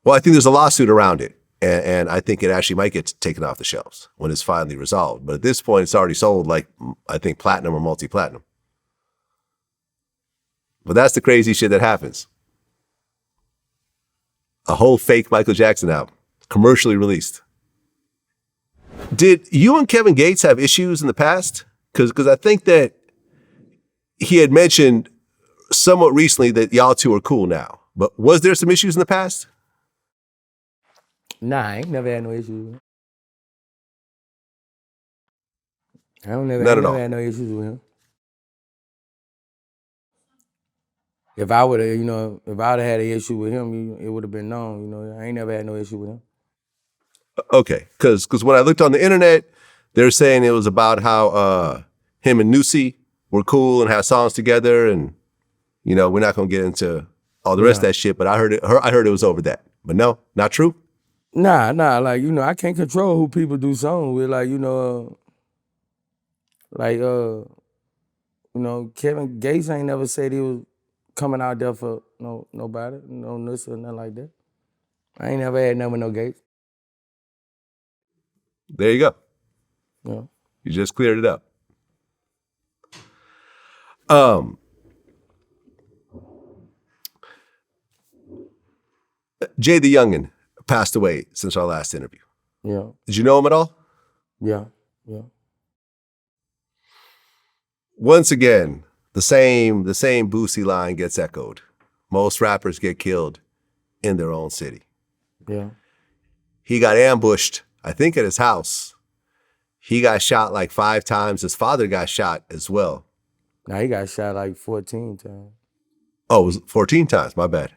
Well, I think there's a lawsuit around it. And I think it actually might get taken off the shelves when it's finally resolved. But at this point, it's already sold like, I think, platinum or multi-platinum. But that's the crazy shit that happens. A whole fake Michael Jackson album, commercially released. Did you and Kevin Gates have issues in the past? Because I think that he had mentioned somewhat recently that y'all two are cool now. But was there some issues in the past? Nah, I ain't never had no issues with him. None at never all. had no issues with him. If I would have, if I would have had an issue with him, it would have been known. I ain't never had no issue with him. Okay, because when I looked on the internet, they're saying it was about how him and Nusi were cool and had songs together, and we're not gonna get into all the rest of that shit. But I heard it was over that. But no, not true. Nah, like I can't control who people do songs with. Kevin Gates ain't never said he was coming out there for nobody, no nuts or nothing like that. I ain't never had nothing with no gates. There you go. Yeah. You just cleared it up. JayDaYoungan passed away since our last interview. Yeah. Did you know him at all? Yeah. Once again, the same Boosie line gets echoed. Most rappers get killed in their own city. Yeah. He got ambushed, I think, at his house. He got shot like 5 times. His father got shot as well. Now he got shot like 14 times. Oh, it was 14 times. My bad.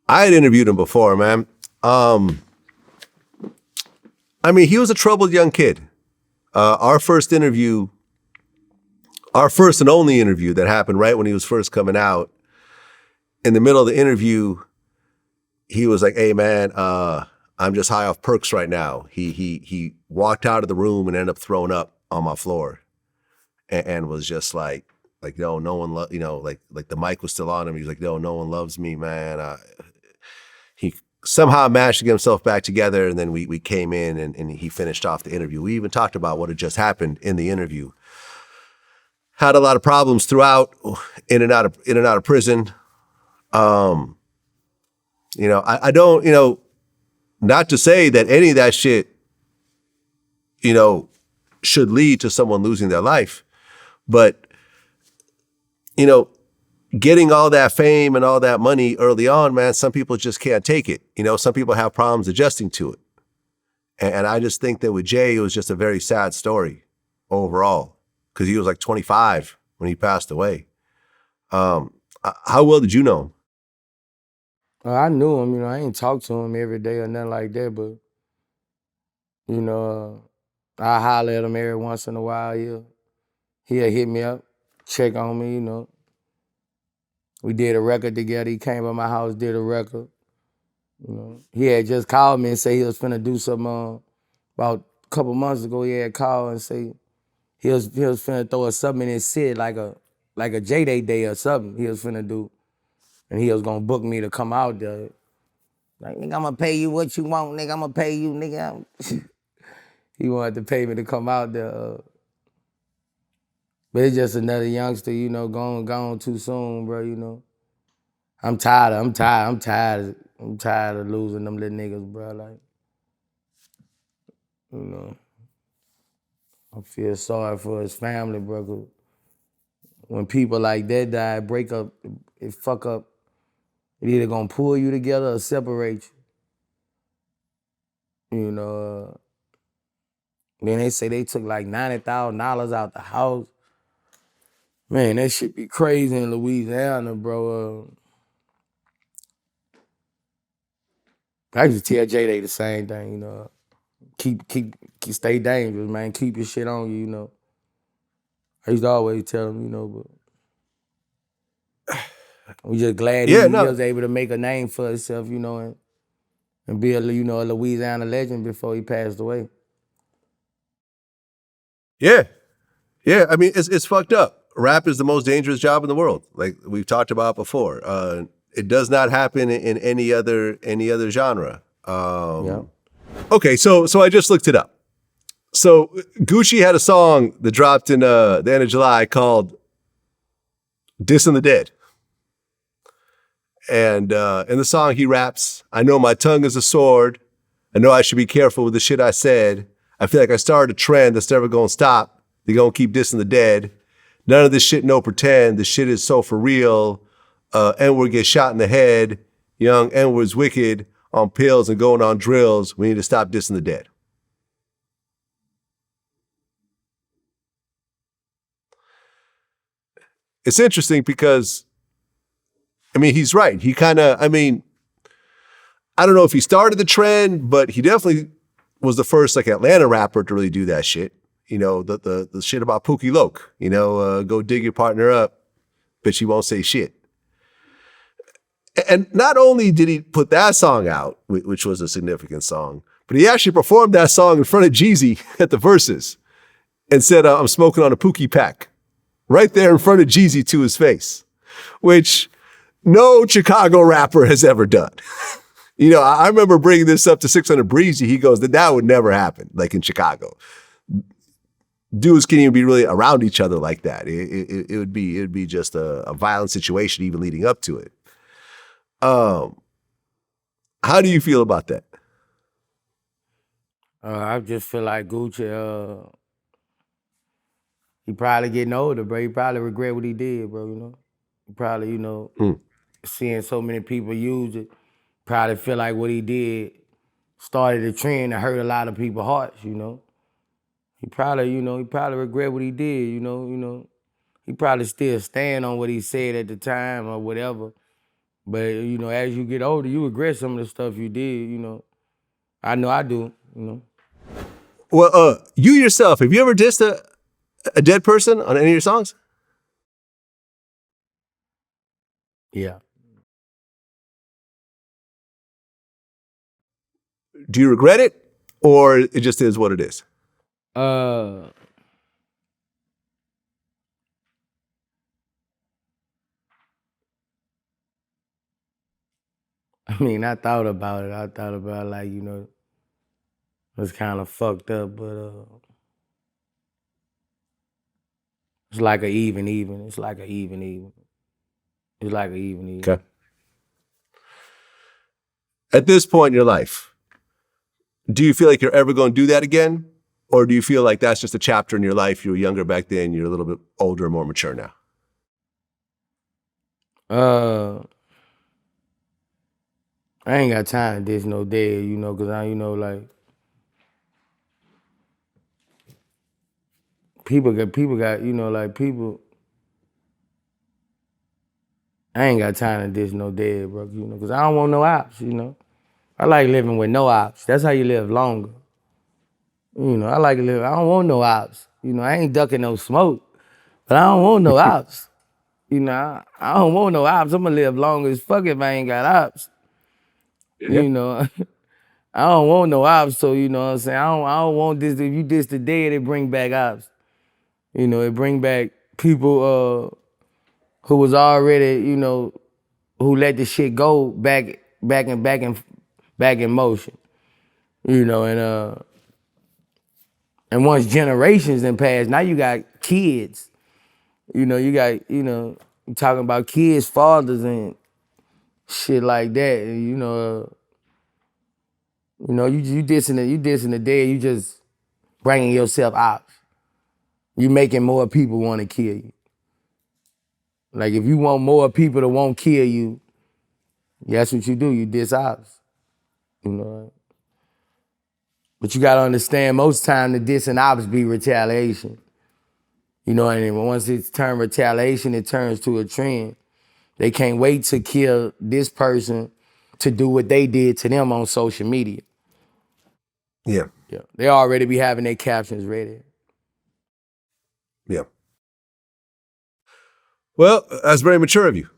I had interviewed him before, man. I mean, he was a troubled young kid. Our first and only interview that happened right when he was first coming out. In the middle of the interview, he was like, "Hey, man, I'm just high off perks right now." He walked out of the room and ended up throwing up on my floor, and was just like, no one, like the mic was still on him. He was like, no one loves me, man. He somehow managed to get himself back together, and then we came in and he finished off the interview. We even talked about what had just happened in the interview. Had a lot of problems throughout, in and out of prison. I don't, not to say that any of that shit, should lead to someone losing their life, but, getting all that fame and all that money early on, man, some people just can't take it. Some people have problems adjusting to it. And I just think that with Jay, it was just a very sad story overall, because he was like 25 when he passed away. How well did you know him? I knew him, I ain't talked to him every day or nothing like that, but, I holler at him every once in a while. He'll hit me up, check on me, We did a record together. He came by my house, did a record. He had just called me and said he was finna do something. About a couple months ago, he had called and say he was finna throw something in his city, like a Day or something he was finna do. And he was gonna book me to come out there. Like, nigga, I'm gonna pay you what you want, nigga. I'm gonna pay you, nigga. He wanted to pay me to come out there. But it's just another youngster, gone too soon, bro, I'm tired of losing them little niggas, bro. I feel sorry for his family, bro. 'Cause when people like that die, break up, it fuck up. It either gonna pull you together or separate you. Then they say they took like $90,000 out the house. Man, that shit be crazy in Louisiana, bro. I used to tell JayDaY the same thing, Keep stay dangerous, man. Keep your shit on you, I used to always tell him, but we just glad he was able to make a name for himself, and be a Louisiana legend before he passed away. Yeah. I mean, it's fucked up. Rap is the most dangerous job in the world, like we've talked about before. It does not happen in any other genre. Yeah. Okay, so I just looked it up. So Gucci had a song that dropped in the end of July called "Dissing the Dead," and in the song he raps, "I know my tongue is a sword. I know I should be careful with the shit I said. I feel like I started a trend that's never gonna stop. They're gonna keep dissing the dead. None of this shit no pretend. This shit is so for real. N-word gets shot in the head. Young N-word's wicked on pills and going on drills. We need to stop dissing the dead." It's interesting because, I mean, he's right. He kind of, I don't know if he started the trend, but he definitely was the first like Atlanta rapper to really do that shit. The shit about Pookie Loke, go dig your partner up, but she won't say shit. And not only did he put that song out, which was a significant song, but he actually performed that song in front of Jeezy at the Verses and said, "I'm smoking on a Pookie pack." right there in front of Jeezy to his face, which no Chicago rapper has ever done. You know, I remember bringing this up to 600 Breezy. He goes, that would never happen, like in Chicago. Dudes can't even be really around each other like that. It would be just a violent situation even leading up to it. How do you feel about that? I just feel like Gucci, he probably getting older, bro. He probably regret what he did, bro, you know? He probably, you know, seeing so many people use it, probably feel like what he did started a trend that hurt a lot of people's hearts, you know? He probably regret what he did, you know. He probably still stand on what he said at the time or whatever. But, you know, as you get older, you regret some of the stuff you did, you know. I know I do, you know. Well, you yourself, have you ever dissed a dead person on any of your songs? Yeah. Do you regret it, or it just is what it is? I mean, I thought about it. I thought about, like, you know, it was kind of fucked up, but it's like an even. It's like an even. It's like an even. Okay. At this point in your life, do you feel like you're ever going to do that again? Or do you feel like that's just a chapter in your life? You were younger back then, you're a little bit older, more mature now. I ain't got time to diss no dead, you know, because you know, like, people got, you know, like, people, I ain't got time to diss no dead, bro, you know, because I don't want no ops, you know. I like living with no ops. That's how you live longer. You know, I like to live, I don't want no ops. You know, I ain't ducking no smoke, but I don't want no ops. You know, I don't want no ops. I'm gonna live long as fuck if I ain't got ops. Yeah. You know, I don't want no ops, so you know what I'm saying? I don't want this. If you diss the dead, it bring back ops. You know, it bring back people who was already, you know, who let the shit go back in motion. You know, and once generations then passed, now you got kids. You know, you talking about kids, fathers and shit like that. And, you dissing the dead, you just bringing yourself out. You making more people want to kill you. Like, if you want more people to won't kill you, that's what you do. You diss ops. You know. But you gotta understand, most time the dissing ops be retaliation. You know what I mean? Once it's turned retaliation, it turns to a trend. They can't wait to kill this person to do what they did to them on social media. Yeah. Yeah. They already be having their captions ready. Yeah. Well, that's very mature of you.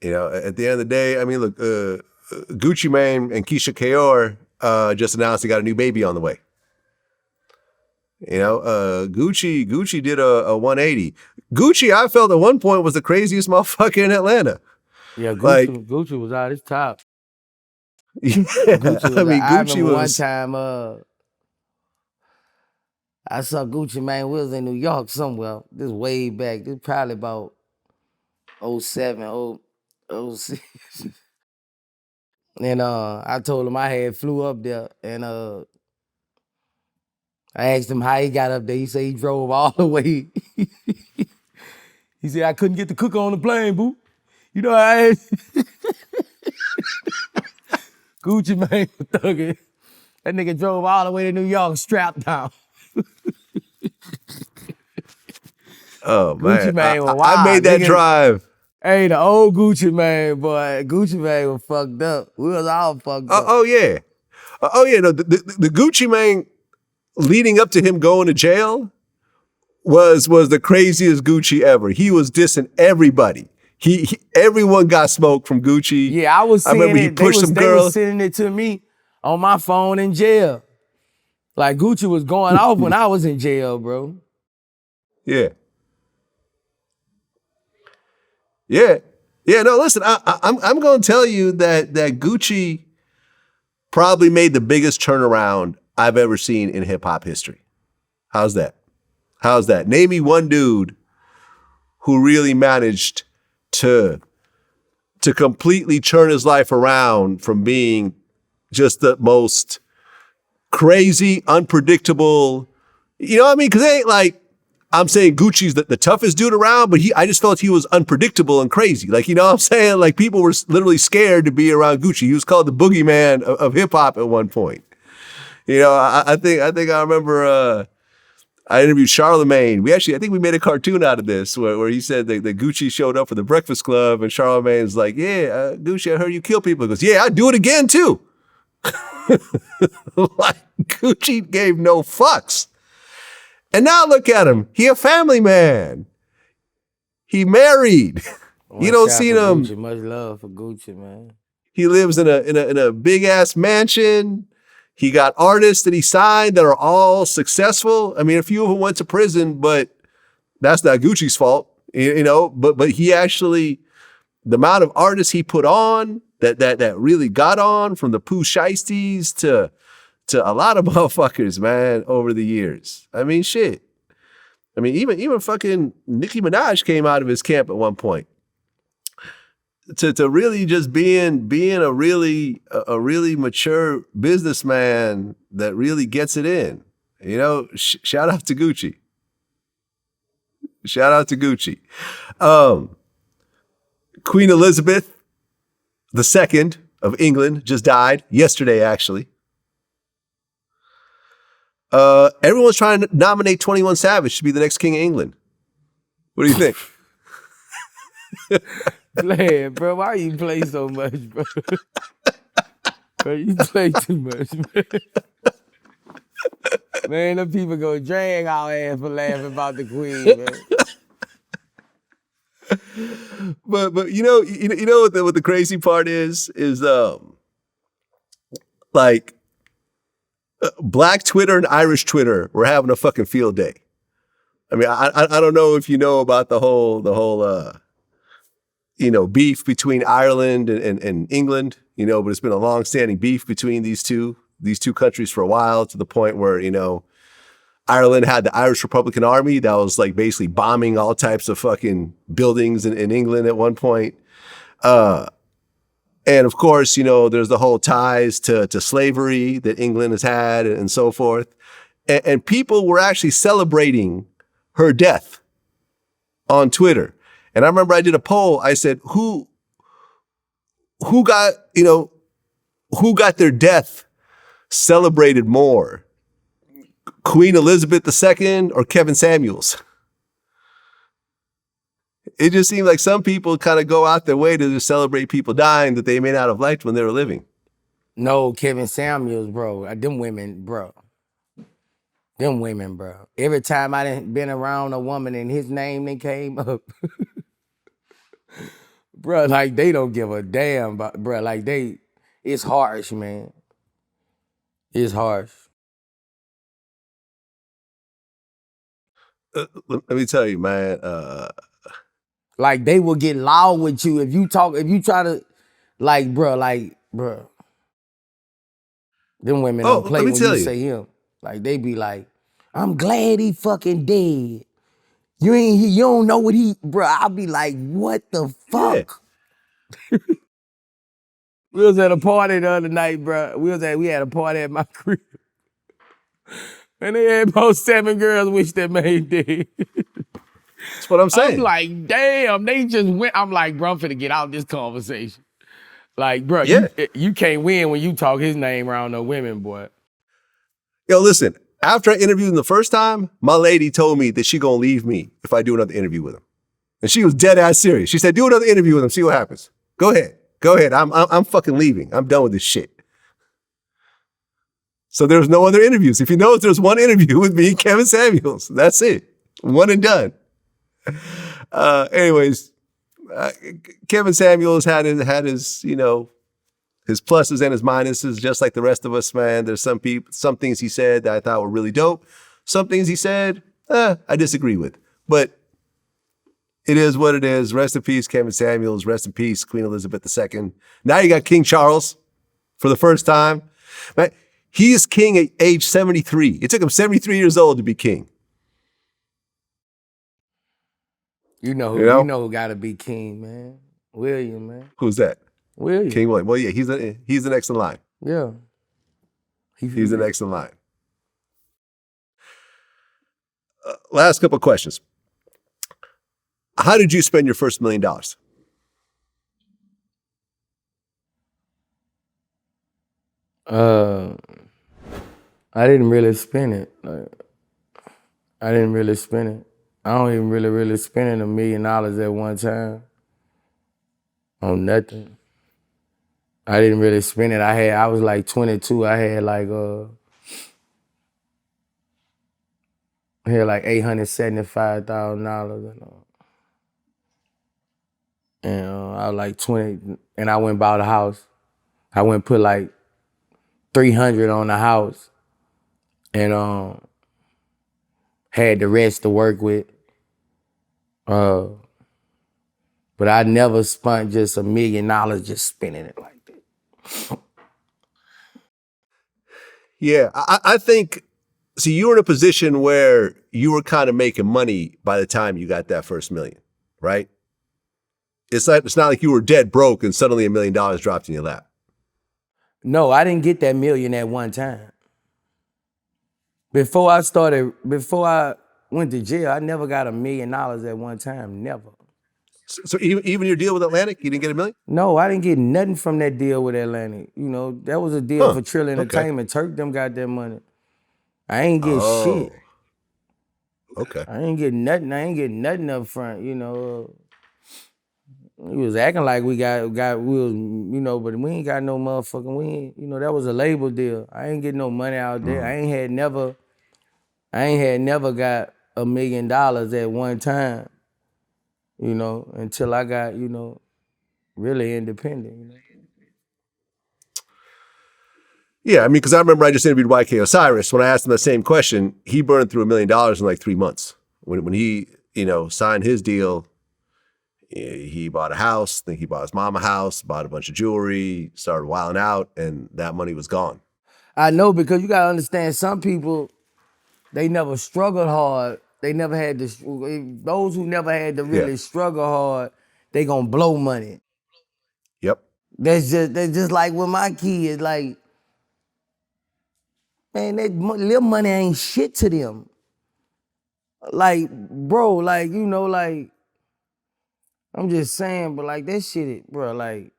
You know, at the end of the day, I mean, look, Gucci Mane and Keisha Kaur just announced they got a new baby on the way. You know, Gucci did a 180. Gucci, I felt at one point, was the craziest motherfucker in Atlanta. Yeah, Gucci was out his top. Yeah, Gucci was I remember was. one time, I saw Gucci Mane. We was in New York somewhere. This way back. This probably about 07, 06. And I told him I had flew up there, and I asked him how he got up there. He said he drove all the way. He said, I couldn't get the cooker on the plane, boo. You know, Gucci Mane was thugging. That nigga drove all the way to New York strapped down. Oh, Gucci man. Mane was wild. I made that drive. Hey, the old Gucci Mane, boy. Gucci Mane was fucked up. We was all fucked up. Oh, yeah. No, the Gucci Mane leading up to him going to jail was the craziest Gucci ever. He was dissing everybody. Everyone got smoked from Gucci. Yeah, I was seeing remember he pushed some girls. They was sending it to me on my phone in jail. Like, Gucci was going off when I was in jail, bro. Yeah. Yeah. Yeah, no, listen, I'm going to tell you that Gucci probably made the biggest turnaround I've ever seen in hip hop history. How's that? How's that? Name me one dude who really managed to completely turn his life around from being just the most crazy, unpredictable, you know what I mean? Because it ain't like I'm saying Gucci's the toughest dude around, but I just felt he was unpredictable and crazy. Like, you know what I'm saying? Like, people were literally scared to be around Gucci. He was called the boogeyman of hip hop at one point. You know, I think I remember I interviewed Charlemagne. I think we made a cartoon out of this where he said that Gucci showed up for the Breakfast Club, and Charlemagne's like, yeah, Gucci, I heard you kill people. He goes, yeah, I'd do it again too. Like, Gucci gave no fucks. And now look at him. He a family man. He married. You don't see him. Gucci. Much love for Gucci, man. He lives in a big ass mansion. He got artists that he signed that are all successful. I mean, a few of them went to prison, but that's not Gucci's fault, you know. But he actually, the amount of artists he put on that really got on, from the Pooh Shiesties to a lot of motherfuckers, man, over the years. I mean, shit. I mean, even fucking Nicki Minaj came out of his camp at one point. To really just being a really mature businessman that really gets it in. You know, shout out to Gucci. Shout out to Gucci. Queen Elizabeth II of England just died yesterday, actually. Everyone's trying to nominate 21 Savage to be the next king of England. What do you think? Man, bro, why you play so much, bro? Bro, you play too much, man. Man, them people go drag our ass for laughing about the queen, man. But you know what the crazy part is like Black Twitter and Irish Twitter were having a fucking field day. I mean, I don't know if you know about the whole beef between Ireland and England, you know, but it's been a long-standing beef between these two countries for a while, to the point where, you know, Ireland had the Irish Republican Army that was like basically bombing all types of fucking buildings in England at one point. And of course, you know, there's the whole ties to slavery that England has had and so forth. And people were actually celebrating her death on Twitter. And I remember I did a poll. I said, who got their death celebrated more? Queen Elizabeth II or Kevin Samuels? It just seemed like some people kind of go out their way to just celebrate people dying that they may not have liked when they were living. No, Kevin Samuels, bro. Them women, bro. Every time I done been around a woman and his name then came up, bro, like they don't give a damn, bro. Like it's harsh, man. It's harsh. Let me tell you, man. Like they will get loud with you if you try to, like, bro. Them women don't play when you say him. Like they be like, I'm glad he fucking dead. You don't know what bro. I'll be like, what the fuck? Yeah. We was at a party the other night, bro. We had a party at my crib. And they had about 7 girls wish they made dead. That's what I'm saying. I'm like, damn, they just went. I'm like, bro, I'm finna get out this conversation. Like, bro, yeah. you can't win when you talk his name around no women, boy. Yo, listen, after I interviewed him the first time, my lady told me that she gonna leave me if I do another interview with him. And she was dead ass serious. She said, do another interview with him, see what happens. Go ahead. I'm fucking leaving. I'm done with this shit. So there's no other interviews. If you notice, there's one interview with me, Kevin Samuels. That's it. One and done. Anyways, Kevin Samuels had his, you know, his pluses and his minuses, just like the rest of us, man. There's some things he said that I thought were really dope. Some things he said, I disagree with. but it is what it is. Rest in peace, Kevin Samuels. Rest in peace, Queen Elizabeth II. Now you got King Charles for the first time. Right? He is king at age 73. It took him 73 years old to be king. You know who got to be king, man. William, man. Who's that? William. King William. Well, yeah, he's the next in line. Yeah. He's the next in line. Last couple of questions. How did you spend your first $1 million? I didn't really spend it. I didn't really spend it. I don't even really spend $1 million at one time on nothing. I didn't really spend it. I was like 22. I had like $875,000 and I was like 20, and I went and bought a house. I went and put like 300 on the house, and had the rest to work with. But I never spent just $1 million just spending it like that. Yeah, I think, see, you were in a position where you were kind of making money by the time you got that first $1 million, right? It's not like you were dead broke and suddenly $1 million dropped in your lap. No, I didn't get that $1 million at one time. Before I went to jail, I never got $1 million at one time, never. So even your deal with Atlantic, you didn't get $1 million? No, I didn't get nothing from that deal with Atlantic. You know, that was a deal for Trill Entertainment. Okay. Turk them got that money. I ain't get shit. Okay. I ain't get nothing up front, you know. He was acting like we was, you know, but we ain't got no motherfucking, that was a label deal. I ain't getting no money out there. I ain't had never got $1 million at one time, until I got, really independent, Yeah, I mean, because I remember I just interviewed YK Osiris. When I asked him the same question, he burned through $1 million in like 3 months. When he, signed his deal, he bought a house, then he bought his mom a house, bought a bunch of jewelry, started wilding out, and that money was gone. I know, because you gotta understand, some people, they never struggled hard. They never had to, those who never had to really struggle hard, they gonna blow money. Yep. That's just like with my kids, like, man, that little money ain't shit to them. Like, bro, like, like, I'm just saying, but like that shit, bro, like,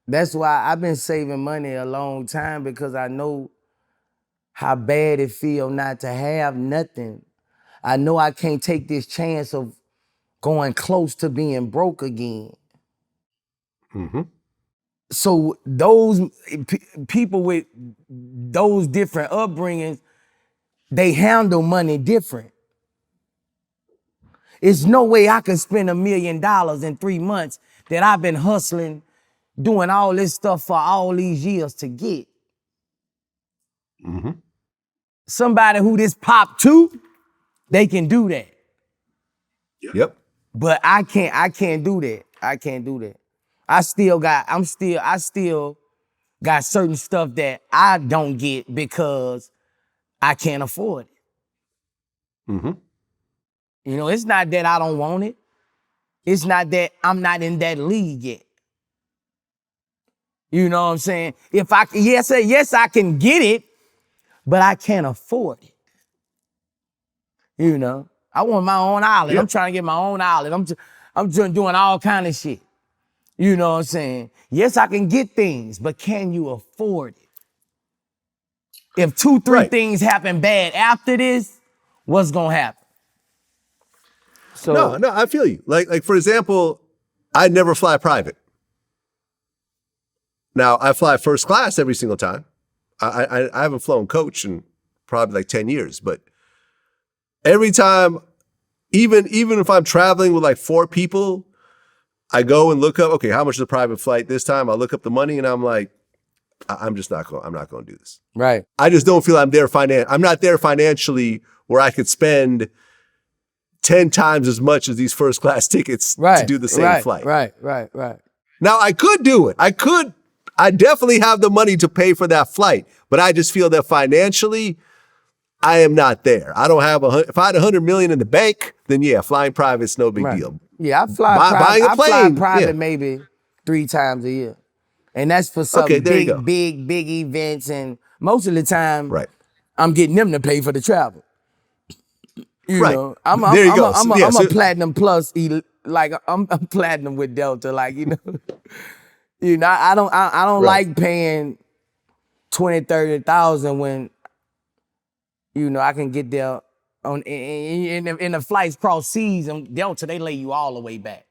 that's why I've been saving money a long time, because I know how bad it feel not to have nothing. I know I can't take this chance of going close to being broke again. Mm-hmm. So those people with those different upbringings, they handle money different. It's no way I could spend $1 million in 3 months that I've been hustling, doing all this stuff for all these years to get. Mm-hmm. Somebody who this popped to, they can do that. Yep. But I can't do that. I can't do that. I still got certain stuff that I don't get because I can't afford it. Mm-hmm. It's not that I don't want it. It's not that I'm not in that league yet. You know what I'm saying? Yes, I can get it, but I can't afford it. I want my own island. Yeah. I'm trying to get my own island. I'm doing all kind of shit. You know what I'm saying? Yes, I can get things, but can you afford it? If 2-3 things happen bad after this, what's gonna happen? So No, I feel you. Like for example, I never fly private. Now I fly first class every single time. I haven't flown coach in probably like 10 years, but every time, even if I'm traveling with like 4 people, I go and look up, okay, how much is a private flight this time? I look up the money and I'm like, I'm not going to do this. Right. I just don't feel I'm not there financially where I could spend 10 times as much as these first class tickets to do the same flight. Right. Now I could do it. I definitely have the money to pay for that flight, but I just feel that financially, I am not there. I don't have if I had $100 million in the bank, then yeah, flying private's no big deal. Yeah, I fly private maybe 3 times a year. And that's for some big events. And most of the time, I'm getting them to pay for the travel. You know, I'm a platinum plus, like I'm platinum with Delta, like, you know, I don't like paying 20, 30,000 when, you know, I can get there on in the flights cross seas and Delta, they lay you all the way back.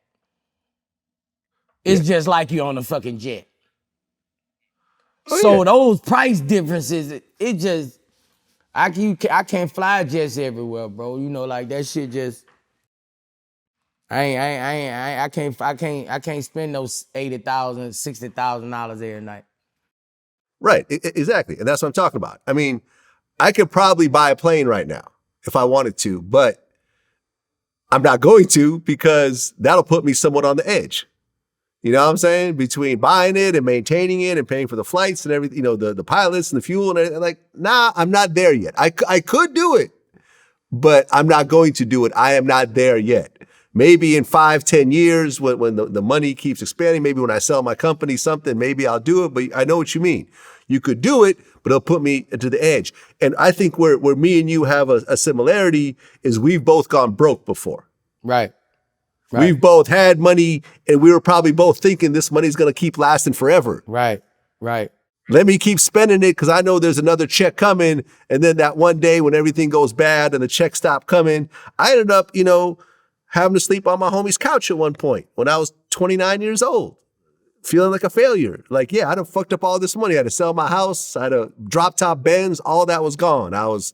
It's just like you're on a fucking jet. So those price differences, it just, I can't fly jets everywhere, bro. You know, like that shit just, I can't spend those $80,000, $60,000 every night. Right, exactly, and that's what I'm talking about. I mean, I could probably buy a plane right now if I wanted to, but I'm not going to because that'll put me somewhat on the edge. You know what I'm saying? Between buying it and maintaining it and paying for the flights and everything, you know, the pilots and the fuel and everything. Like, nah, I'm not there yet. I could do it, but I'm not going to do it. I am not there yet. Maybe in 5, 10 years when the money keeps expanding, maybe when I sell my company something, maybe I'll do it. But I know what you mean. You could do it, but it'll put me to the edge. And I think where me and you have a similarity is we've both gone broke before. Right. We've both had money and we were probably both thinking this money's going to keep lasting forever. Right. Let me keep spending it because I know there's another check coming. And then that one day when everything goes bad and the check stopped coming, I ended up, you know, having to sleep on my homie's couch at one point when I was 29 years old, feeling like a failure. Like, yeah, I done fucked up all this money. I had to sell my house. I had a drop top Benz. All that was gone. I was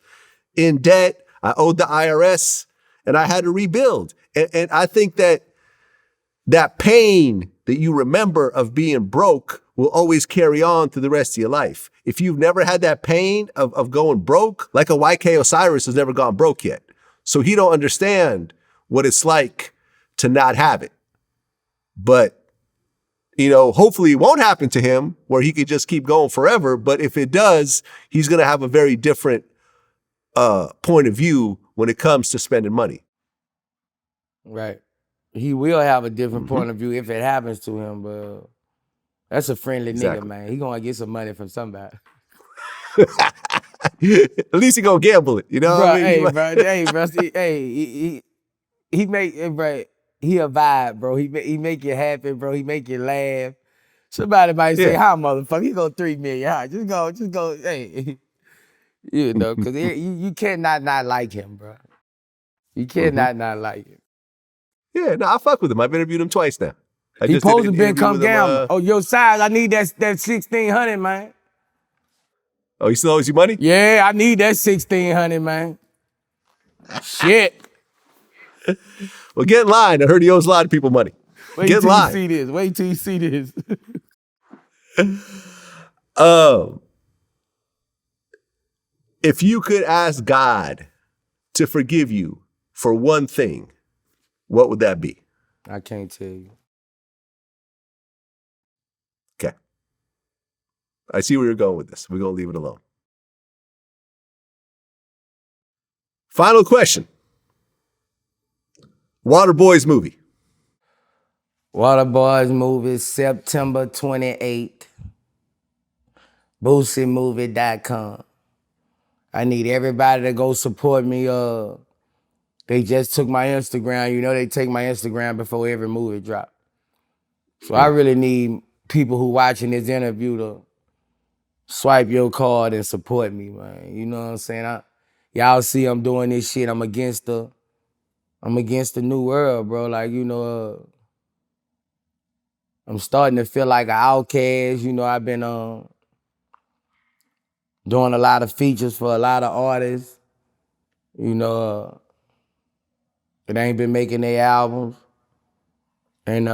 in debt. I owed the IRS and I had to rebuild. And I think that pain that you remember of being broke will always carry on through the rest of your life. If you've never had that pain of going broke, like a YK Osiris has never gone broke yet. So he don't understand what it's like to not have it. But, you know, hopefully it won't happen to him where he could just keep going forever. But if it does, he's going to have a very different point of view when it comes to spending money. Right. He will have a different point of view if it happens to him, but that's a friendly nigga, man. He gonna get some money from somebody. At least he gonna gamble it, you know what I mean? He make, bro, he a vibe, bro. He make you happy, bro. He make you laugh. Somebody might say, how motherfucker, he go 3 million. How? Just go, hey. You know, because you cannot not like him, bro. You cannot not like him. Yeah, no, I fuck with him. I've interviewed him twice now. He supposed to be come down. Oh, your size, I need that 1,600, man. Oh, he still owes you money? Yeah, I need that 1,600, man. Shit. Well, get in line. I heard he owes a lot of people money. Wait get in line. Wait till you see this. If you could ask God to forgive you for one thing, what would that be? I can't tell you. Okay. I see where you're going with this. We're going to leave it alone. Final question. Waterboys movie. Waterboys movie, September 28th. BoosieMovie.com. I need everybody to go support me. They just took my Instagram. You know they take my Instagram before every movie drop. So I really need people who watching this interview to swipe your card and support me, man. You know what I'm saying? Y'all see I'm doing this shit. I'm against the new world, bro. Like, you know, I'm starting to feel like an outcast. You know, I've been doing a lot of features for a lot of artists. You know, that ain't been making their albums. And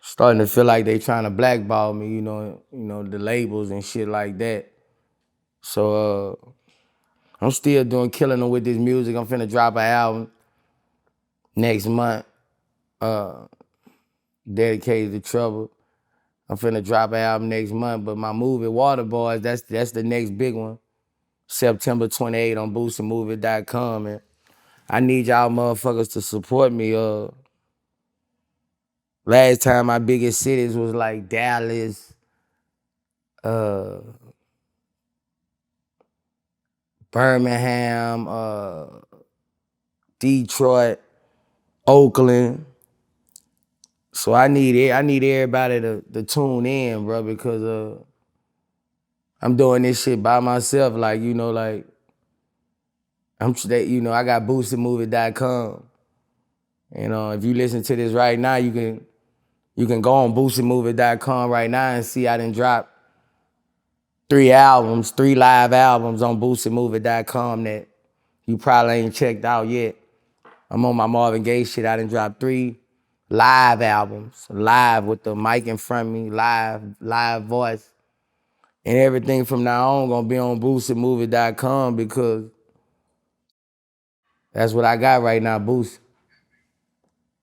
starting to feel like they trying to blackball me, you know, the labels and shit like that. So I'm still killing them with this music. I'm finna drop an album next month, dedicated to trouble. I'm finna drop an album next month, but my movie, Water Boys, that's the next big one. September 28th on boostedmovie.com. And I need y'all motherfuckers to support me. Last time my biggest cities was like Dallas, Birmingham, Detroit, Oakland. So I need everybody to tune in, bro, because I'm doing this shit by myself. Like, you know, like I got boostedmovie.com. You know, if you listen to this right now, you can go on boostedmovie.com right now and see I done dropped 3 live albums on boostedmovie.com that you probably ain't checked out yet. I'm on my Marvin Gaye shit. I done dropped 3 live albums, live with the mic in front of me, live voice. And everything from now on gonna be on boostedmovie.com because that's what I got right now, Boost.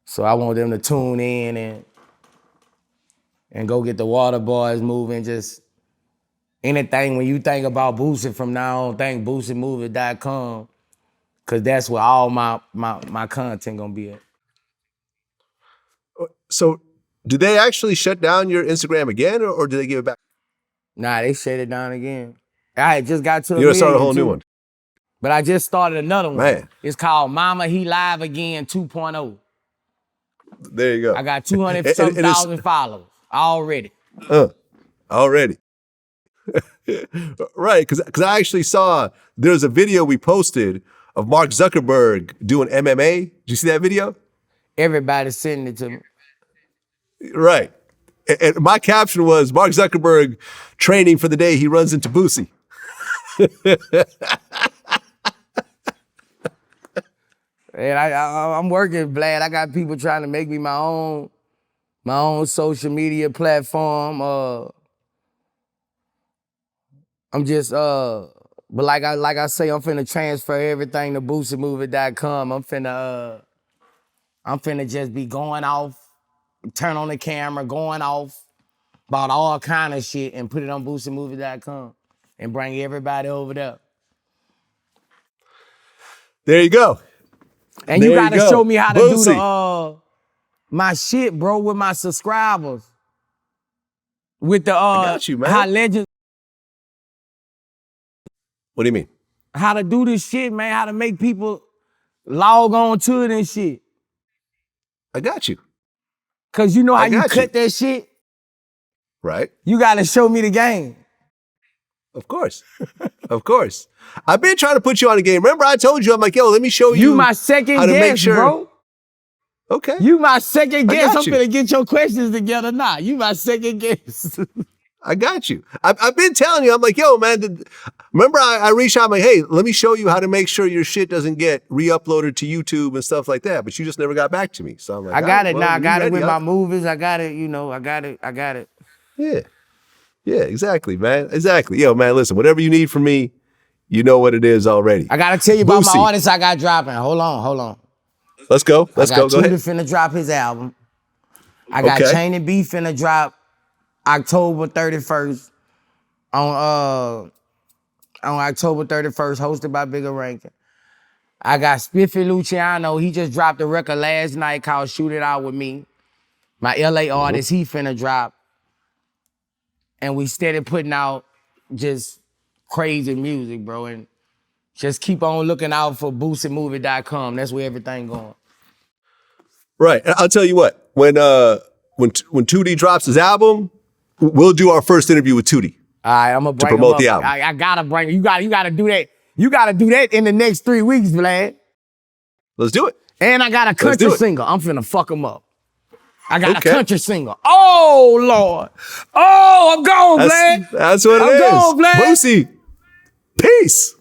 So I want them to tune in and go get the Water Boys moving. Just anything when you think about Boosted from now on, think boostedmovie.com, because that's where all my content gonna be at. So do they actually shut down your Instagram again, or do they give it back? Nah, they shut it down again. I just got to a You're gonna start a million, whole new too. one. But I just started another one. Man. It's called Mama He Live Again 2.0. There you go. I got 200-something thousand followers already. Already. Right, because I actually saw there's a video we posted of Mark Zuckerberg doing MMA. Did you see that video? Everybody's sending it to me. Right. And my caption was Mark Zuckerberg training for the day he runs into Boosie. And I'm working, Vlad. I got people trying to make me my own social media platform. I'm just but like I say, I'm finna transfer everything to boostedmovie.com. I'm finna just be going off, turn on the camera, going off about all kind of shit and put it on boostedmovie.com and bring everybody over there. There you go. And there you gotta show me how to do the my shit, bro, with my subscribers. With the I got you, man. how legends. What do you mean? How to do this shit, man, how to make people log on to it and shit. I got you. Cause you know how you cut that shit? Right. You gotta show me the game. Of course. Of course. I've been trying to put you on the game. Remember I told you, I'm like, yo, let me show you. You my second how to guest, make sure. bro. Okay. You my second guest. I'm you. finna get your questions together now. You my second guest. I got you. I've been telling you, I'm like, yo, man, remember I reached out, I'm like, hey, let me show you how to make sure your shit doesn't get re-uploaded to YouTube and stuff like that. But you just never got back to me. So I'm like, I got it now. I got it ready, with my movies. I got it, I got it. Yeah. Yeah, exactly, man. Exactly. Yo, man, listen, whatever you need from me, you know what it is already. I gotta tell you about Boosie. my artist I got dropping. Hold on. Let's go. Go ahead. Finna drop his album. I got Chain and B finna drop October 31st on October 31st, hosted by Bigger Rankin. I got Spiffy Luciano. He just dropped a record last night called Shoot It Out With Me. My LA artist, he finna drop. And we steady putting out just crazy music, bro. And just keep on looking out for boostedmovie.com. That's where everything going. Right. I'll tell you what, when Tootie drops his album, we'll do our first interview with Tootie. All right, I'm gonna bring to promote him the up. album. I gotta bring him. You gotta do that. You gotta do that in the next 3 weeks, Vlad. Let's do it. And I got a country single. I'm finna fuck him up. I got a country single. Oh, Lord. Oh, I'm gone, Vlad. That's what it is. I'm gone, Vlad. Boosie. Peace.